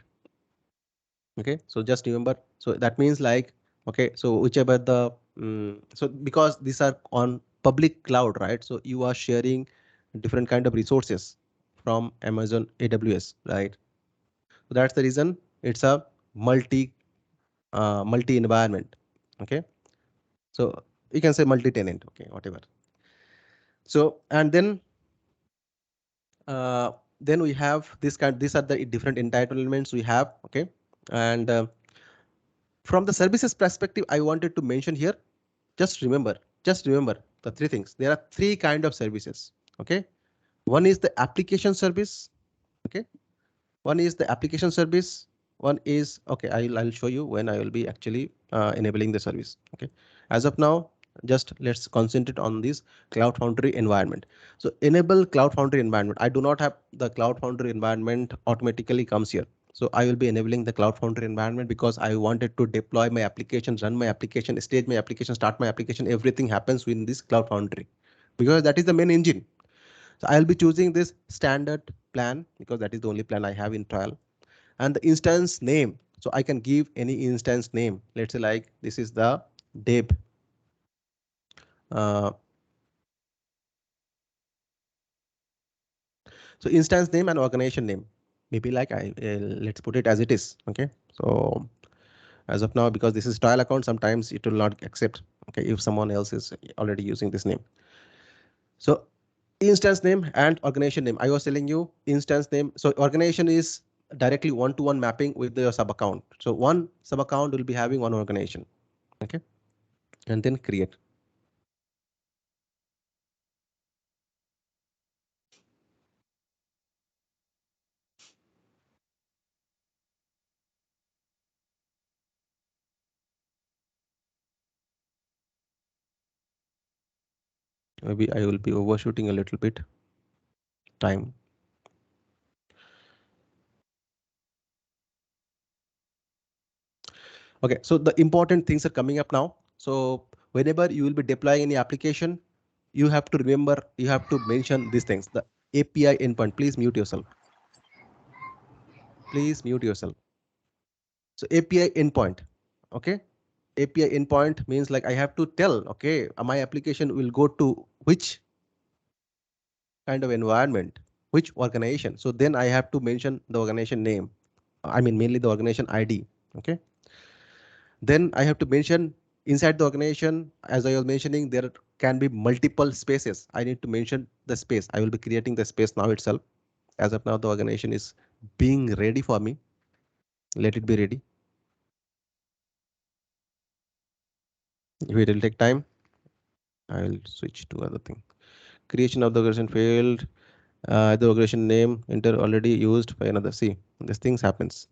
Okay, so just remember, so that means like, okay, so whichever the so because these are on public cloud, right? So you are sharing different kind of resources from Amazon AWS, right? So that's the reason it's a multi environment. Okay, So you can say multi-tenant, okay, whatever. So and then we have this kind. These are the different entitlements we have, okay. And from the services perspective, I wanted to mention here. Just remember the three things. There are three kind of services, okay. One is the application service, okay. One is the application service. One is, okay, I'll show you when I will be actually enabling the service, okay. As of now, just let's concentrate on this Cloud Foundry environment. So enable Cloud Foundry environment. I do not have the Cloud Foundry environment automatically comes here. So I will be enabling the Cloud Foundry environment because I wanted to deploy my application, run my application, stage my application, start my application. Everything happens within this Cloud Foundry because that is the main engine. So I'll be choosing this standard plan because that is the only plan I have in trial. And the instance name. So I can give any instance name. Let's say like this is the dev. So instance name and organization name. Maybe like let's put it as it is. Okay. So as of now, because this is trial account, sometimes it will not accept. Okay, if someone else is already using this name. So instance name and organization name. I was telling you instance name. So organization is directly one-to-one mapping with the sub account. So one sub account will be having one organization. Okay, and then create. Maybe I will be overshooting a little bit time. Okay, so the important things are coming up now. So whenever you will be deploying any application, you have to remember, you have to mention these things. The API endpoint, please mute yourself. Please mute yourself. So API endpoint, okay. API endpoint means like I have to tell, okay, my application will go to which kind of environment, which organization. So then I have to mention the organization name. I mean, mainly the organization ID, okay. Then I have to mention inside the organization, as I was mentioning, there can be multiple spaces. I need to mention the space. I will be creating the space now itself. As of now, the organization is being ready for me. Let it be ready. If it will take time, I will switch to other thing. Creation of the organization failed. The organization name enter already used by another. See, these things happens.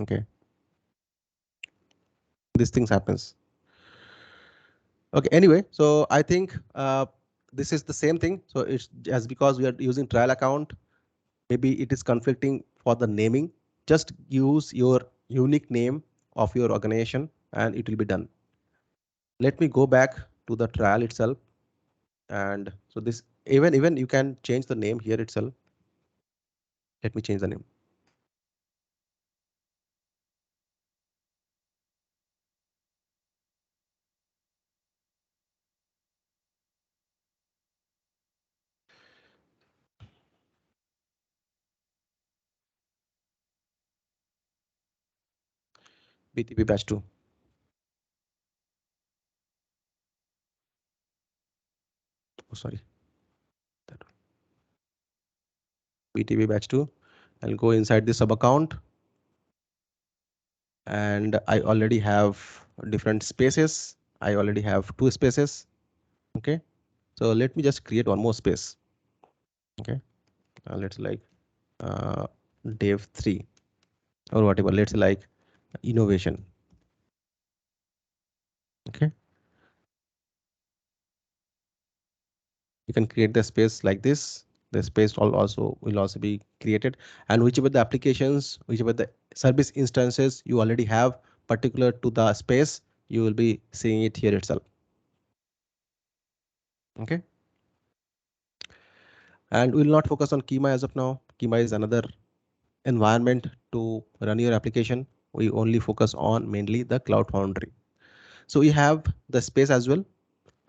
Okay. These things happens. Okay, anyway, so I think this is the same thing. So it's just because we are using trial account, maybe it is conflicting for the naming. Just use your unique name of your organization and it will be done. Let me go back to the trial itself. And so this even you can change the name here itself. Let me change the name. BTP batch 2. Oh, sorry. BTP batch 2. I'll go inside the sub account. And I already have different spaces. I already have 2 spaces. Okay. So let me just create one more space. Okay. Let's like dev 3 or whatever. Let's like innovation. Okay. You can create the space like this. The space will also be created, and whichever the applications, whichever the service instances you already have particular to the space, you will be seeing it here itself. Okay. And we'll not focus on Kima as of now. Kima is another environment to run your application. We only focus on mainly the Cloud Foundry. So we have the space as well.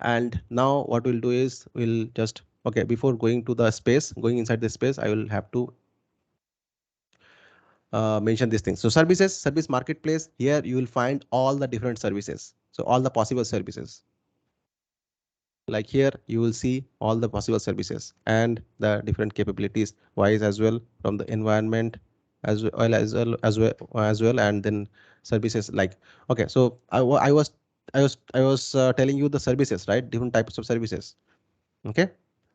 And now what we'll do is we'll just, okay, before going to the space, going inside the space, I will have to mention these things. So services, service marketplace, here you will find all the different services. So all the possible services. Like here you will see all the possible services and the different capabilities wise as well from the environment as well, and then services like, okay, so I was telling you the services, right? Different types of services. Okay,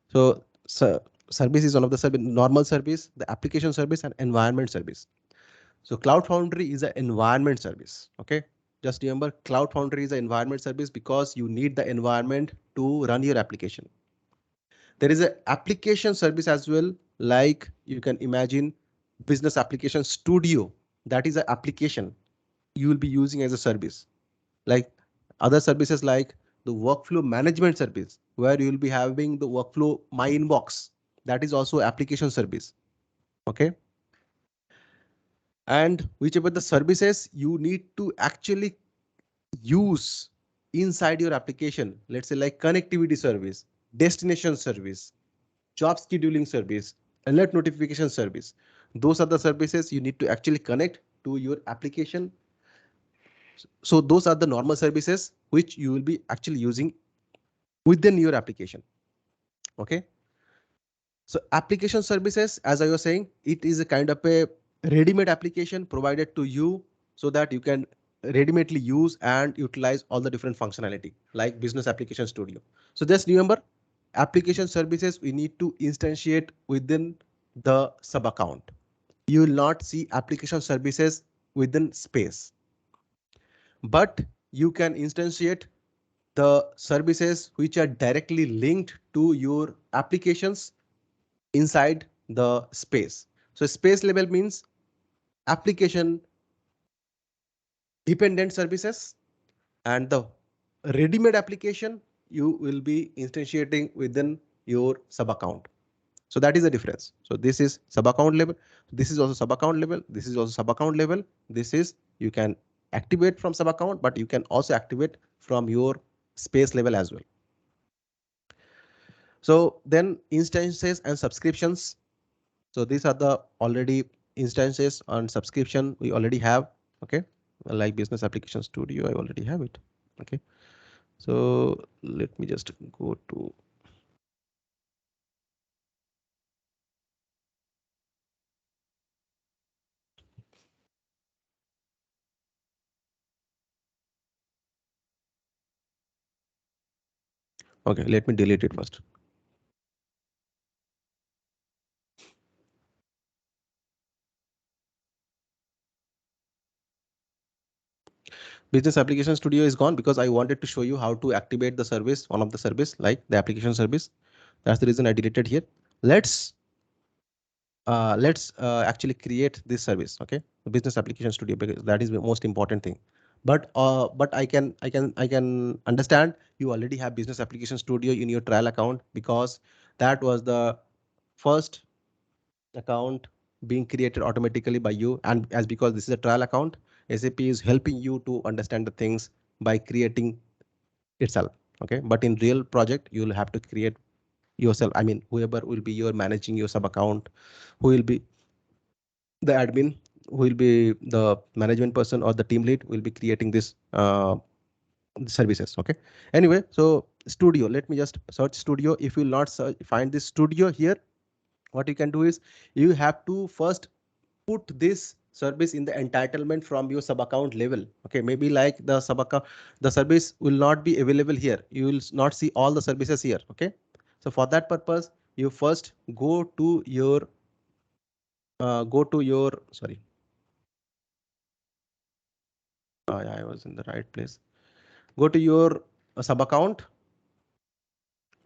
so service is one of the service, normal service, the application service, and environment service. So Cloud Foundry is an environment service. Okay, just remember Cloud Foundry is an environment service because you need the environment to run your application. There is an application service as well, like you can imagine business application studio. That is an application you will be using as a service. Like other services like the workflow management service, where you will be having the workflow my inbox. That is also application service. Okay. And whichever the services you need to actually use inside your application, let's say like connectivity service, destination service, job scheduling service, alert notification service. Those are the services you need to actually connect to your application. So those are the normal services which you will be actually using within your application. Okay. So application services, as I was saying, it is a kind of a ready-made application provided to you so that you can ready-madely use and utilize all the different functionality like business application studio. So just remember, application services we need to instantiate within the sub account. You will not see application services within space, but you can instantiate the services which are directly linked to your applications inside the space. So space level means application dependent services, and the ready-made application you will be instantiating within your sub account. So that is the difference. So this is sub account level. This is also sub account level. This is also sub account level. This is you can activate from sub account, but you can also activate from your space level as well. So then instances and subscriptions. So these are the already instances on subscription we already have. Okay, like business application studio, I already have it. Okay, so let me just go to. Okay, let me delete it first. Business application studio is gone because I wanted to show you how to activate the service, one of the service like the application service. That's the reason I deleted here. Let's actually create this service. Okay, the business application studio, because that is the most important thing. But I can understand you already have business application studio in your trial account because that was the first account being created automatically by you, and as because this is a trial account, SAP is helping you to understand the things by creating itself. Okay, but in real project you will have to create yourself. I mean, whoever will be your managing your sub account, who will be the admin, who will be the management person or the team lead, will be creating this services. Okay, anyway, so studio, let me just search studio. If you will not find this studio here, what you can do is you have to first put this service in the entitlement from your sub account level. Okay, maybe like the sub account, the service will not be available here. You will not see all the services here. Okay, so for that purpose, you first go to your sorry. Yeah, I was in the right place. Go to your sub account.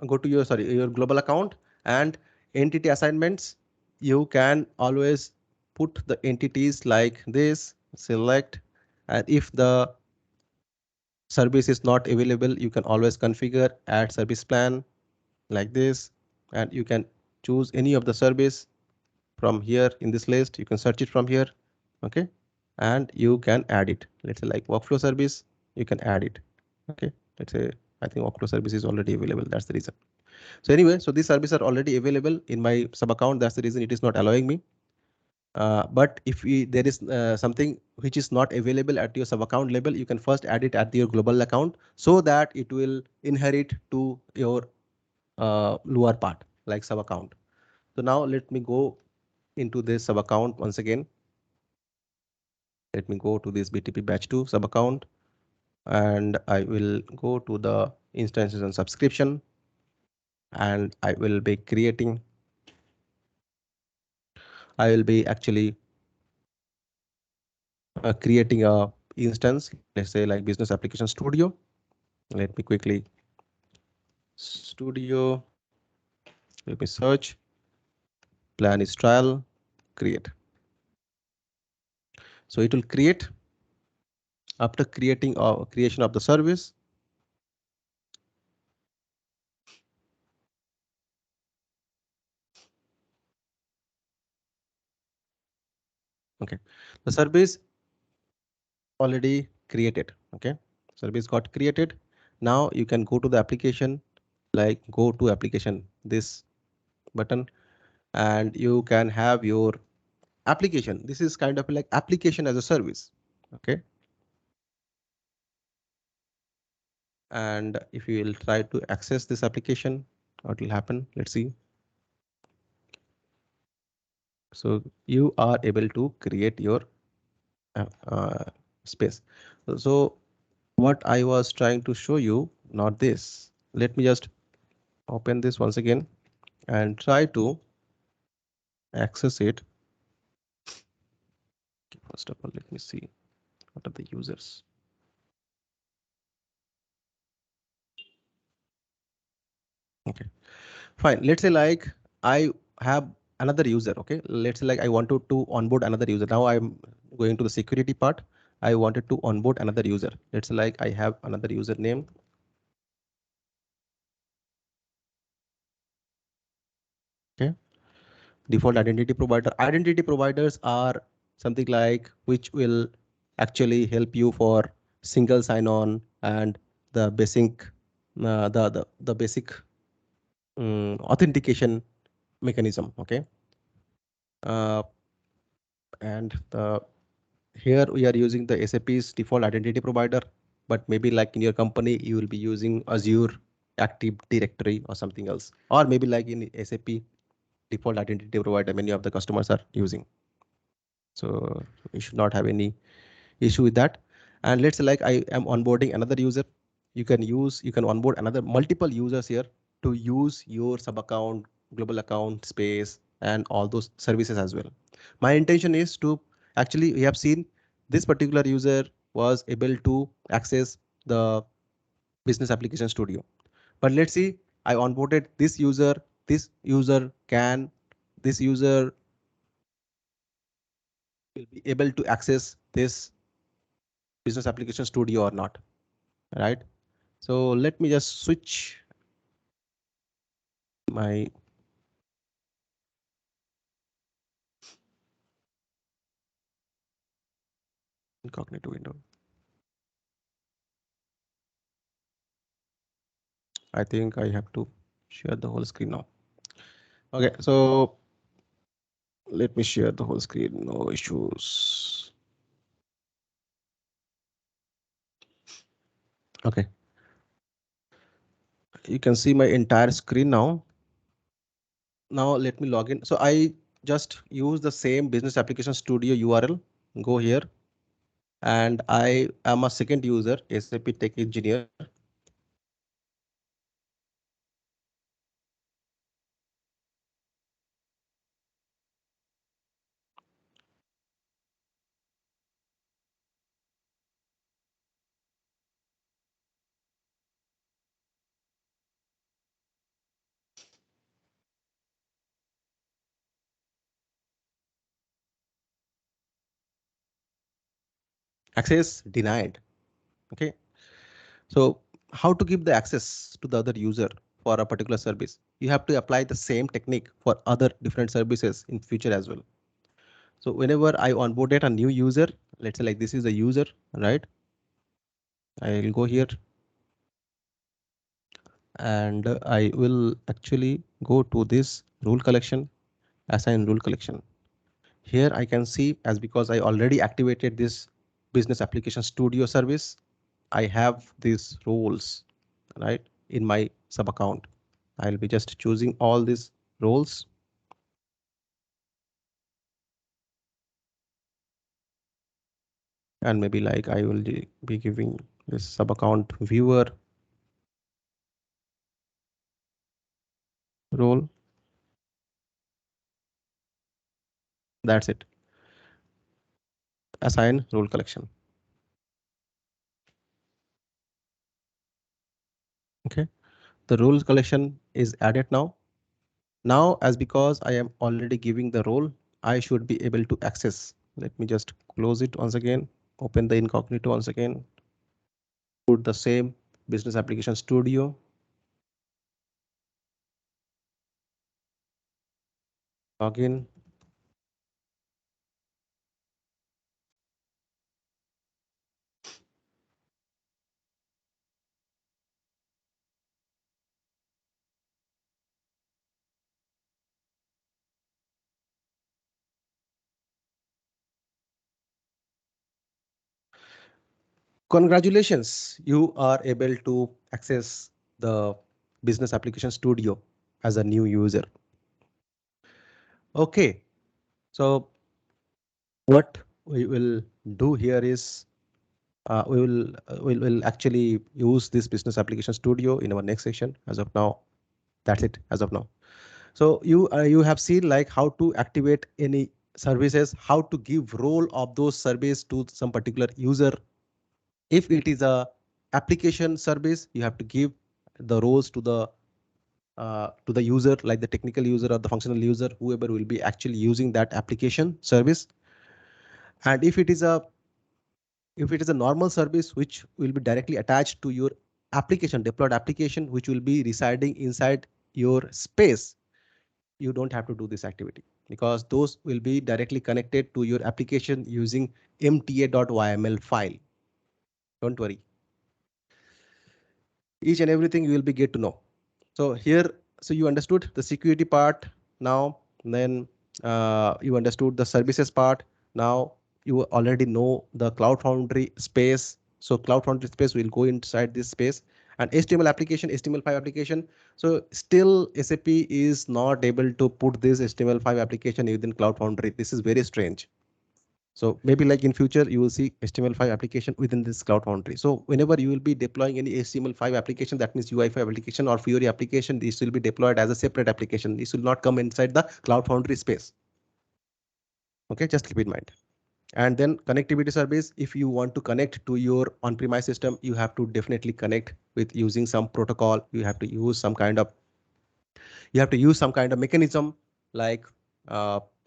Go to your your global account and entity assignments. You can always put the entities like this. Select, and if the service is not available, you can always configure add service plan like this, and you can choose any of the service from here in this list. You can search it from here. Okay, and you can add it. Let's say like workflow service, you can add it. Okay, let's say I think workflow service is already available. That's the reason. So anyway, so these services are already available in my sub account. That's the reason it is not allowing me. But if there is something which is not available at your sub account level, you can first add it at your global account so that it will inherit to your lower part like sub account. So now let me go into this sub account once again. Let me go to this BTP batch 2 sub account and I will go to the instances and subscription and I will be creating. I will be actually creating a instance, let's say like business application studio. Let me quickly studio, let me search, plan is trial, create. So it will create after creating creation of the service. Okay, the service already created. Okay, service got created. Now you can go to the application, like go to application, this button, and you can have your application. This is kind of like application as a service. Okay, and if you will try to access this application, what will happen? Let's see. So you are able to create your space. So what I was trying to show you, not this. Let me just open this once again and try to access it. First of all, let me see what are the users. Okay, fine. Let's say like I have another user. Okay, let's say like I wanted to onboard another user. Now I'm going to the security part. I wanted to onboard another user. Let's say like I have another username. Okay, default identity provider. Identity providers are something like which will actually help you for single sign-on and the basic the basic authentication mechanism. Okay, uh, and the here we are using the SAP's default identity provider, but maybe like in your company you will be using Azure Active Directory or something else, or maybe like in SAP default identity provider many of the customers are using. So you should not have any issue with that. And let's say like I am onboarding another user. You can onboard another multiple users here to use your sub account, global account space, and all those services as well. My intention is to actually, we have seen this particular user was able to access the business application studio. But let's see, I onboarded this user. This user can, this user will be able to access this business application studio or not, right? So let me just switch my incognito window. I think I have to share the whole screen now. Okay, so let me share the whole screen, no issues. Okay, you can see my entire screen now. Now let me log in. So I just use the same business application studio URL, go here, and I am a second user, SAP Tech Engineer. Access denied. Okay, so how to give the access to the other user for a particular service? You have to apply the same technique for other different services in future as well. So whenever I onboarded a new user, let's say like this is a user, right? I'll go here and I will actually go to this rule collection, assign rule collection. here I can see, as because I already activated this business application studio service, I have these roles, right, in my sub account. I'll be just choosing all these roles. And maybe like I will be giving this sub account viewer role. That's it. Assign role collection. Okay, the rules collection is added now. Now, as because I am already giving the role, I should be able to access. Let me just close it once again, open the incognito once again, put the same business application studio. Login. Congratulations, you are able to access the business application studio as a new user. Okay, so what we will do here is we'll actually use this business application studio in our next session. As of now, that's it as of now. So you have seen like how to activate any services, how to give role of those service to some particular user. If it is a application service, you have to give the roles to the user, like the technical user or the functional user, whoever will be actually using that application service. And if it is a normal service which will be directly attached to your application, deployed application, which will be residing inside your space, you don't have to do this activity because those will be directly connected to your application using mta.yml file. Don't worry. Each and everything you will be get to know. So here, so you understood the security part now, then you understood the services part. Now you already know the Cloud Foundry space. So Cloud Foundry space will go inside this space, and HTML application, HTML5 application. So still SAP is not able to put this HTML5 application within Cloud Foundry. This is very strange. So maybe like in future, you will see HTML5 application within this Cloud Foundry. So whenever you will be deploying any HTML5 application, that means UI5 application or Fiori application, this will be deployed as a separate application. This will not come inside the Cloud Foundry space. Okay, just keep in mind. And then connectivity service, if you want to connect to your on-premise system, you have to definitely connect with using some protocol. You have to use some kind of mechanism, like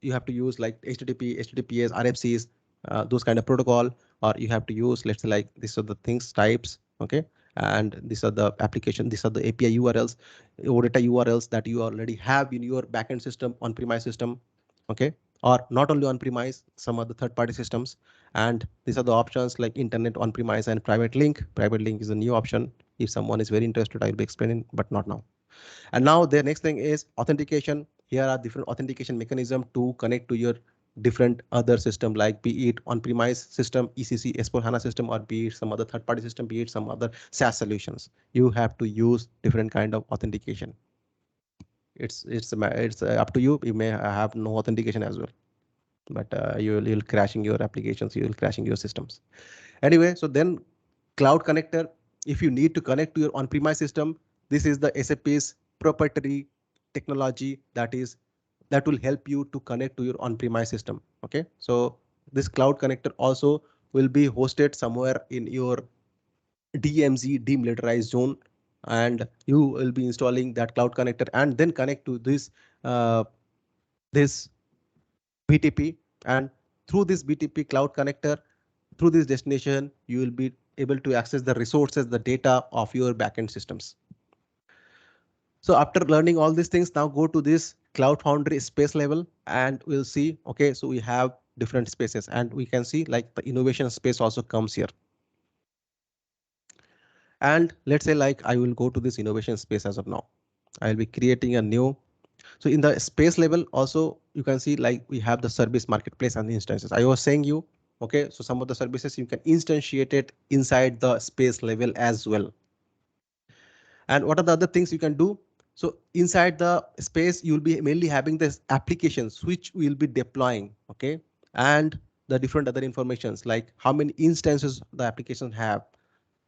you have to use like HTTP, HTTPS, RFCs, those kind of protocol, or you have to use, let's say, like these are the things types. Okay, and these are the application, these are the API URLs or data URLs that you already have in your backend system, on-premise system. Okay, or not only on-premise, some other third-party systems. And these are the options like internet, on-premise, and private link. Private link is a new option. If someone is very interested, I'll be explaining, but not now. And now the next thing is authentication. Here are different authentication mechanism to connect to your different other system, like be it on-premise system, ECC, S/4HANA system, or be it some other third-party system, be it some other SaaS solutions. You have to use different kind of authentication. It's up to you. You may have no authentication as well, but you'll crashing your applications, you'll crashing your systems. Anyway, so then Cloud Connector, if you need to connect to your on-premise system, this is the SAP's proprietary technology that will help you to connect to your on-premise system. Okay, so this Cloud Connector also will be hosted somewhere in your DMZ, demilitarized zone, and you will be installing that Cloud Connector and then connect to this BTP, and through this BTP Cloud Connector, through this destination, you will be able to access the resources, the data of your backend systems. So after learning all these things, now go to this Cloud Foundry space level and we'll see, okay, so we have different spaces and we can see like the innovation space also comes here. And let's say like I will go to this innovation space as of now. I'll be creating a new So in the space level also you can see like we have the service marketplace and the instances. I was saying you, okay, so some of the services you can instantiate it inside the space level as well. And what are the other things you can do? So inside the space, you'll be mainly having this applications which we'll be deploying, okay? And the different other informations like how many instances the application have,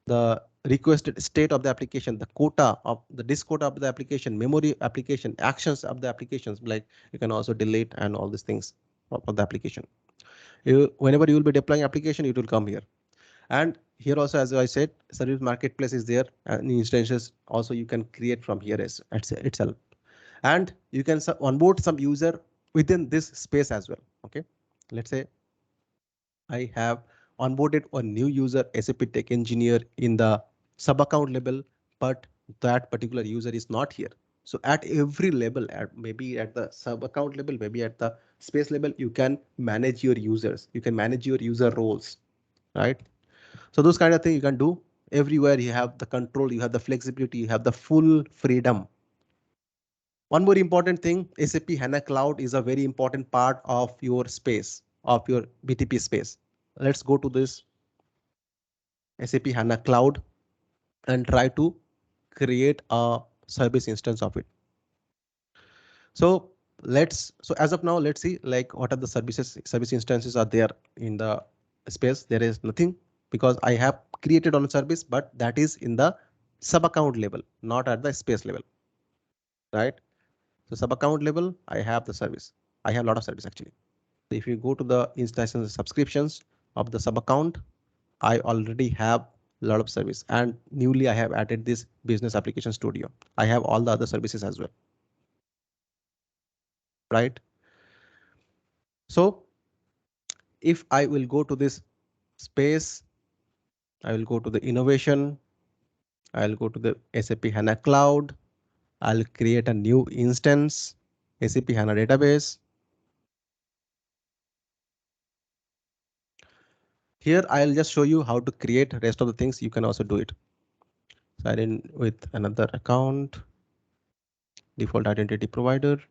the requested state of the application, the quota of the disk quota of the application, memory application, actions of the applications, like you can also delete and all these things of the application. Whenever you will be deploying application, it will come here. And here also, as I said, service marketplace is there, and instances also you can create from here as itself. And you can onboard some user within this space as well. Okay, let's say I have onboarded a new user, SAP Tech Engineer, in the sub account level, but that particular user is not here. So at every level, maybe at the sub account level, maybe at the space level, you can manage your users. You can manage your user roles, right? So those kind of things you can do everywhere. You have the control, you have the flexibility, you have the full freedom. One more important thing, SAP HANA Cloud is a very important part of your space, of your BTP space. Let's go to this SAP HANA Cloud and try to create a service instance of it. So so as of now, let's see like what are the service instances are there in the space. There is nothing because I have created on a service, but that is in the sub account level, not at the space level, right? So sub account level, I have the service. I have a lot of service actually. So if you go to the instances and subscriptions of the sub account, I already have a lot of service, and newly I have added this business application studio. I have all the other services as well, right? So if I will go to this space, I will go to the innovation, I'll go to the SAP HANA Cloud, I'll create a new instance, SAP HANA database. Here I'll just show you how to create rest of the things. You can also do it. Sign in with another account, default identity provider.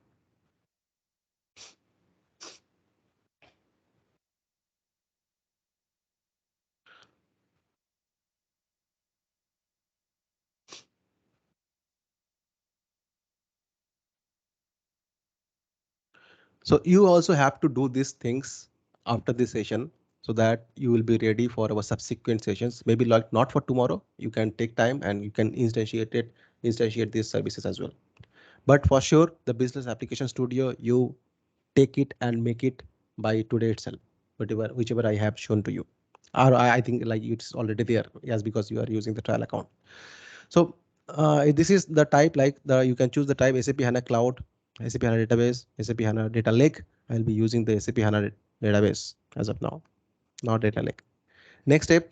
So you also have to do these things after this session so that you will be ready for our subsequent sessions. Maybe like not for tomorrow. You can take time and you can instantiate these services as well. But for sure, the business application studio, you take it and make it by today itself, whichever I have shown to you. Or I think like it's already there, yes, because you are using the trial account. So this is the type, like you can choose the type SAP HANA Cloud, SAP HANA Database, SAP HANA Data Lake. I'll be using the SAP HANA Database as of now, not Data Lake. Next step.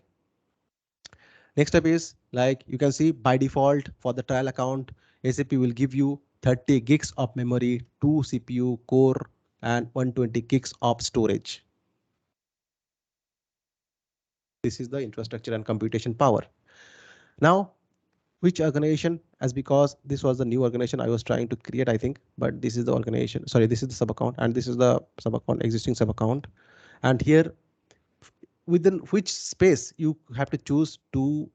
Next step is like you can see by default for the trial account, SAP will give you 30 gigs of memory, 2 CPU core, and 120 gigs of storage. This is the infrastructure and computation power. Now, which organization, as because this was the new organization I was trying to create, I think, but this is the organization. Sorry, this is the sub account and this is the sub account, existing sub account. And here within which space you have to choose to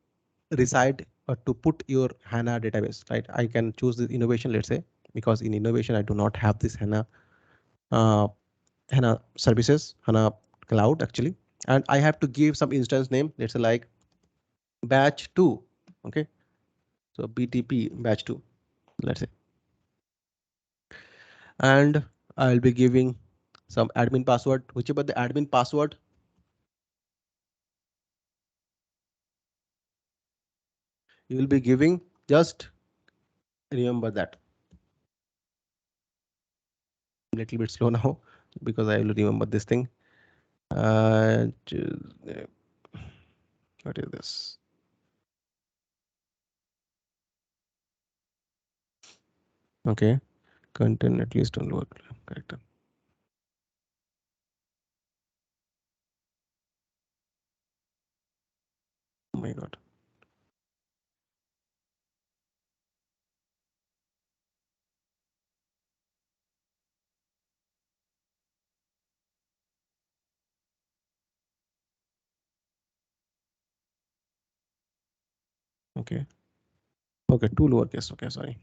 reside or to put your HANA database, right? I can choose the innovation, let's say, because in innovation, I do not have this HANA services, HANA cloud actually. And I have to give some instance name, let's say like batch 2. Okay. So BTP batch 2, let's say. And I'll be giving some admin password, whichever the admin password you will be giving, just remember that. A little bit slow now because I will remember this thing. What is this? Okay, content at least on lower character. Oh my god. Okay. Okay, two lowercase. Okay, sorry.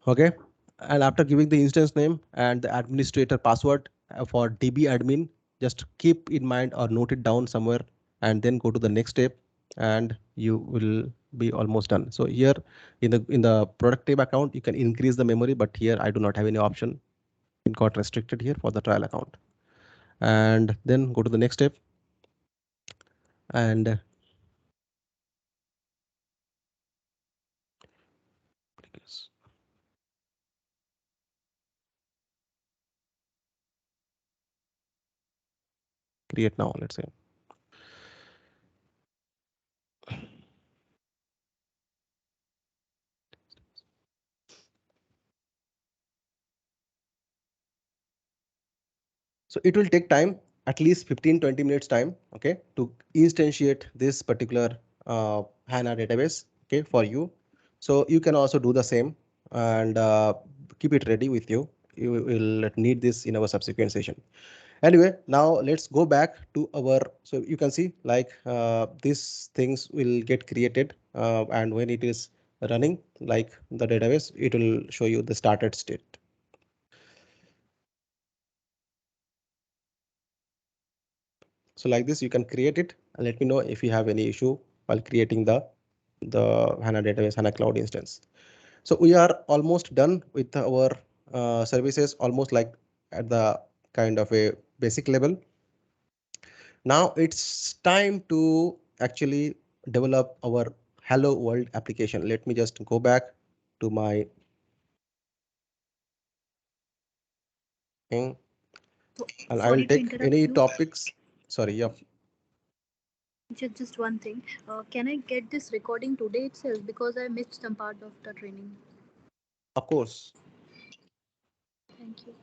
Okay, and after giving the instance name and the administrator password for DB admin, just keep in mind or note it down somewhere and then go to the next step and you will be almost done. So here in the product tab account, you can increase the memory, but here I do not have any option. It got restricted here for the trial account. And then go to the next step and create now, let's say. So it will take time, at least 15-20 minutes time, okay, to instantiate this particular HANA database, okay, for you. So you can also do the same and keep it ready with you. You will need this in our subsequent session. Anyway, now let's go back to our, so you can see like these things will get created and when it is running like the database, it will show you the started state. So like this, you can create it and let me know if you have any issue while creating the HANA database, HANA cloud instance. So we are almost done with our services, almost like at the kind of a basic level. Now it's time to actually develop our Hello World application. Let me just go back to my thing and I will take any topics. Sorry, yeah. Just one thing. Can I get this recording today itself because I missed some part of the training? Of course. Thank you.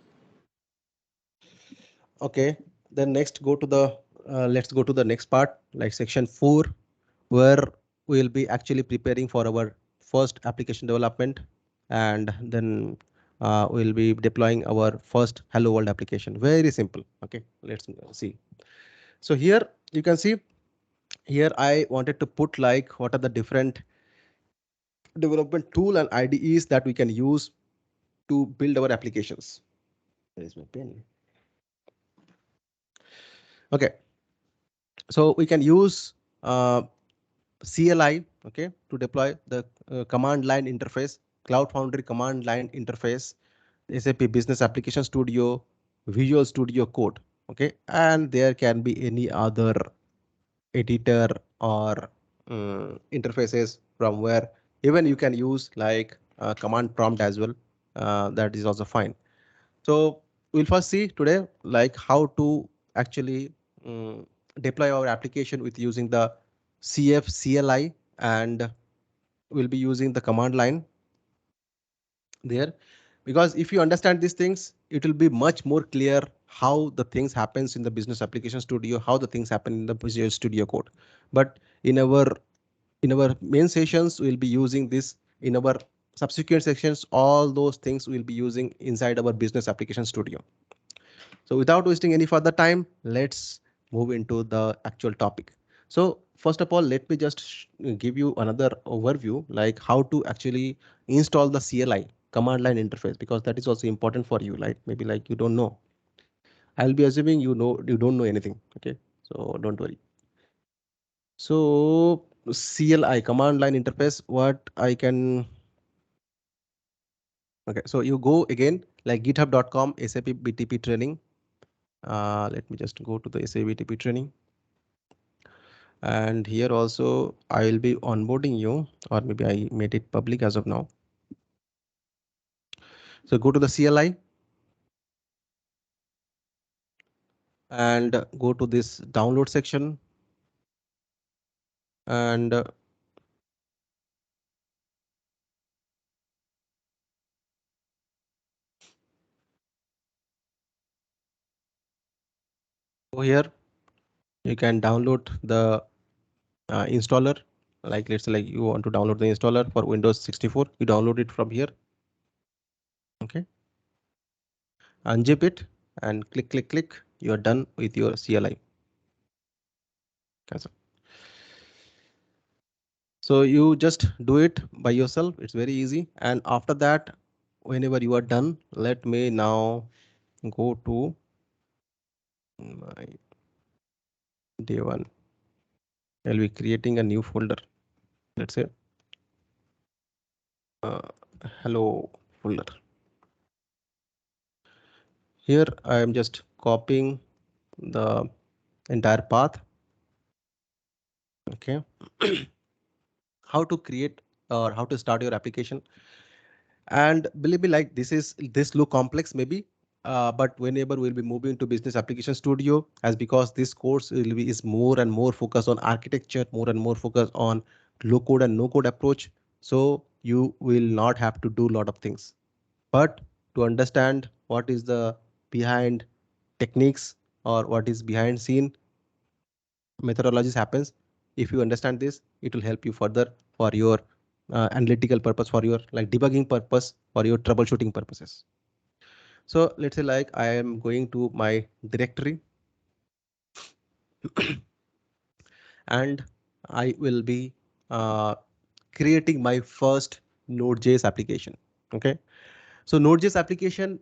Okay, then next go to the let's go to the next part, like section 4, where we'll be actually preparing for our first application development, and then we'll be deploying our first Hello World application. Very simple. Okay, let's see. So here you can see here I wanted to put like what are the different development tool and IDEs that we can use to build our applications. Where is my pen? Okay, so we can use CLI, okay, to deploy the command line interface, Cloud Foundry command line interface, SAP Business Application Studio, Visual Studio Code, okay, and there can be any other editor or interfaces from where even you can use like command prompt as well. That is also fine. So we'll first see today like how to actually deploy our application with using the CF CLI, and we'll be using the command line there, because if you understand these things, it will be much more clear how the things happens in the Business Application Studio, how the things happen in the Visual Studio Code. But in our main sessions, we'll be using this. In our subsequent sections, all those things we'll be using inside our Business Application Studio. So without wasting any further time, let's move into the actual topic. So first of all, let me just give you another overview, like how to actually install the CLI command line interface, because that is also important for you. Like maybe like you don't know. I'll be assuming you don't know anything. Okay, so don't worry. So CLI command line interface, what I can. Okay, so you go again like github.com SAP BTP training. Let me just go to the SAP BTP training. And here also I will be onboarding you, or maybe I made it public as of now. So go to the CLI and go to this download section and go here. You can download the installer. Like let's say like you want to download the installer for Windows 64, you download it from here. Okay, unzip it and click. You are done with your CLI. Cancel. So you just do it by yourself. It's very easy. And after that, whenever you are done, let me now go to my day one. I'll be creating a new folder. Let's say hello folder. Here I am just copying the entire path. Okay. How to create or how to start your application. And believe me, like this look complex maybe, but whenever we'll be moving to Business Application Studio, as because this course is more and more focused on architecture, more and more focused on low code and no code approach. So you will not have to do a lot of things, but to understand what is the behind techniques or what is behind scene methodologies happens, if you understand this, it will help you further for your analytical purpose, for your like debugging purpose, for your troubleshooting purposes. So let's say like I am going to my directory and I will be creating my first Node.js application. Okay, so Node.js application,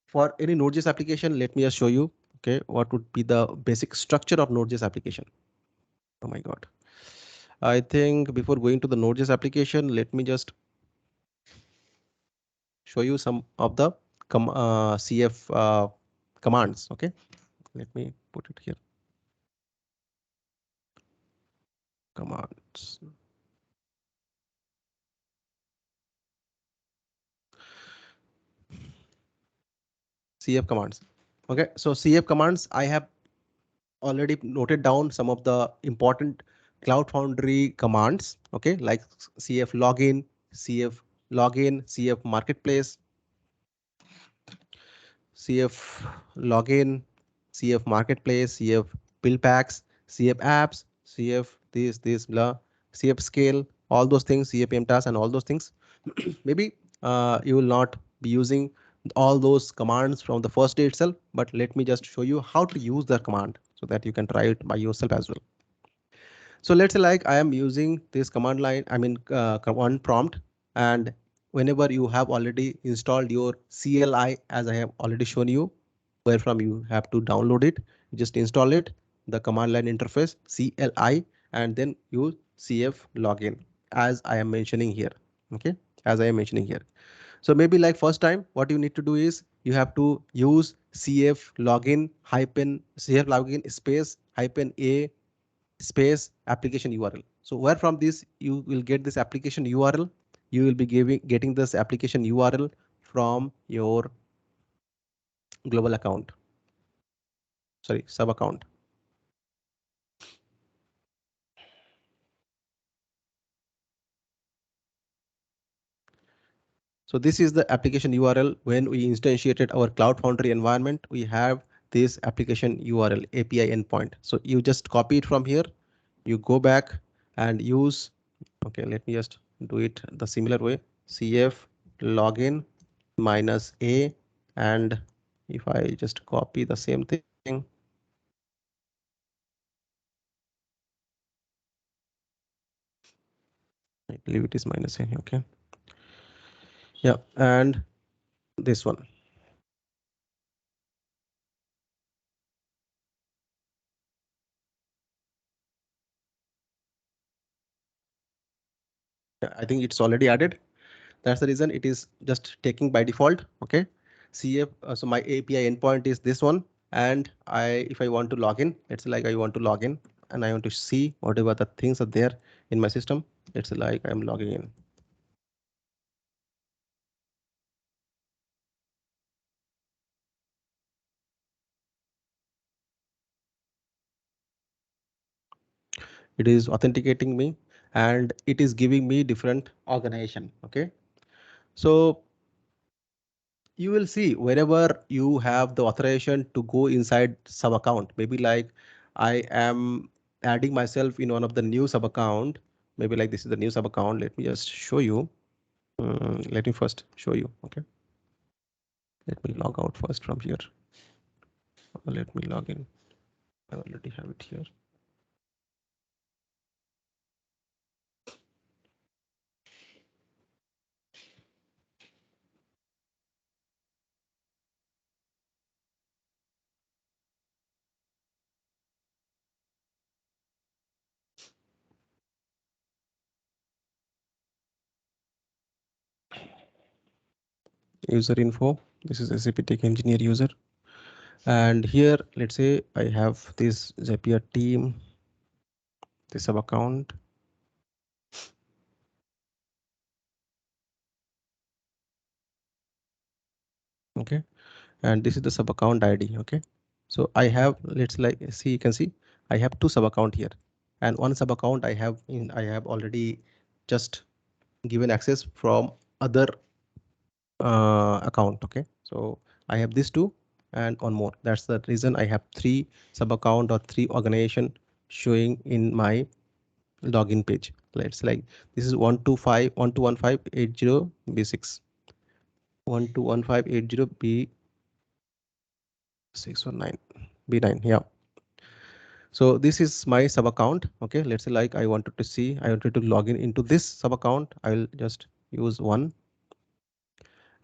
for any Node.js application, let me just show you. Okay, what would be the basic structure of Node.js application? Oh my God. I think before going to the Node.js application, let me just show you some of the CF commands. Okay, let me put it here. Commands. CF commands. Okay, so CF commands, I have already noted down some of the important Cloud Foundry commands. Okay, like CF login, CF marketplace, CF login, CF marketplace, CF build packs, CF apps, CF this blah, CF scale, all those things, CF MTAS and all those things. Maybe you will not be using all those commands from the first day itself, but let me just show you how to use the command so that you can try it by yourself as well. So let's say like I am using this command line, command prompt, and whenever you have already installed your CLI, as I have already shown you, where from you have to download it, just install it, the command line interface CLI, and then use CF login as I am mentioning here. Okay, as I am mentioning here. So maybe like first time, what you need to do is you have to use CF login hyphen CF login space hyphen a space application URL. So where from this you will get this application URL, you will be getting this application URL from your global account, sorry, sub account. So this is the application URL. When we instantiated our Cloud Foundry environment, we have this application URL API endpoint. So you just copy it from here, you go back and use, okay, let me just do it the similar way, CF login minus a, and if I just copy the same thing, I believe it is minus a. Okay, yeah, and this one. Yeah, I think it's already added. That's the reason it is just taking by default. Okay, CF. So my API endpoint is this one, and if I want to log in, it's like I want to log in and I want to see whatever the things are there in my system. It's like I'm logging in. It is authenticating me and it is giving me different organization. Okay, so you will see wherever you have the authorization to go inside sub account, maybe like I am adding myself in one of the new sub account, maybe like this is the new sub account. Let me just show you. Let me first show you. Okay, let me log out first from here. Let me log in. I already have it here. User info. This is SAP Tech Engineer user. And here, let's say I have this Zapier team, this sub account. Okay, and this is the sub account ID. Okay, so I have, let's like see, you can see I have two sub account here, and one sub account I have already just given access from other account. Okay, so I have these two and one more. That's the reason I have three sub account or three organization showing in my login page. Let's like this is 125.125.80 B6, 121.580 B619 B9. Yeah. So this is my sub account. Okay, let's say like I wanted to log in into this sub account. I will just use one,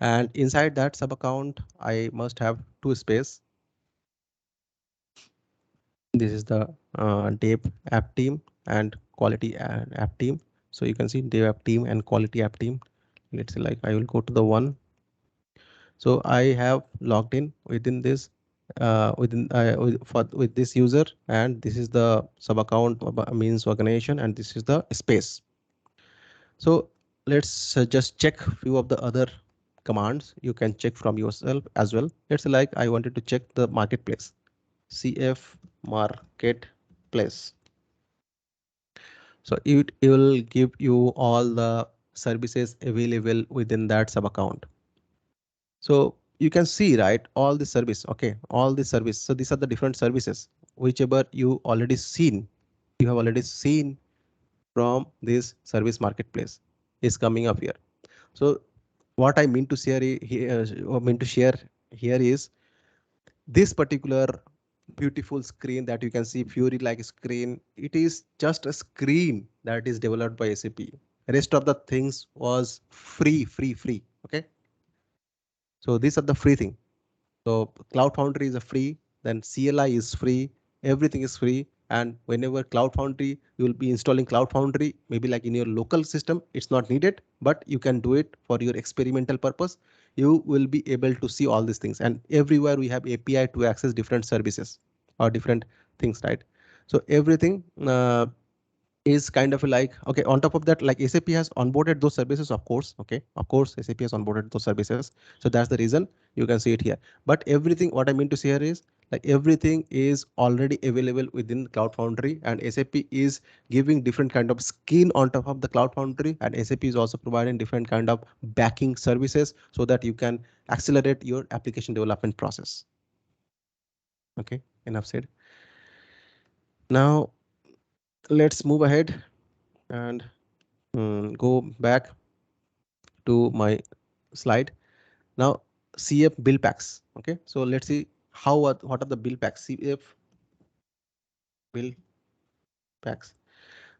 and inside that sub account I must have two space. This is the dev app team and quality app team. So you can see dev app team and quality app team. Let's say like I will go to the one. So I have logged in within this with this user, and this is the sub account means organization, and this is the space. So let's just check few of the other commands you can check from yourself as well. Let's say like I wanted to check the marketplace, CF marketplace. So it will give you all the services available within that sub account. So you can see, right, all the service. Okay, all the service. So these are the different services, whichever you already seen. You have already seen from this service marketplace is coming up here. So what I mean to share here, or mean to share here is this particular beautiful screen that you can see, Fury like screen. It is just a screen that is developed by SAP. Rest of the things was free. Okay, so these are the free thing. So Cloud Foundry is a free, then CLI is free, everything is free. And whenever Cloud Foundry, you will be installing Cloud Foundry, maybe like in your local system, it's not needed, but you can do it for your experimental purpose. You will be able to see all these things. And everywhere we have API to access different services or different things, right? So everything is kind of like, okay, on top of that, like SAP has onboarded those services, of course. Okay, of course SAP has onboarded those services, so that's the reason you can see it here. But everything, what I mean to say here is like everything is already available within Cloud Foundry, and SAP is giving different kind of skin on top of the Cloud Foundry, and SAP is also providing different kind of backing services so that you can accelerate your application development process. Okay, enough said. Now let's move ahead and go back to my slide. Now CF bill packs. Okay, so let's see what are the bill packs. CF bill packs.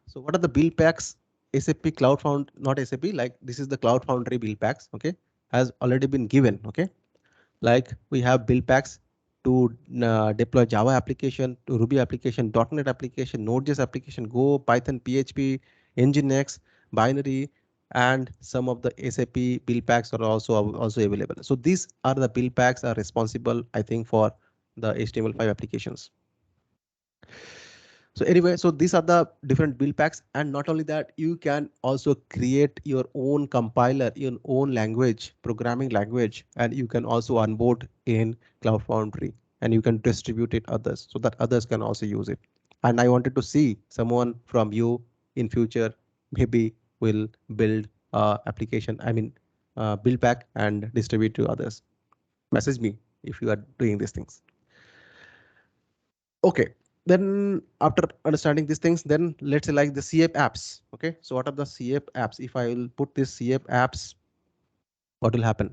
So what are the bill packs? SAP Cloud Found, not SAP, like this is the Cloud Foundry bill packs. Okay, has already been given. Okay, like we have bill packs to deploy Java application, to Ruby application, .NET application, Node.js application, Go, Python, PHP, Nginx, binary, and some of the SAP bill packs are also available. So these are the bill packs are responsible, I think, for the HTML5 applications. So anyway, so these are the different build packs, and not only that, you can also create your own compiler, your own language, programming language, and you can also onboard in Cloud Foundry, and you can distribute it others so that others can also use it. And I wanted to see someone from you in future maybe will build application, I mean build pack and distribute to others. Message me if you are doing these things. Okay, then after understanding these things, then let's say like the CF apps. Okay, so what are the CF apps? If I will put this CF apps, what will happen?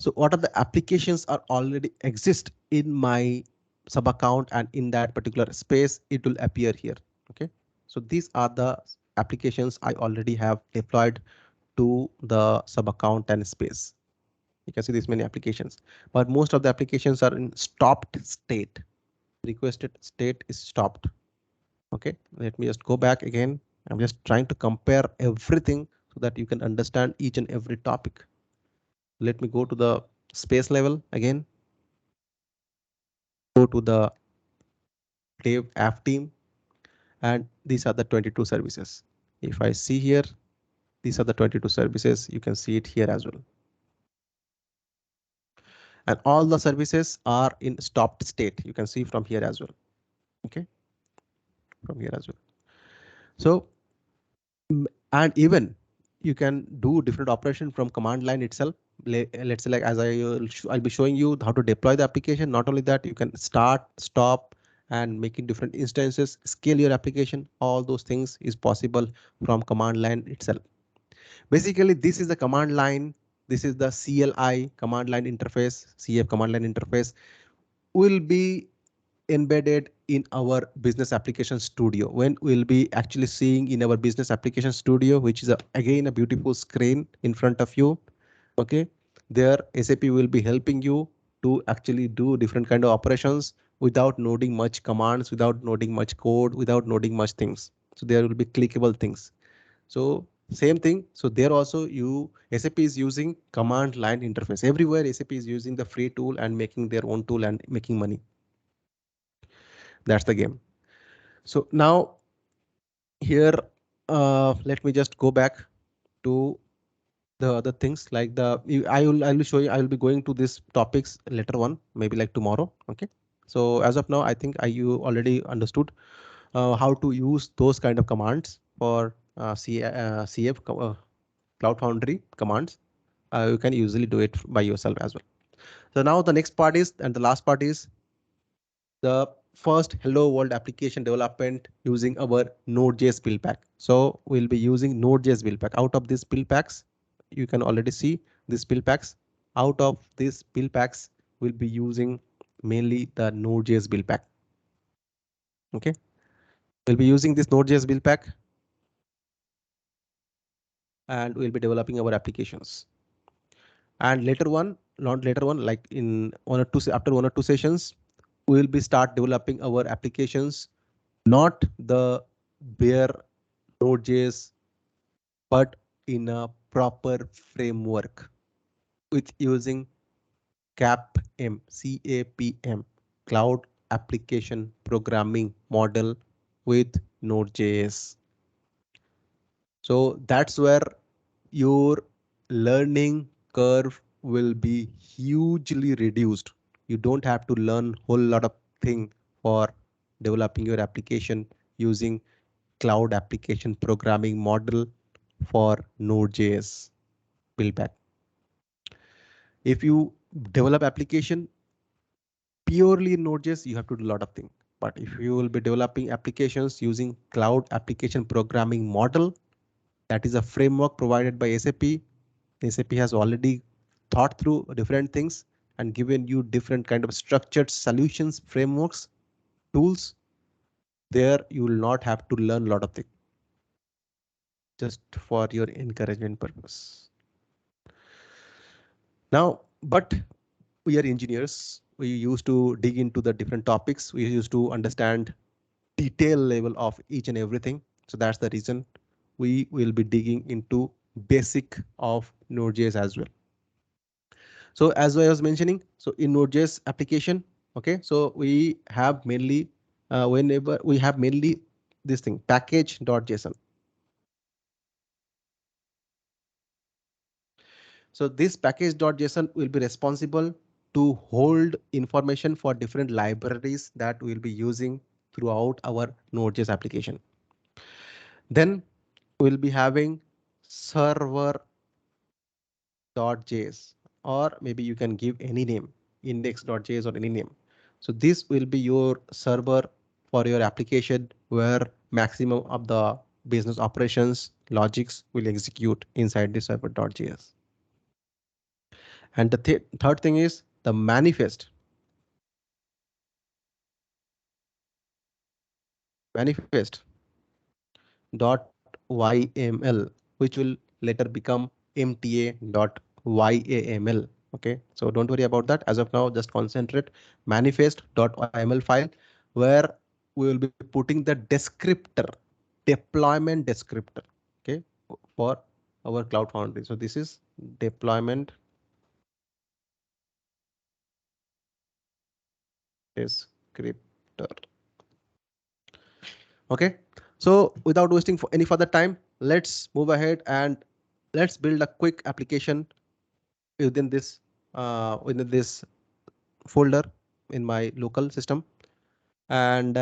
So what are the applications are already exist in my sub account, and in that particular space, it will appear here. Okay. So these are the applications I already have deployed to the sub account and space. You can see these many applications, but most of the applications are in stopped state. Requested state is stopped. Okay, let me just go back again. I'm just trying to compare everything so that you can understand each and every topic. Let me go to the space level again. Go to the Dev app team, and these are the 22 services. If I see here, these are the 22 services. You can see it here as well. And all the services are in stopped state. You can see from here as well. Okay, from here as well. So, and even you can do different operation from command line itself. Let's say, like, as I'll be showing you how to deploy the application. Not only that, you can start, stop, and making different instances, scale your application. All those things is possible from command line itself. Basically, this is the command line. This is the CLI command line interface, CF command line interface will be embedded in our business application studio. When we'll be actually seeing in our business application studio, which is again a beautiful screen in front of you. Okay, there SAP will be helping you to actually do different kind of operations without loading much commands, without loading much code, without loading much things. So there will be clickable things. So same thing. So there also SAP is using command line interface. Everywhere SAP is using the free tool and making their own tool and making money. That's the game. So now here, let me just go back to the other things like I will show you. I will be going to these topics later on, maybe like tomorrow. Okay. So as of now, I think you already understood how to use those kind of commands for CF Cloud Foundry commands. You can usually do it by yourself as well. So now the next part is, and the last part is the first hello world application development using our Node.js build pack. So we'll be using Node.js build pack. Out of these build packs, you can already see these build packs. Out of these build packs, we'll be using mainly the Node.js build pack. Okay, we'll be using this Node.js build pack, and we'll be developing our applications. And not later on, like in after 1 or 2 sessions, we will be start developing our applications, not the bare Node.js, but in a proper framework with using CAPM, CAPM, Cloud Application Programming Model with Node.js. So that's where your learning curve will be hugely reduced. You don't have to learn whole lot of thing for developing your application using Cloud Application Programming Model for Node.js build back. If you develop application purely in Node.js, you have to do a lot of things. But if you will be developing applications using Cloud Application Programming Model, that is a framework provided by SAP. SAP has already thought through different things and given you different kind of structured solutions, frameworks, tools. There you will not have to learn a lot of things. Just for your encouragement purpose. Now, but we are engineers. We used to dig into the different topics. We used to understand detail level of each and everything. So that's the reason we will be digging into basic of Node.js as well. So as I was mentioning, so in Node.js application, okay, so we have mainly whenever we have mainly this thing package.json. So this package.json will be responsible to hold information for different libraries that we'll be using throughout our Node.js application. Then we'll be having server.js, or maybe you can give any name, index.js or any name. So this will be your server for your application where maximum of the business operations logics will execute inside the server.js. And the third thing is the manifest. Manifest dot YML, which will later become MTA.YAML. Okay, so don't worry about that. As of now, just concentrate manifest.yml file where we will be putting the descriptor, deployment descriptor, okay, for our Cloud Foundry. So this is deployment descriptor. Okay, so without wasting for any further time, let's move ahead and let's build a quick application within this folder in my local system, and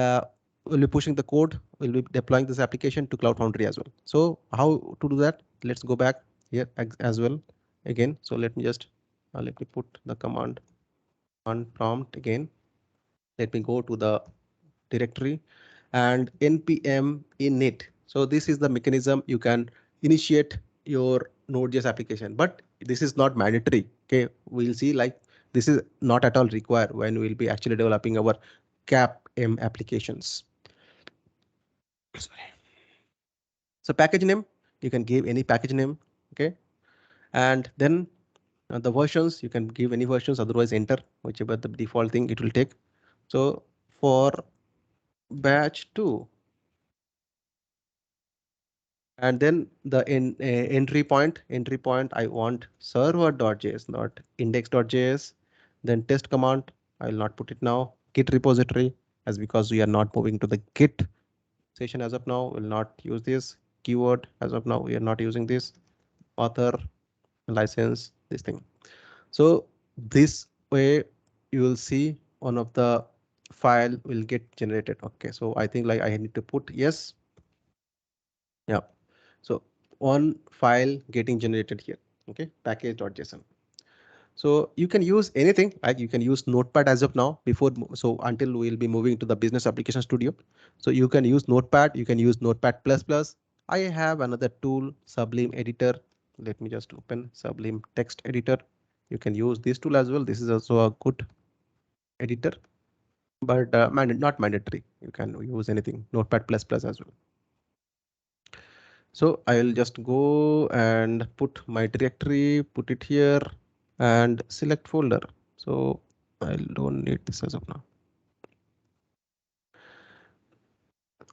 we'll be pushing the code. We'll be deploying this application to Cloud Foundry as well. So how to do that? Let's go back here as well again. So let me just let me put the command on prompt again. Let me go to the directory and npm init. So this is the mechanism you can initiate your Node.js application, but this is not mandatory. Okay, we'll see, like, this is not at all required when we'll be actually developing our CAP-M applications. Sorry. So package name, you can give any package name. Okay, and then the versions, you can give any versions, otherwise enter whichever the default thing it will take. So for batch 2, and then the entry point I want server.js, not index.js. Then test command, I will not put it now. Git repository, as because we are not moving to the Git session as of now, will not use this. Keyword, as of now we are not using this. Author, license, this thing. So this way you will see one of the file will get generated. Okay, so I think like I need to put yes. Yeah, so one file getting generated here. Okay, package.json. So you can use anything, like you can use Notepad as of now so until we'll be moving to the business application studio. So you can use Notepad, you can use Notepad++. I have another tool, Sublime editor. Let me just open Sublime text editor. You can use this tool as well. This is also a good editor, but not mandatory. You can use anything, Notepad++ as well. So I'll just go and put my directory, put it here and select folder. So I don't need this as of now.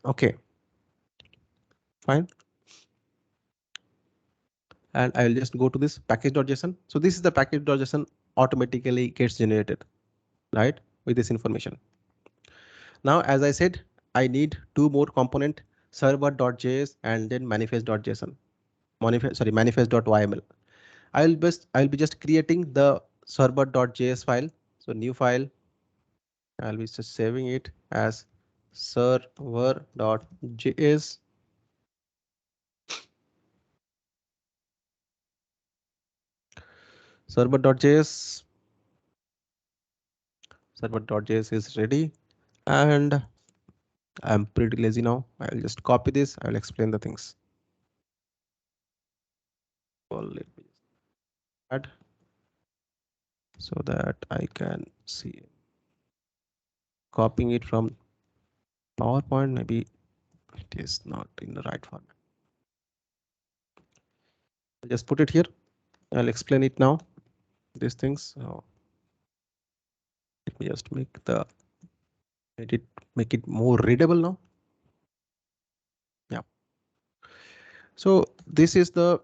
Okay, fine. And I'll just go to this package.json. So this is the package.json automatically gets generated, right, with this information. Now, as I said, I need two more component, server.js and then manifest.json. Manifest.yml. I'll be just creating the server.js file. So new file, I'll be just saving it as server.js. Server.js. Server.js is ready, and I'm pretty lazy now. I'll just copy this. I'll explain the things. Well, let me add so that I can see. Copying it from PowerPoint, maybe it is not in the right format. I'll just put it here. I'll explain it now. These things. So let me just make it more readable now. Yeah. So this is the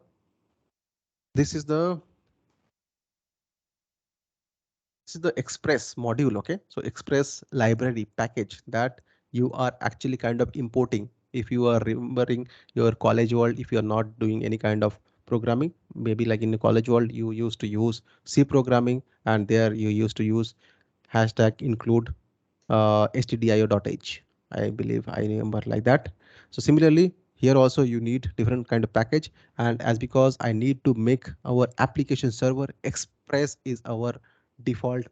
Express module. Okay, so Express library package that you are actually kind of importing. If you are remembering your college world, if you are not doing any kind of programming, maybe like in the college world, you used to use C programming, and there you used to use hashtag include stdio.h. I believe I remember like that. So similarly, here also you need different kind of package, and as because I need to make our application server, Express is our default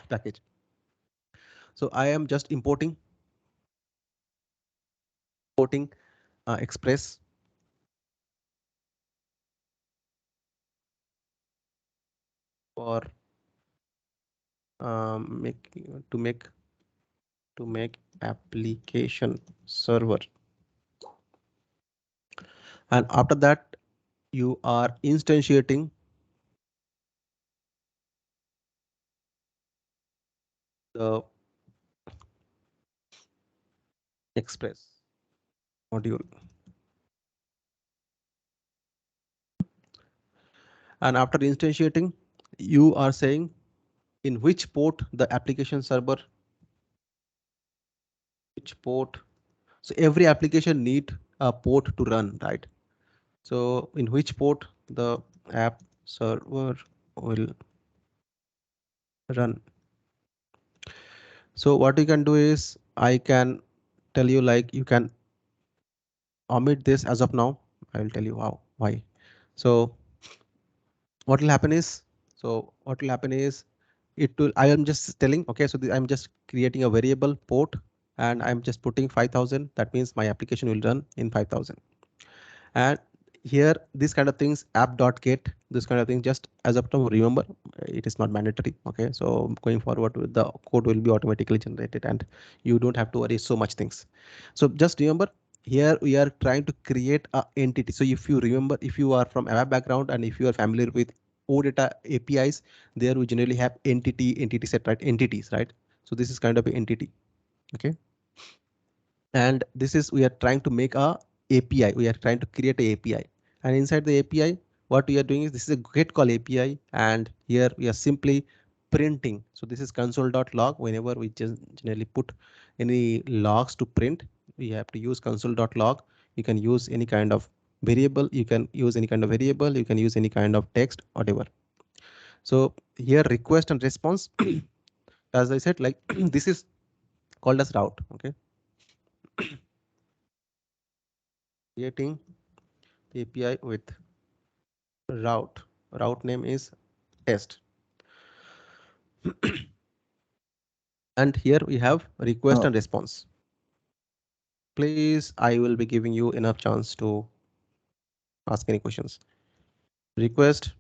package. So I am just importing Express. for to make application server, and after that you are instantiating the express module, and after instantiating you are saying in which port the application server, which port. So every application need a port to run, right? So in which port the app server will run. So what you can do is I can tell you, like, you can omit this as of now. I will tell you how, why. So what will happen is, it will, I am just telling, okay, so I'm just creating a variable port and I'm just putting 5000. That means my application will run in 5000. And here this kind of things, app.get, this kind of thing, just as of now, remember, it is not mandatory. Okay, so going forward the code will be automatically generated and you don't have to worry so much things. So just remember, here we are trying to create a entity. So if you remember, if you are from a web background and if you are familiar with OData APIs, there we generally have entity set, right? Entities, right? So this is kind of an entity. Okay, and this is, we are trying to make a API. We are trying to create a API, and inside the API, what we are doing is, this is a get call API, and here we are simply printing. So this is console.log. Whenever we just generally put any logs to print, we have to use console.log. You can use any kind of variable, you can use any kind of variable, you can use any kind of text, whatever. So here request and response, as I said, like this is called as route. Okay, creating API with route. Route name is test. And here we have request and response. Please, I will be giving you enough chance to ask any questions. Request,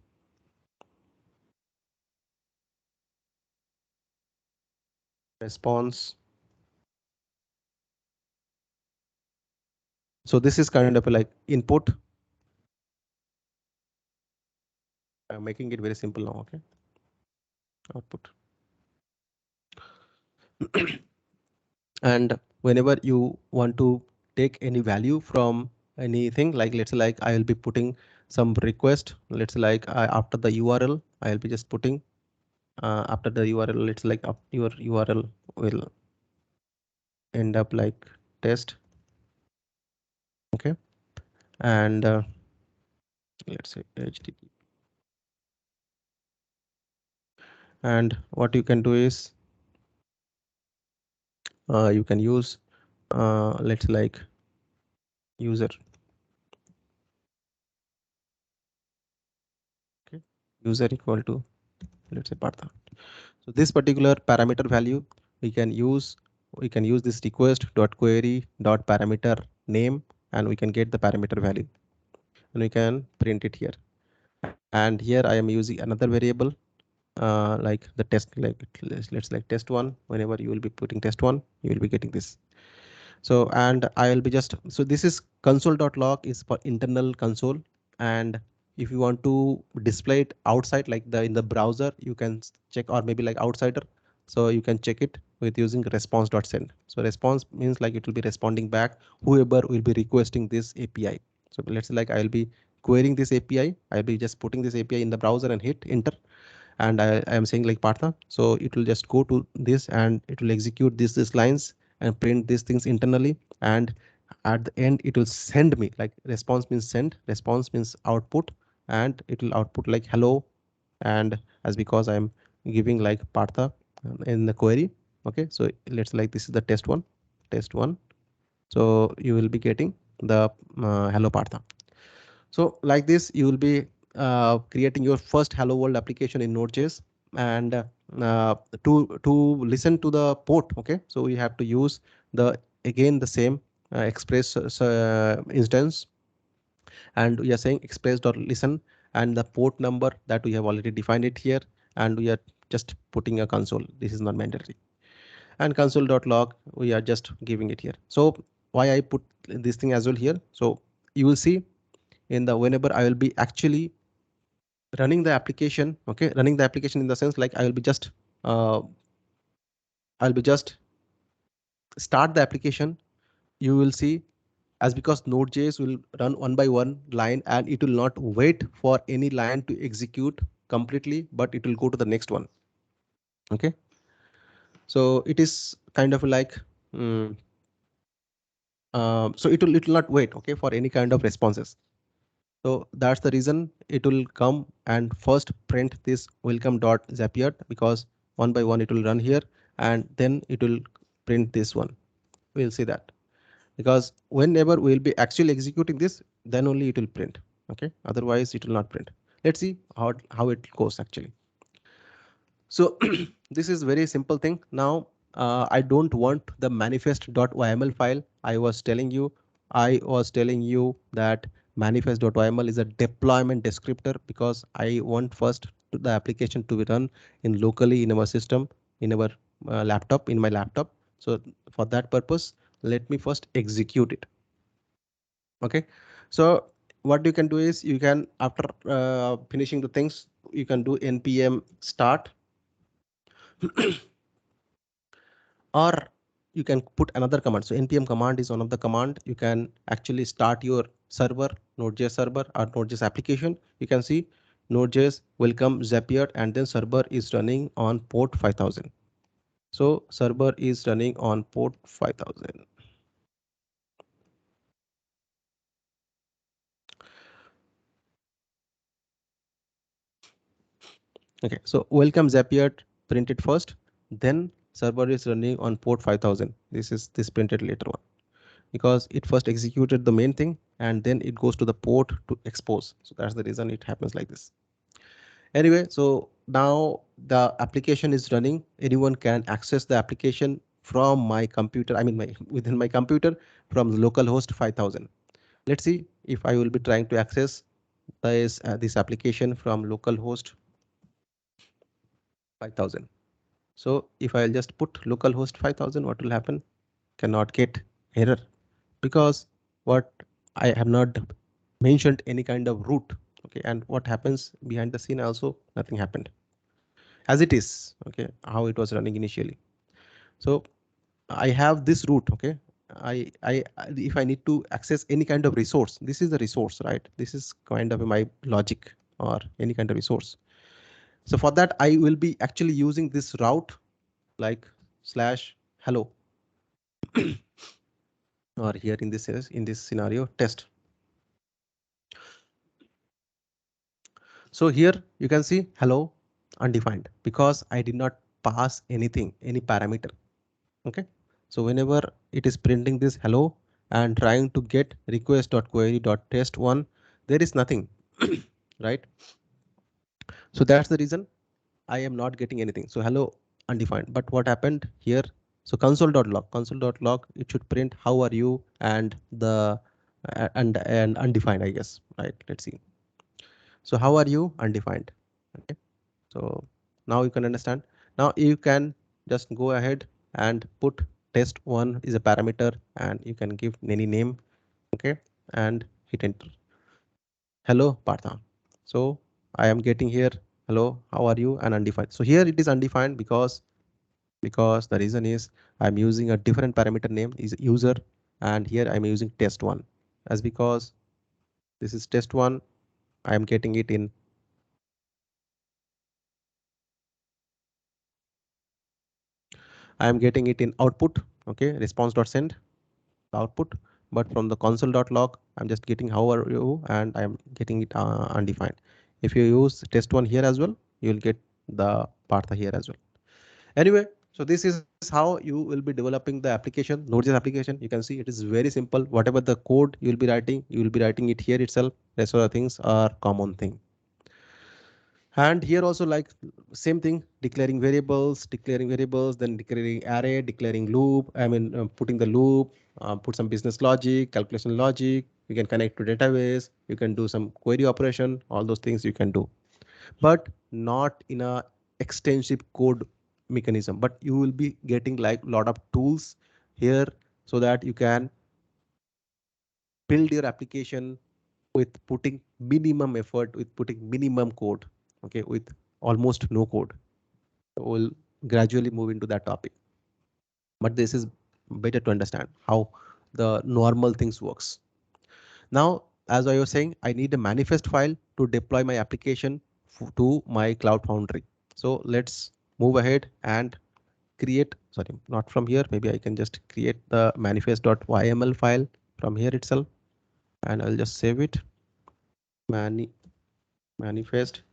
response. So this is kind of like input. I'm making it very simple now. Okay, output. And whenever you want to take any value from anything, like let's say, like I will be putting some request. Let's say, like after the URL, I'll be just putting after the URL. It's like your URL will end up like test. Okay, and let's say HTTP. And what you can do is you can use let's like user. Okay, user equal to, let's say, Partha. So this particular parameter value we can use this request dot query dot parameter name, and we can get the parameter value and we can print it here. And here I am using another variable like the test, like let's like test one. Whenever you will be putting test one, you will be getting this. So, and I will be just, so this is console.log is for internal console, and if you want to display it outside, like in the browser, you can check, or maybe like outsider, so you can check it with using response.send. So response means like it will be responding back whoever will be requesting this API. So let's say like I'll be querying this API, I'll be just putting this API in the browser and hit enter, and I am saying like Partha, so it will just go to this and it will execute this lines and print these things internally, and at the end it will send me, like response means send, response means output, and it will output like hello. And as because I'm giving like Partha in the query. Okay, so let's like this is the test one, so you will be getting the hello Partha. So like this, you will be creating your first Hello World application in Node.js, and to listen to the port. Okay, so we have to use the again the same express instance, and we are saying express.listen and the port number that we have already defined it here, and we are just putting a console. This is not mandatory. And console.log, we are just giving it here. So why I put this thing as well here? So you will see in the whenever I will be actually running the application, okay, running the application in the sense like I'll be just start the application. You will see, as because Node.js will run one by one line and it will not wait for any line to execute completely, but it will go to the next one. Okay, so it is kind of like so it will not wait, okay, for any kind of responses. So that's the reason it will come and first print this welcome.zapier, because one by one it will run here and then it will print this one. We'll see that, because whenever we'll be actually executing this, then only it will print. Okay, otherwise it will not print. Let's see how it goes actually. So this is very simple thing. Now I don't want the manifest.yml file. I was telling you that manifest.yml is a deployment descriptor, because I want first the application to be run in locally in our system, in our laptop, in my laptop. So for that purpose, let me first execute it. Okay, so what you can do is you can, after finishing the things, you can do npm start or you can put another command. So npm command is one of the command. You can actually start your server, Node.js server or Node.js application. You can see Node.js welcome Zapier, and then server is running on port 5000. So server is running on port 5000. Okay, so welcome Zapier printed first, then server is running on port 5000. This printed later on, because it first executed the main thing and then it goes to the port to expose. So that's the reason it happens like this. Anyway, so now the application is running. Anyone can access the application from my computer. I mean, within my computer from the localhost 5000. Let's see if I will be trying to access this application from localhost 5000. So if I'll just put localhost 5000, what will happen? Cannot get error, because what I have not mentioned any kind of root. Okay, and what happens behind the scene also, nothing happened as it is. Okay, how it was running initially. So I have this root. Okay, if I need to access any kind of resource, this is the resource, right? This is kind of my logic or any kind of resource. So for that, I will be actually using this route like /hello or here in this scenario test. So here you can see hello undefined, because I did not pass anything, any parameter. Okay, so whenever it is printing this hello and trying to get request.query.test1, there is nothing, right? So that's the reason I am not getting anything. So hello undefined. But what happened here? So console.log, it should print how are you and the and undefined, I guess, right? Let's see. So how are you undefined? Okay, so now you can understand. Now you can just go ahead and put test1 is a parameter and you can give any name. Okay, and hit enter. Hello Partha. So I am getting here hello, how are you, and undefined. So here it is undefined because the reason is I'm using a different parameter name is user, and here I'm using test1. As because this is test1, I am getting it in output. Okay, response.send output, but from the console.log I'm just getting how are you and I'm getting it undefined. If you use test1 here as well, you will get the Partha here as well. Anyway, so this is how you will be developing the application, Node.js application. You can see it is very simple. Whatever the code you will be writing, you will be writing it here itself. Rest of the things are common thing. And here also like same thing, declaring variables, then declaring array, declaring loop. I mean, putting the loop, put some business logic, calculation logic. You can connect to database. You can do some query operation. All those things you can do, but not in a extensive code mechanism, but you will be getting like a lot of tools here so that you can build your application with putting minimum effort, with putting minimum code, okay, with almost no code. So we'll gradually move into that topic. But this is better to understand how the normal things works. Now, as I was saying, I need a manifest file to deploy my application to my Cloud Foundry. So let's move ahead and create, sorry, not from here. Maybe I can just create the manifest.yml file from here itself, and I'll just save it. Manifest.yml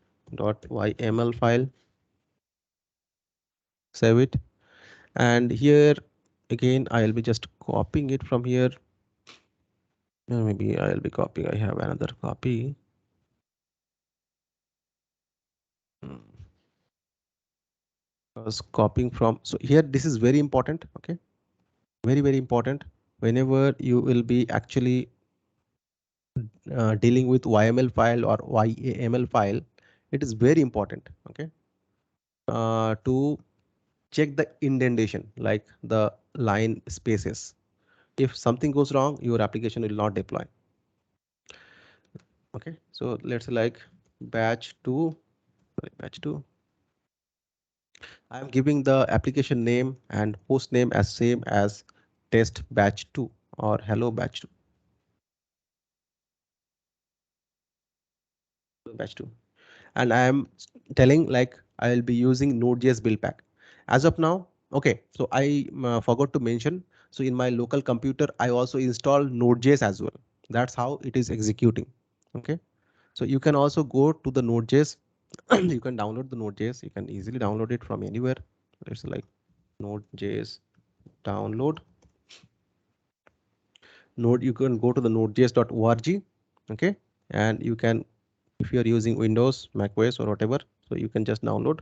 file, save it. And here again, I'll be just copying it from here. Maybe I'll be copying. I have another copy. Was copying from, so here this is very important, okay, very important. Whenever you will be actually dealing with YML file or YAML file, it is very important, okay, to check the indentation, like the line spaces. If something goes wrong, your application will not deploy. Okay, so let's like batch 2, batch 2. I'm giving the application name and host name as same as test batch 2 or hello batch 2. Batch 2. And I am telling like I'll be using Node.js build pack. As of now, okay, so I forgot to mention. So in my local computer, I also install Node.js as well. That's how it is executing. Okay, so you can also go to the Node.js. You can download the Node.js. You can easily download it from anywhere. It's like Node.js download. Node, you can go to the nodejs.org. Okay, and you can, if you're using Windows, Mac OS or whatever, so you can just download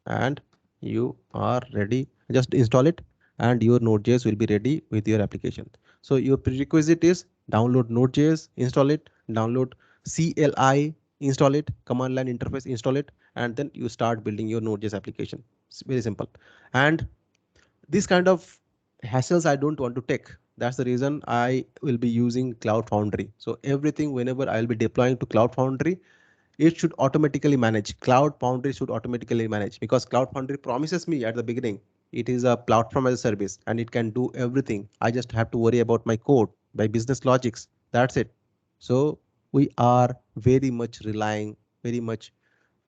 and you are ready. Just install it and your Node.js will be ready with your application. So your prerequisite is download Node.js, install it, download CLI, install it, command line interface, install it, and then you start building your Node.js application. It's very simple. And this kind of hassles I don't want to take. That's the reason I will be using Cloud Foundry. So everything, whenever I'll be deploying to Cloud Foundry, it should automatically manage. Cloud Foundry should automatically manage, because Cloud Foundry promises me at the beginning it is a platform as a service and it can do everything. I just have to worry about my code, my business logics. That's it. So we are very much relying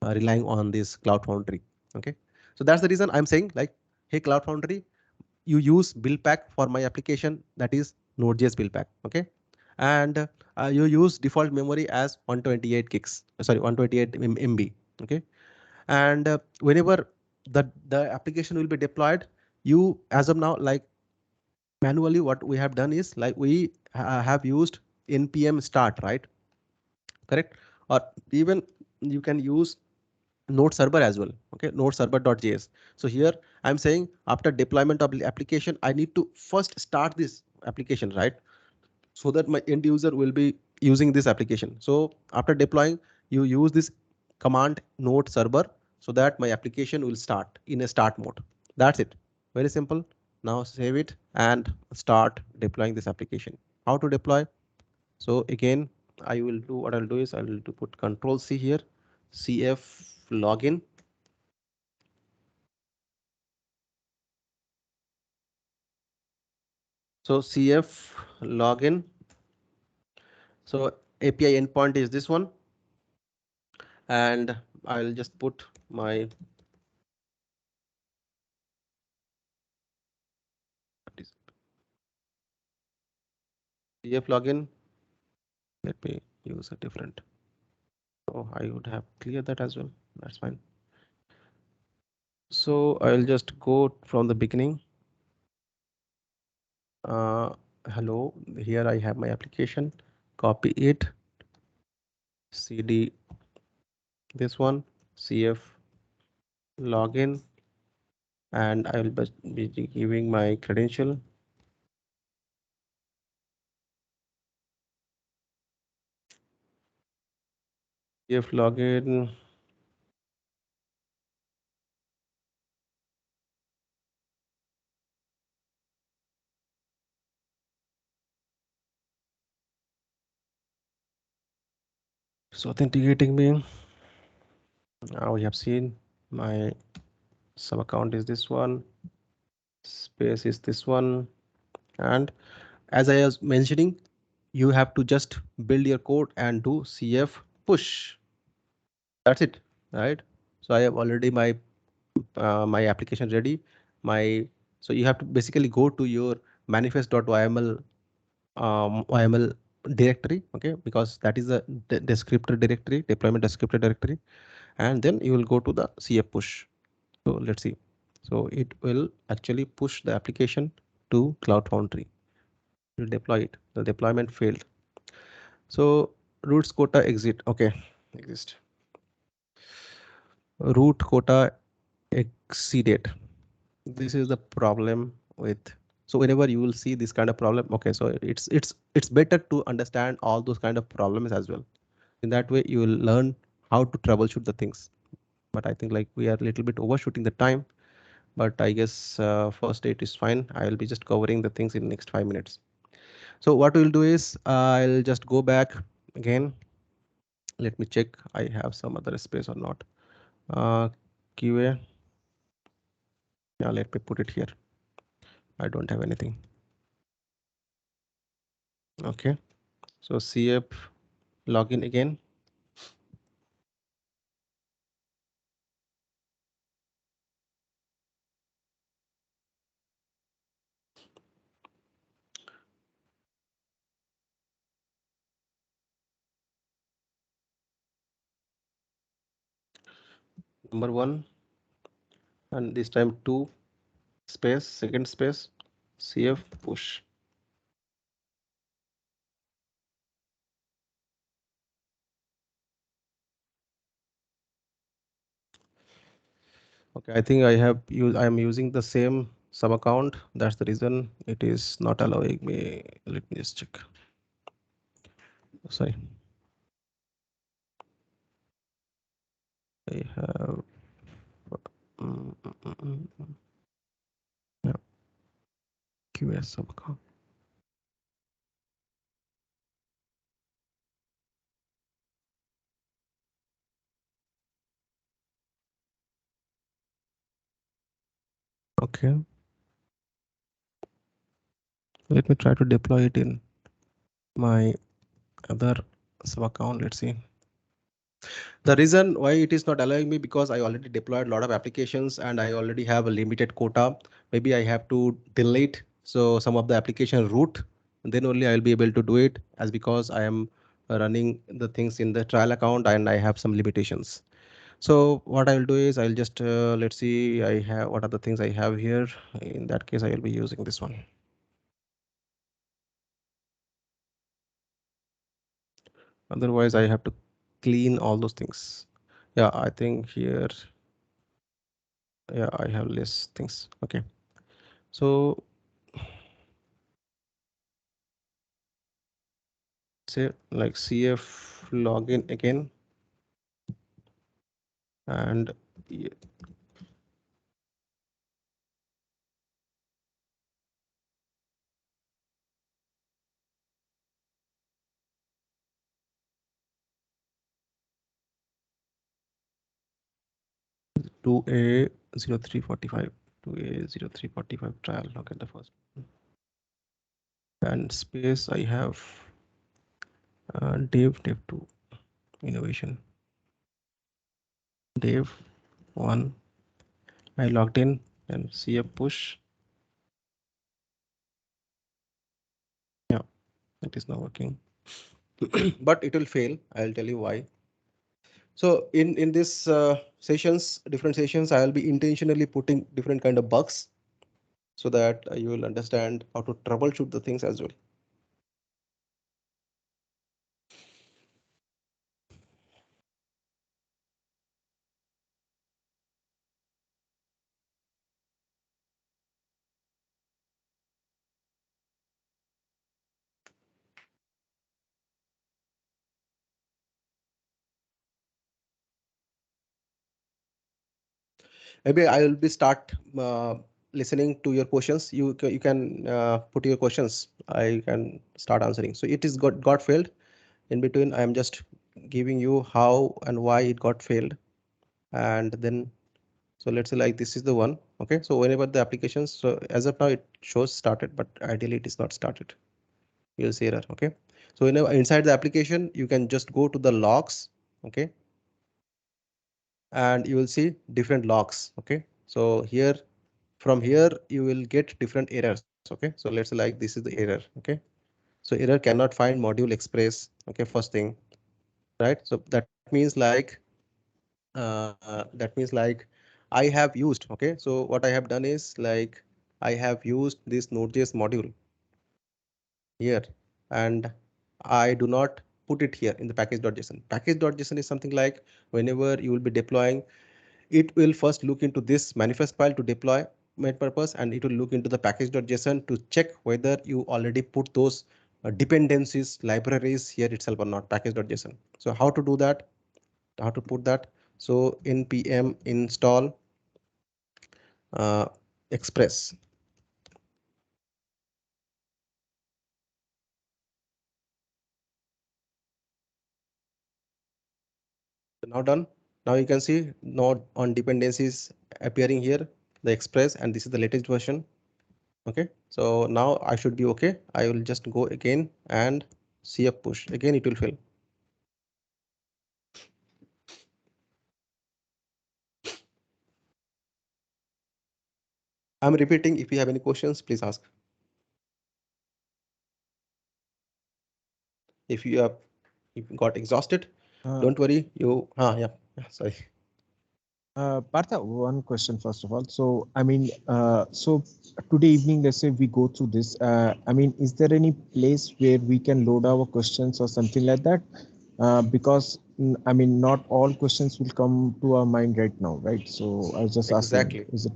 on this Cloud Foundry. Okay, so that's the reason I'm saying like, hey Cloud Foundry, you use build pack for my application, that is Node.js build pack. Okay, and you use default memory as 128 gigs, sorry, 128 MB. Okay, and whenever the application will be deployed, you as of now, like manually what we have done is like we have used npm start, right? Correct. Or even you can use node server as well. Okay, node server.js. So here I'm saying after deployment of the application, I need to first start this application, right? So that my end user will be using this application. So after deploying, you use this command node server so that my application will start in a start mode. That's it. Very simple. Now save it and start deploying this application. How to deploy? So again, I will do what I'll do is I will to put Control C here, CF login. So CF login. So API endpoint is this one, and I'll just put my CF login. Let me use a different. Oh, I would have cleared that as well. That's fine. So I'll just go from the beginning. Hello, here I have my application. Copy it. CD this one, CF login, and I will be giving my credential. CF login. So authenticating me. Now we have seen my sub account is this one, space is this one, and as I was mentioning, you have to just build your code and do CF push. That's it, right? So I have already my application ready. So you have to basically go to your manifest.yml YML directory, okay, because that is a descriptor directory, deployment descriptor directory, and then you will go to the CF push. So let's see. So it will actually push the application to Cloud Foundry. Will deploy it. The deployment failed. So root quota exit. Okay, exist. Root quota exceeded. This is the problem with. So whenever you will see this kind of problem, okay, so it's better to understand all those kind of problems as well. In that way, you will learn how to troubleshoot the things. But I think like we are a little bit overshooting the time. But I guess first date is fine. I will be just covering the things in the next 5 minutes. So what we'll do is I'll just go back again. Let me check I have some other space or not. QA. Yeah, let me put it here. I don't have anything. Okay. So CF login again. Number 1, and this time 2 space, second space, CF push. Okay, I think I am using the same sub account. That's the reason it is not allowing me. Let me just check. Sorry. I have yeah, QS sub account. Okay. Let me try to deploy it in my other sub account. Let's see. The reason why it is not allowing me because I already deployed a lot of applications and I already have a limited quota. Maybe I have to delete some of the application root, then only I'll be able to do it, as because I am running the things in the trial account and I have some limitations. So what I'll do is I'll just let's see I have what are the things I have here. In that case, I will be using this one. Otherwise, I have to clean all those things. Yeah, I think here, yeah, I have less things. Okay. So say like CF login again, and yeah, to a 0345 to a 0345 trial. Look at the first and space. I have dev2 innovation dev 1. I logged in and CF push. Yeah, it is not working. But it will fail. I'll tell you why. So in this sessions, different sessions, I'll be intentionally putting different kind of bugs so that you will understand how to troubleshoot the things as well. Maybe I will be start listening to your questions. You can put your questions. I can start answering. So it is got failed. In between, I am just giving you how and why it got failed. And then, so let's say like this is the one. Okay, so whenever the applications, so as of now it shows started, but ideally it is not started. You'll see error. Okay, so inside the application you can just go to the logs. Okay, and you will see different logs. Okay, so here, from here you will get different errors. Okay, so let's say like this is the error. Okay, so error cannot find module express. Okay, first thing, right? So that means like I have used. Okay, so what I have done is like I have used this Node.js module here, and I do not put it here in the package.json. Package.json is something like whenever you will be deploying, it will first look into this manifest file to deploy main purpose, and it will look into the package.json to check whether you already put those dependencies libraries here itself or not, package.json. So how to do that, how to put that? So npm install express. Now done. Now you can see node on dependencies appearing here, the express, and this is the latest version. Okay, so now I should be okay. I will just go again and CF push. Again it will fail. I'm repeating. If you have any questions, please ask. If you have got exhausted, don't worry. Yeah, sorry. Partha, one question first of all. So, I mean, so today evening, let's say we go through this. I mean, is there any place where we can load our questions or something like that? Because I mean, not all questions will come to our mind right now, right? So I was just Exactly. asking, is it?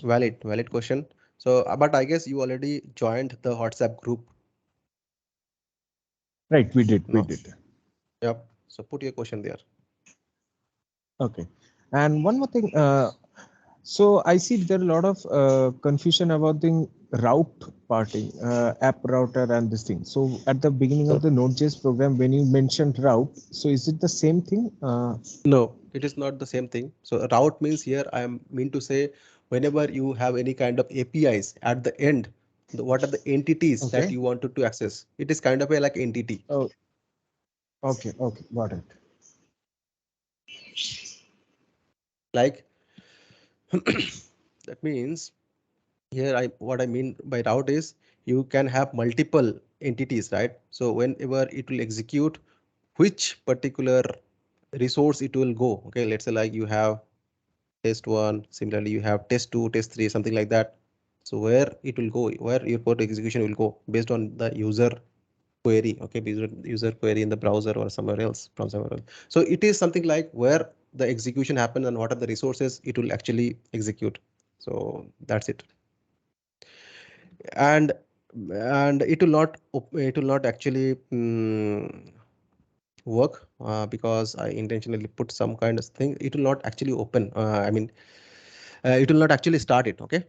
Valid question. So, but I guess you already joined the WhatsApp group. Right, we did. No? We did. Yep. So put your question there. Okay. And one more thing. So I see there are a lot of confusion about the route parting, app router and this thing. So at the beginning of the Node.js program, when you mentioned route, so is it the same thing? No, it is not the same thing. So route means here I am mean to say whenever you have any kind of APIs at the end, what are the entities that you wanted to access? It is kind of a like entity. Oh, okay, got it. Like that means here what I mean by route is you can have multiple entities, right? So whenever it will execute, which particular resource it will go. Okay, let's say like you have test 1, similarly you have test 2, test 3, something like that. So where it will go, where your code execution will go based on the user query. Okay, user query in the browser or somewhere else, from somewhere else. So it is something like where the execution happens and what are the resources it will actually execute. So that's it. And it will not actually work because I intentionally put some kind of thing. It will not actually open. It will not actually start it. Okay,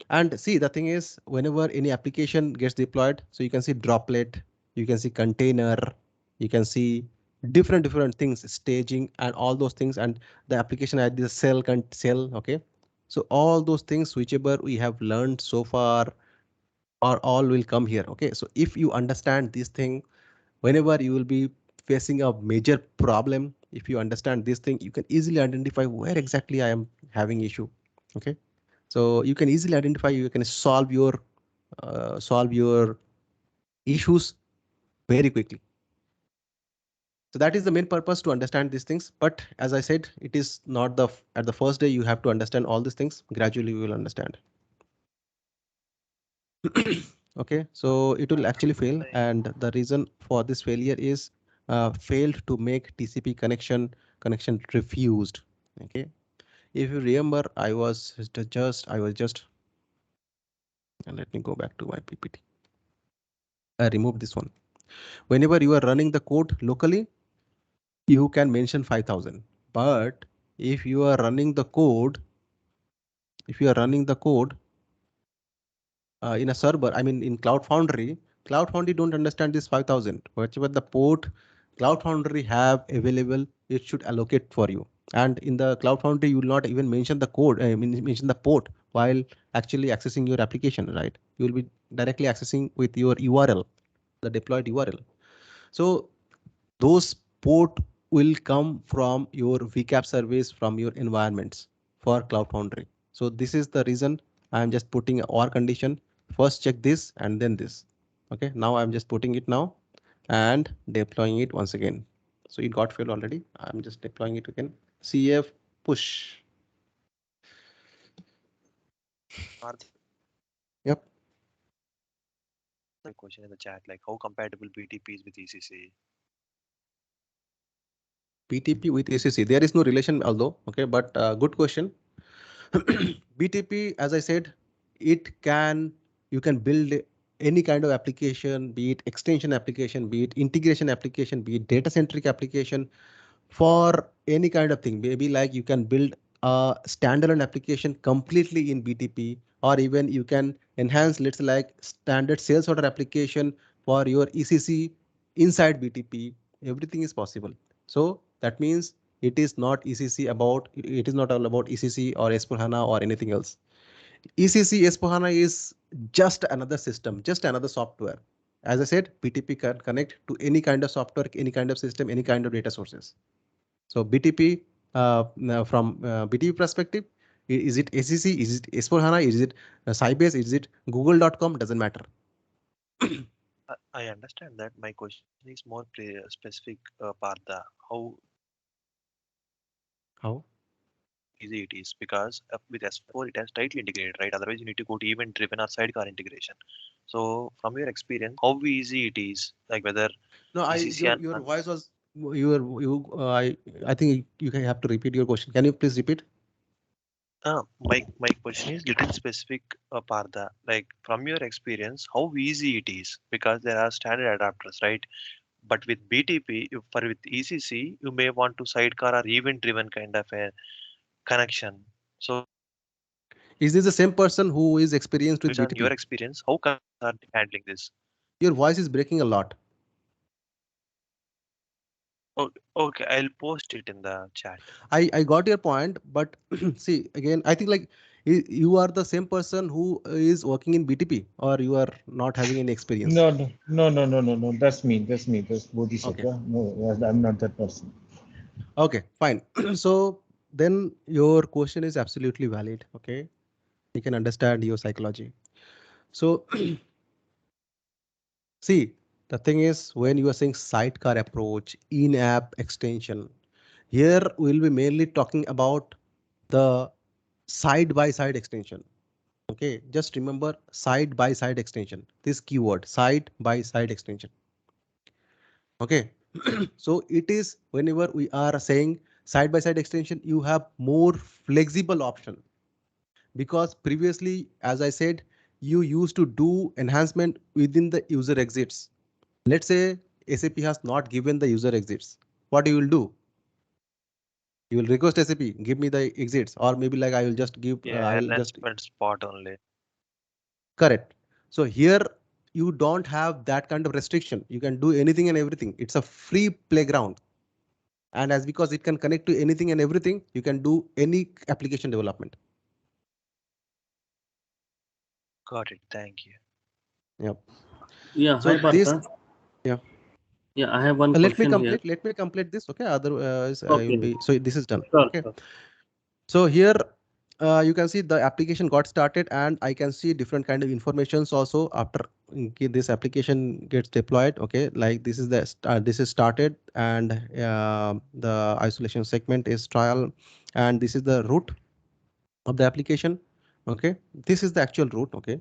and see, the thing is, whenever any application gets deployed, so you can see droplet, you can see container, you can see different things, staging and all those things, and the application ID, the cell. Okay, so all those things whichever we have learned so far or all will come here. Okay, so if you understand this thing, whenever you will be facing a major problem, if you understand this thing, you can easily identify where exactly I am having issue. Okay, so you can easily identify, you can solve your issues very quickly. So that is the main purpose, to understand these things. But as I said, it is not at the first day you have to understand all these things. Gradually we will understand. Okay, so it will actually fail, and the reason for this failure is failed to make TCP connection refused. Okay, if you remember, I was just and let me go back to my PPT. I remove this one. Whenever you are running the code locally, you can mention 5000. But if you are running the code, in a server, I mean in Cloud Foundry don't understand this 5000. Whatever the port Cloud Foundry have available, it should allocate for you. And in the Cloud Foundry, you will not even mention the code, mention the port while actually accessing your application, right? You will be directly accessing with your URL, the deployed URL. So those port will come from your VCAP service from your environments for Cloud Foundry. So this is the reason I'm just putting a OR condition. First check this and then this. Okay, now I'm just putting it now and deploying it once again. So it got failed already. I'm just deploying it again. CF push. Yep. The question in the chat, like how compatible BTP is with ECC? BTP with ACC. There is no relation, although, okay, but good question. BTP, as I said, it can, you can build any kind of application, be it extension application, be it integration application, be it data centric application, for any kind of thing. Maybe like you can build a standalone application completely in BTP, or even you can enhance, let's say like standard sales order application for your ECC inside BTP. Everything is possible. So that means it is not ECC about, it is not all about ECC or S4HANA or anything else. ECC S4HANA is just another system, just another software. As I said, BTP can connect to any kind of software, any kind of system, any kind of data sources. So BTP, now from BTP perspective, is it SEC, is it S4HANA, is it Sybase, is it Google.com? Doesn't matter. I understand that. My question is more specific, Partha. How easy it is? Because with S4 it has tightly integrated, right? Otherwise you need to go to event-driven or sidecar integration. So from your experience, how easy it is? Like whether No, ECC your voice was I think you have to repeat your question. Can you please repeat? my question is little specific, Partha. Like from your experience, how easy it is? Because there are standard adapters, right? But with BTP, with ECC, you may want to sidecar or event-driven kind of a connection. So, Is this the same person who is experienced with based on your BTP? experience, how can are handling this? Your voice is breaking a lot. Oh, okay, I'll post it in the chat. I got your point, but see again, I think like you are the same person who is working in BTP, or you are not having any experience. No. That's me. That's Bodhisattva. Okay. No, I'm not that person. Okay, fine. So then your question is absolutely valid. Okay, you can understand your psychology. So see, the thing is, when you are saying sidecar approach, in-app extension, here we'll be mainly talking about the side-by-side extension. Okay, just remember side-by-side extension. This keyword, side-by-side extension. Okay, so it is whenever we are saying side-by-side extension, you have more flexible option, because previously, as I said, you used to do enhancement within the user exits. Let's say SAP has not given the user exits. What you will do? You will request SAP, give me the exits, or maybe like I will just give, I will just Enhancement spot only. correct. So here you don't have that kind of restriction. You can do anything and everything. It's a free playground. And as because it can connect to anything and everything, you can do any application development. Got it. Thank you. Yep. Yeah, So hi this, Partha. yeah. Yeah, I have one Let me question here. complete. Let me complete this. Okay. Otherwise, Okay. you'll be. So this is done. Sure, Okay. sure. So here you can see the application got started, and I can see different kind of informations also after this application gets deployed. Okay, like this is the this is started, and the isolation segment is trial, and this is the root of the application. Okay, this is the actual root. Okay,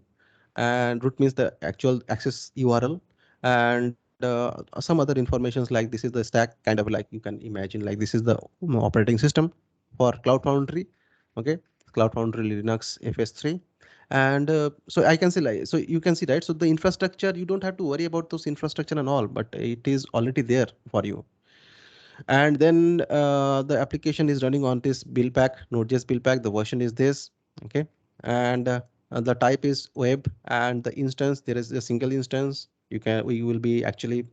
and root means the actual access URL, and some other informations like this is the stack, kind of like you can imagine like this is the operating system for Cloud Foundry. Okay, Cloud Foundry Linux FS3, and so I can say like, so you can see, right? So the infrastructure, you don't have to worry about those infrastructure and all, but it is already there for you. And then the application is running on this build pack, Node.js build pack. The version is this. Okay, and the type is web, and the instance, there is a single instance. We will be actually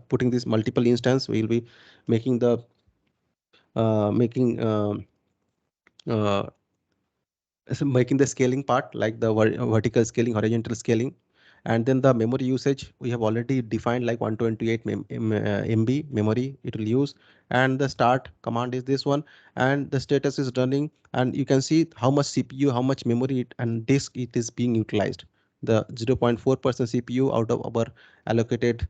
putting this multiple instance. We will be making the making making the scaling part, like the vertical scaling, horizontal scaling. And then the memory usage, we have already defined like 128 MB memory it will use. And the start command is this one, and the status is running, and you can see how much CPU, how much memory and disk it is being utilized. The 0.4% CPU out of our allocated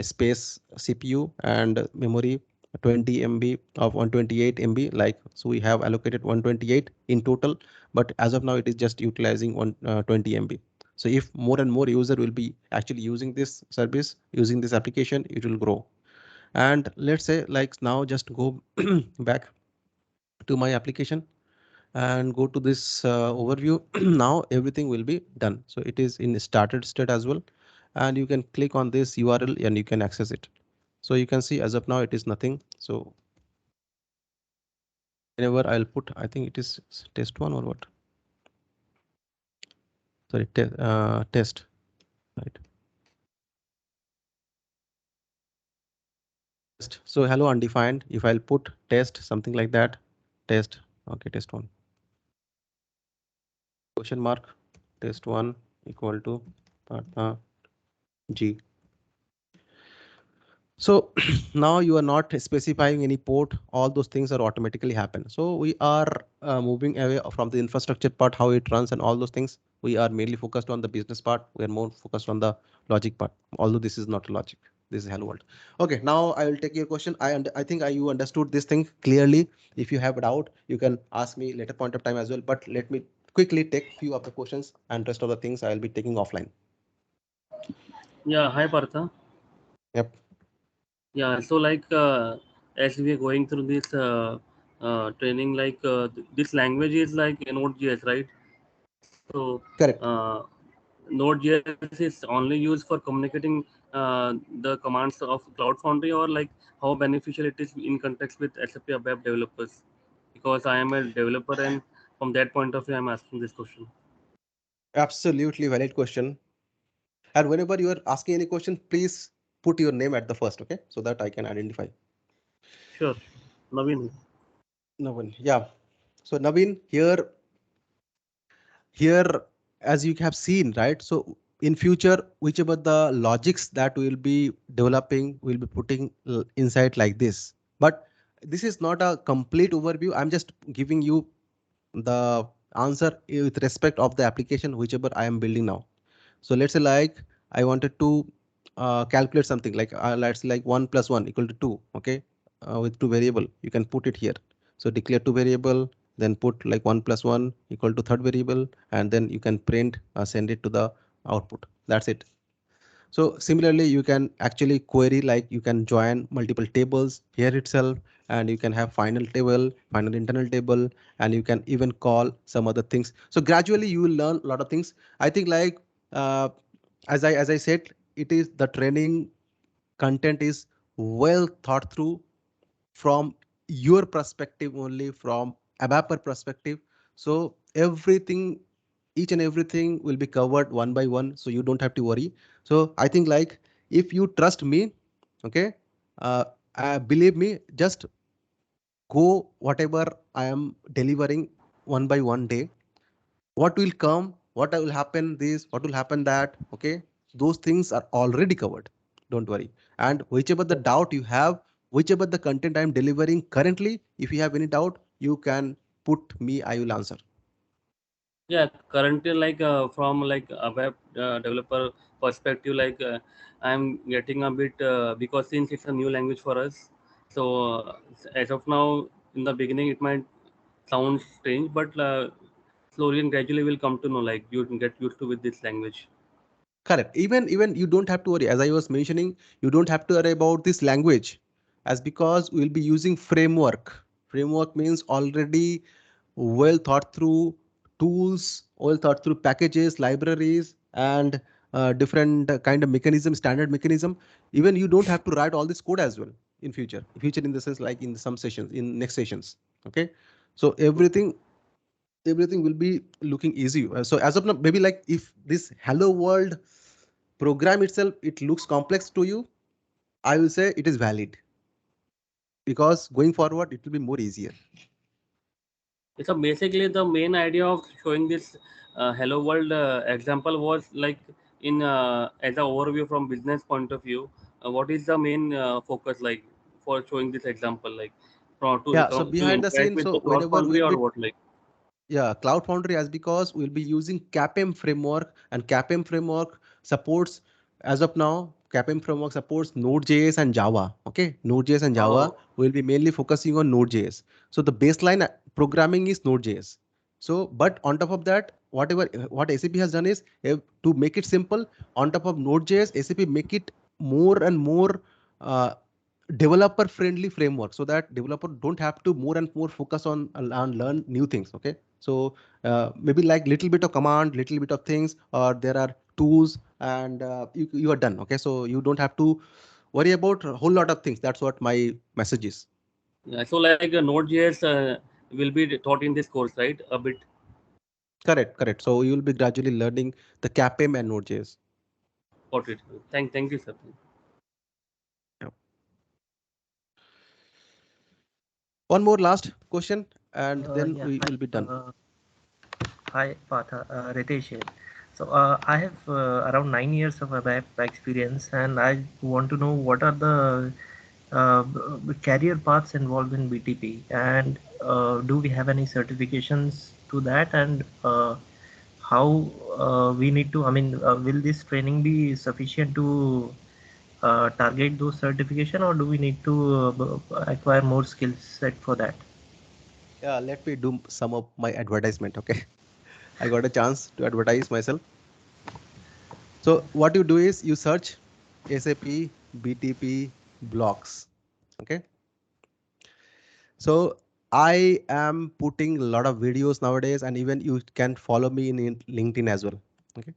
space CPU, and memory 20 MB of 128 MB, like, so we have allocated 128 in total, but as of now it is just utilizing 120 MB. So if more and more user will be actually using this service, using this application, it will grow. And let's say like now just go back to my application and go to this overview. Now everything will be done. So it is in started state as well. And you can click on this URL and you can access it. So you can see as of now it is nothing. So whenever I'll put, I think it is test one or what? Sorry, test, right? So hello undefined. If I'll put test, something like that, test. Okay, test one. Question mark, test one equal to G. So now you are not specifying any port. All those things are automatically happen. So we are moving away from the infrastructure part, how it runs and all those things. We are mainly focused on the business part. We are more focused on the logic part. Although this is not logic. This is hello world. Okay, now I will take your question. I think you understood this thing clearly. If you have a doubt, you can ask me later point of time as well. But let me quickly take few of the questions, and rest of the things I will be taking offline. Yeah, hi Partha. Yep. Yeah, so like as we are going through this training, like this language is like Node.js, right? So Correct. Node.js is only used for communicating the commands of Cloud Foundry, or like how beneficial it is in context with SAP ABAP developers? Because I am a developer, and from that point of view, I'm asking this question. Absolutely valid question. And whenever you are asking any question, please put your name at the first, okay? So that I can identify. Sure, Naveen. Naveen, yeah. So Naveen, here, as you have seen, right? So in future, whichever the logics that we'll be developing, we'll be putting inside like this. But this is not a complete overview. I'm just giving you the answer with respect of the application, whichever I am building now. So let's say like I wanted to calculate something like let's say like 1 plus 1 equal to 2. Okay, with two variable, you can put it here. So declare two variable, then put like 1 plus 1 equal to third variable, and then you can print send it to the output. That's it. So similarly, you can actually query, like you can join multiple tables here itself, and you can have final table, final internal table, and you can even call some other things. So gradually you will learn a lot of things. I think like uh, as I said, it is the training content is well thought through from your perspective only, from ABAPer perspective. So everything, each and everything will be covered one by one, so you don't have to worry. So I think like if you trust me, okay, uh, believe me, just go whatever I am delivering one by one day. What will come, what will happen this, what will happen that, okay, those things are already covered. Don't worry. And whichever the doubt you have, whichever the content I'm delivering currently, if you have any doubt, you can put me, I will answer. Yeah, currently, like from like a web developer perspective, like I'm getting a bit because since it's a new language for us. So as of now, in the beginning, it might sound strange, but slowly and gradually, we'll come to know. Like you can get used to with this language. Correct. Even you don't have to worry. As I was mentioning, you don't have to worry about this language, as because we'll be using framework. Framework means already well thought through tools, well thought through packages, libraries, and different kind of mechanism, standard mechanism. Even you don't have to write all this code as well in future. Future in the sense like in some sessions, in next sessions. Okay, so everything will be looking easy. So as of now, maybe like if this hello world program itself, it looks complex to you, I will say it is valid, because going forward it will be more easier. So basically, the main idea of showing this Hello World example was like in as an overview from business point of view. What is the main focus like for showing this example, like from Yeah, so to behind the interact scene, with so the Cloud whenever Foundry we'll or be, what like? yeah, Cloud Foundry, as because we'll be using CAPM framework, and CAPM framework supports, as of now, CAPM framework supports Node.js and Java. Okay, Node.js and Java Oh, will be mainly focusing on Node.js. So the baseline programming is Node.js. So, but on top of that, what SAP has done is, to make it simple, on top of Node.js, SAP make it more and more uh, developer friendly framework, so that developer don't have to more and more focus on learn new things. Okay, so maybe like little bit of command, little bit of things, or there are tools, and you are done. Okay, so you don't have to worry about a whole lot of things. That's what my message is. yeah. So like Node.js will be taught in this course, right? A bit. Correct. So you will be gradually learning the CAPM and Node.js. Got it. Thank you, sir. Yeah. One more last question, and then we will be done. Hi, Partha, Ritesh here. So I have around 9 years of web experience, and I want to know what are the career paths involved in BTP, and do we have any certifications to that, and how we need to, I mean, will this training be sufficient to target those certification, or do we need to acquire more skill set for that? Yeah, let me do some of my advertisement. Okay, I got a chance to advertise myself. So what you do is you search SAP BTP blocks. Okay. So I am putting a lot of videos nowadays, and even you can follow me in LinkedIn as well. Okay.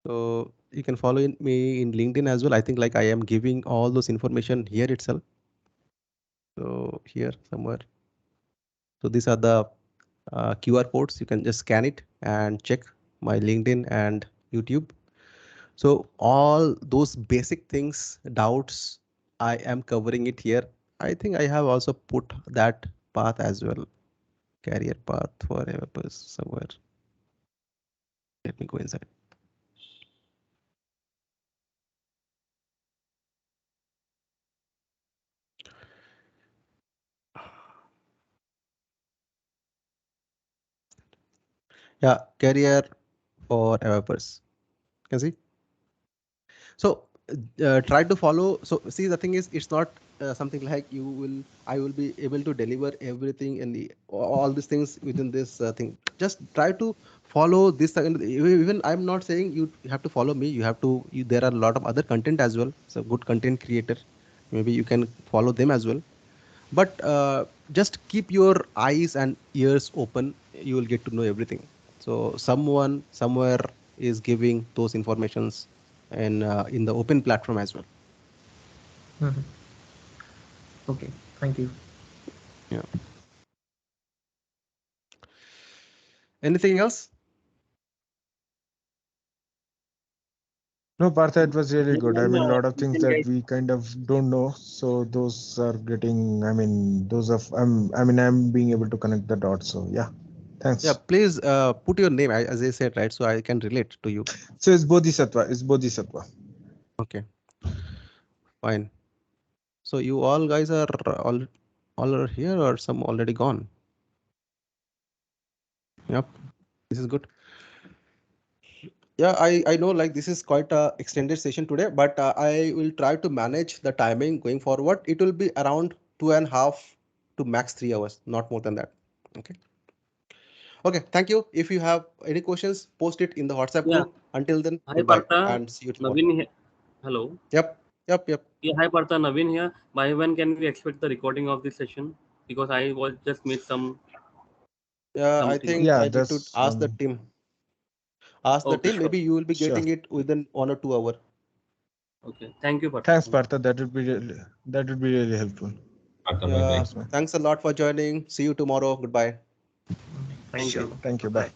So you can follow me in LinkedIn as well. I think like I am giving all those information here itself. So here somewhere. So these are the QR codes. You can just scan it and check my LinkedIn and YouTube. So all those basic things, doubts, I am covering it here. I think I have also put that path as well. Career path for developers somewhere. Let me go inside. Yeah, career for developers. Can see. So try to follow. So see, the thing is, it's not something like I will be able to deliver everything and all these things within this thing. Just try to follow this. Even I'm not saying you have to follow me. You have to. There are a lot of other content as well. So good content creator. Maybe you can follow them as well. But just keep your eyes and ears open. You will get to know everything. So someone somewhere is giving those informations, and in the open platform as well. Mhm. Okay, thank you. Yeah. Anything else? No, Partha, it was really good. I mean, a lot of You things can that get we kind of don't know. So those are getting, I mean, I'm being able to connect the dots. So yeah, thanks. Yeah, please put your name, as I said, right? So I can relate to you. So it's Bodhisattva. It's Bodhisattva. Okay, fine. So you all guys are all are here, or some already gone? Yep, this is good. Yeah, I know like this is quite a extended session today, but I will try to manage the timing going forward. It will be around 2.5 to max 3 hours, not more than that. Okay. Okay. Thank you. If you have any questions, post it in the WhatsApp yeah. group. Until then, Hi goodbye Partha, and see you tomorrow. Naveen here. Hello. Yep. Yeah, hi Partha, Naveen here. By when can we expect the recording of this session? Because I was just missed Yeah, I something. think Yeah, I need to that's ask the team. Ask the Okay, team. sure. Maybe you will be sure. getting it within 1 or 2 hours. Okay, thank you, Partha. Thanks, Partha. That would be really helpful. Bye Yeah. bye. Thanks, man. Thanks a lot for joining. See you tomorrow. Goodbye. Thank Thank you. you. Thank you. Bye.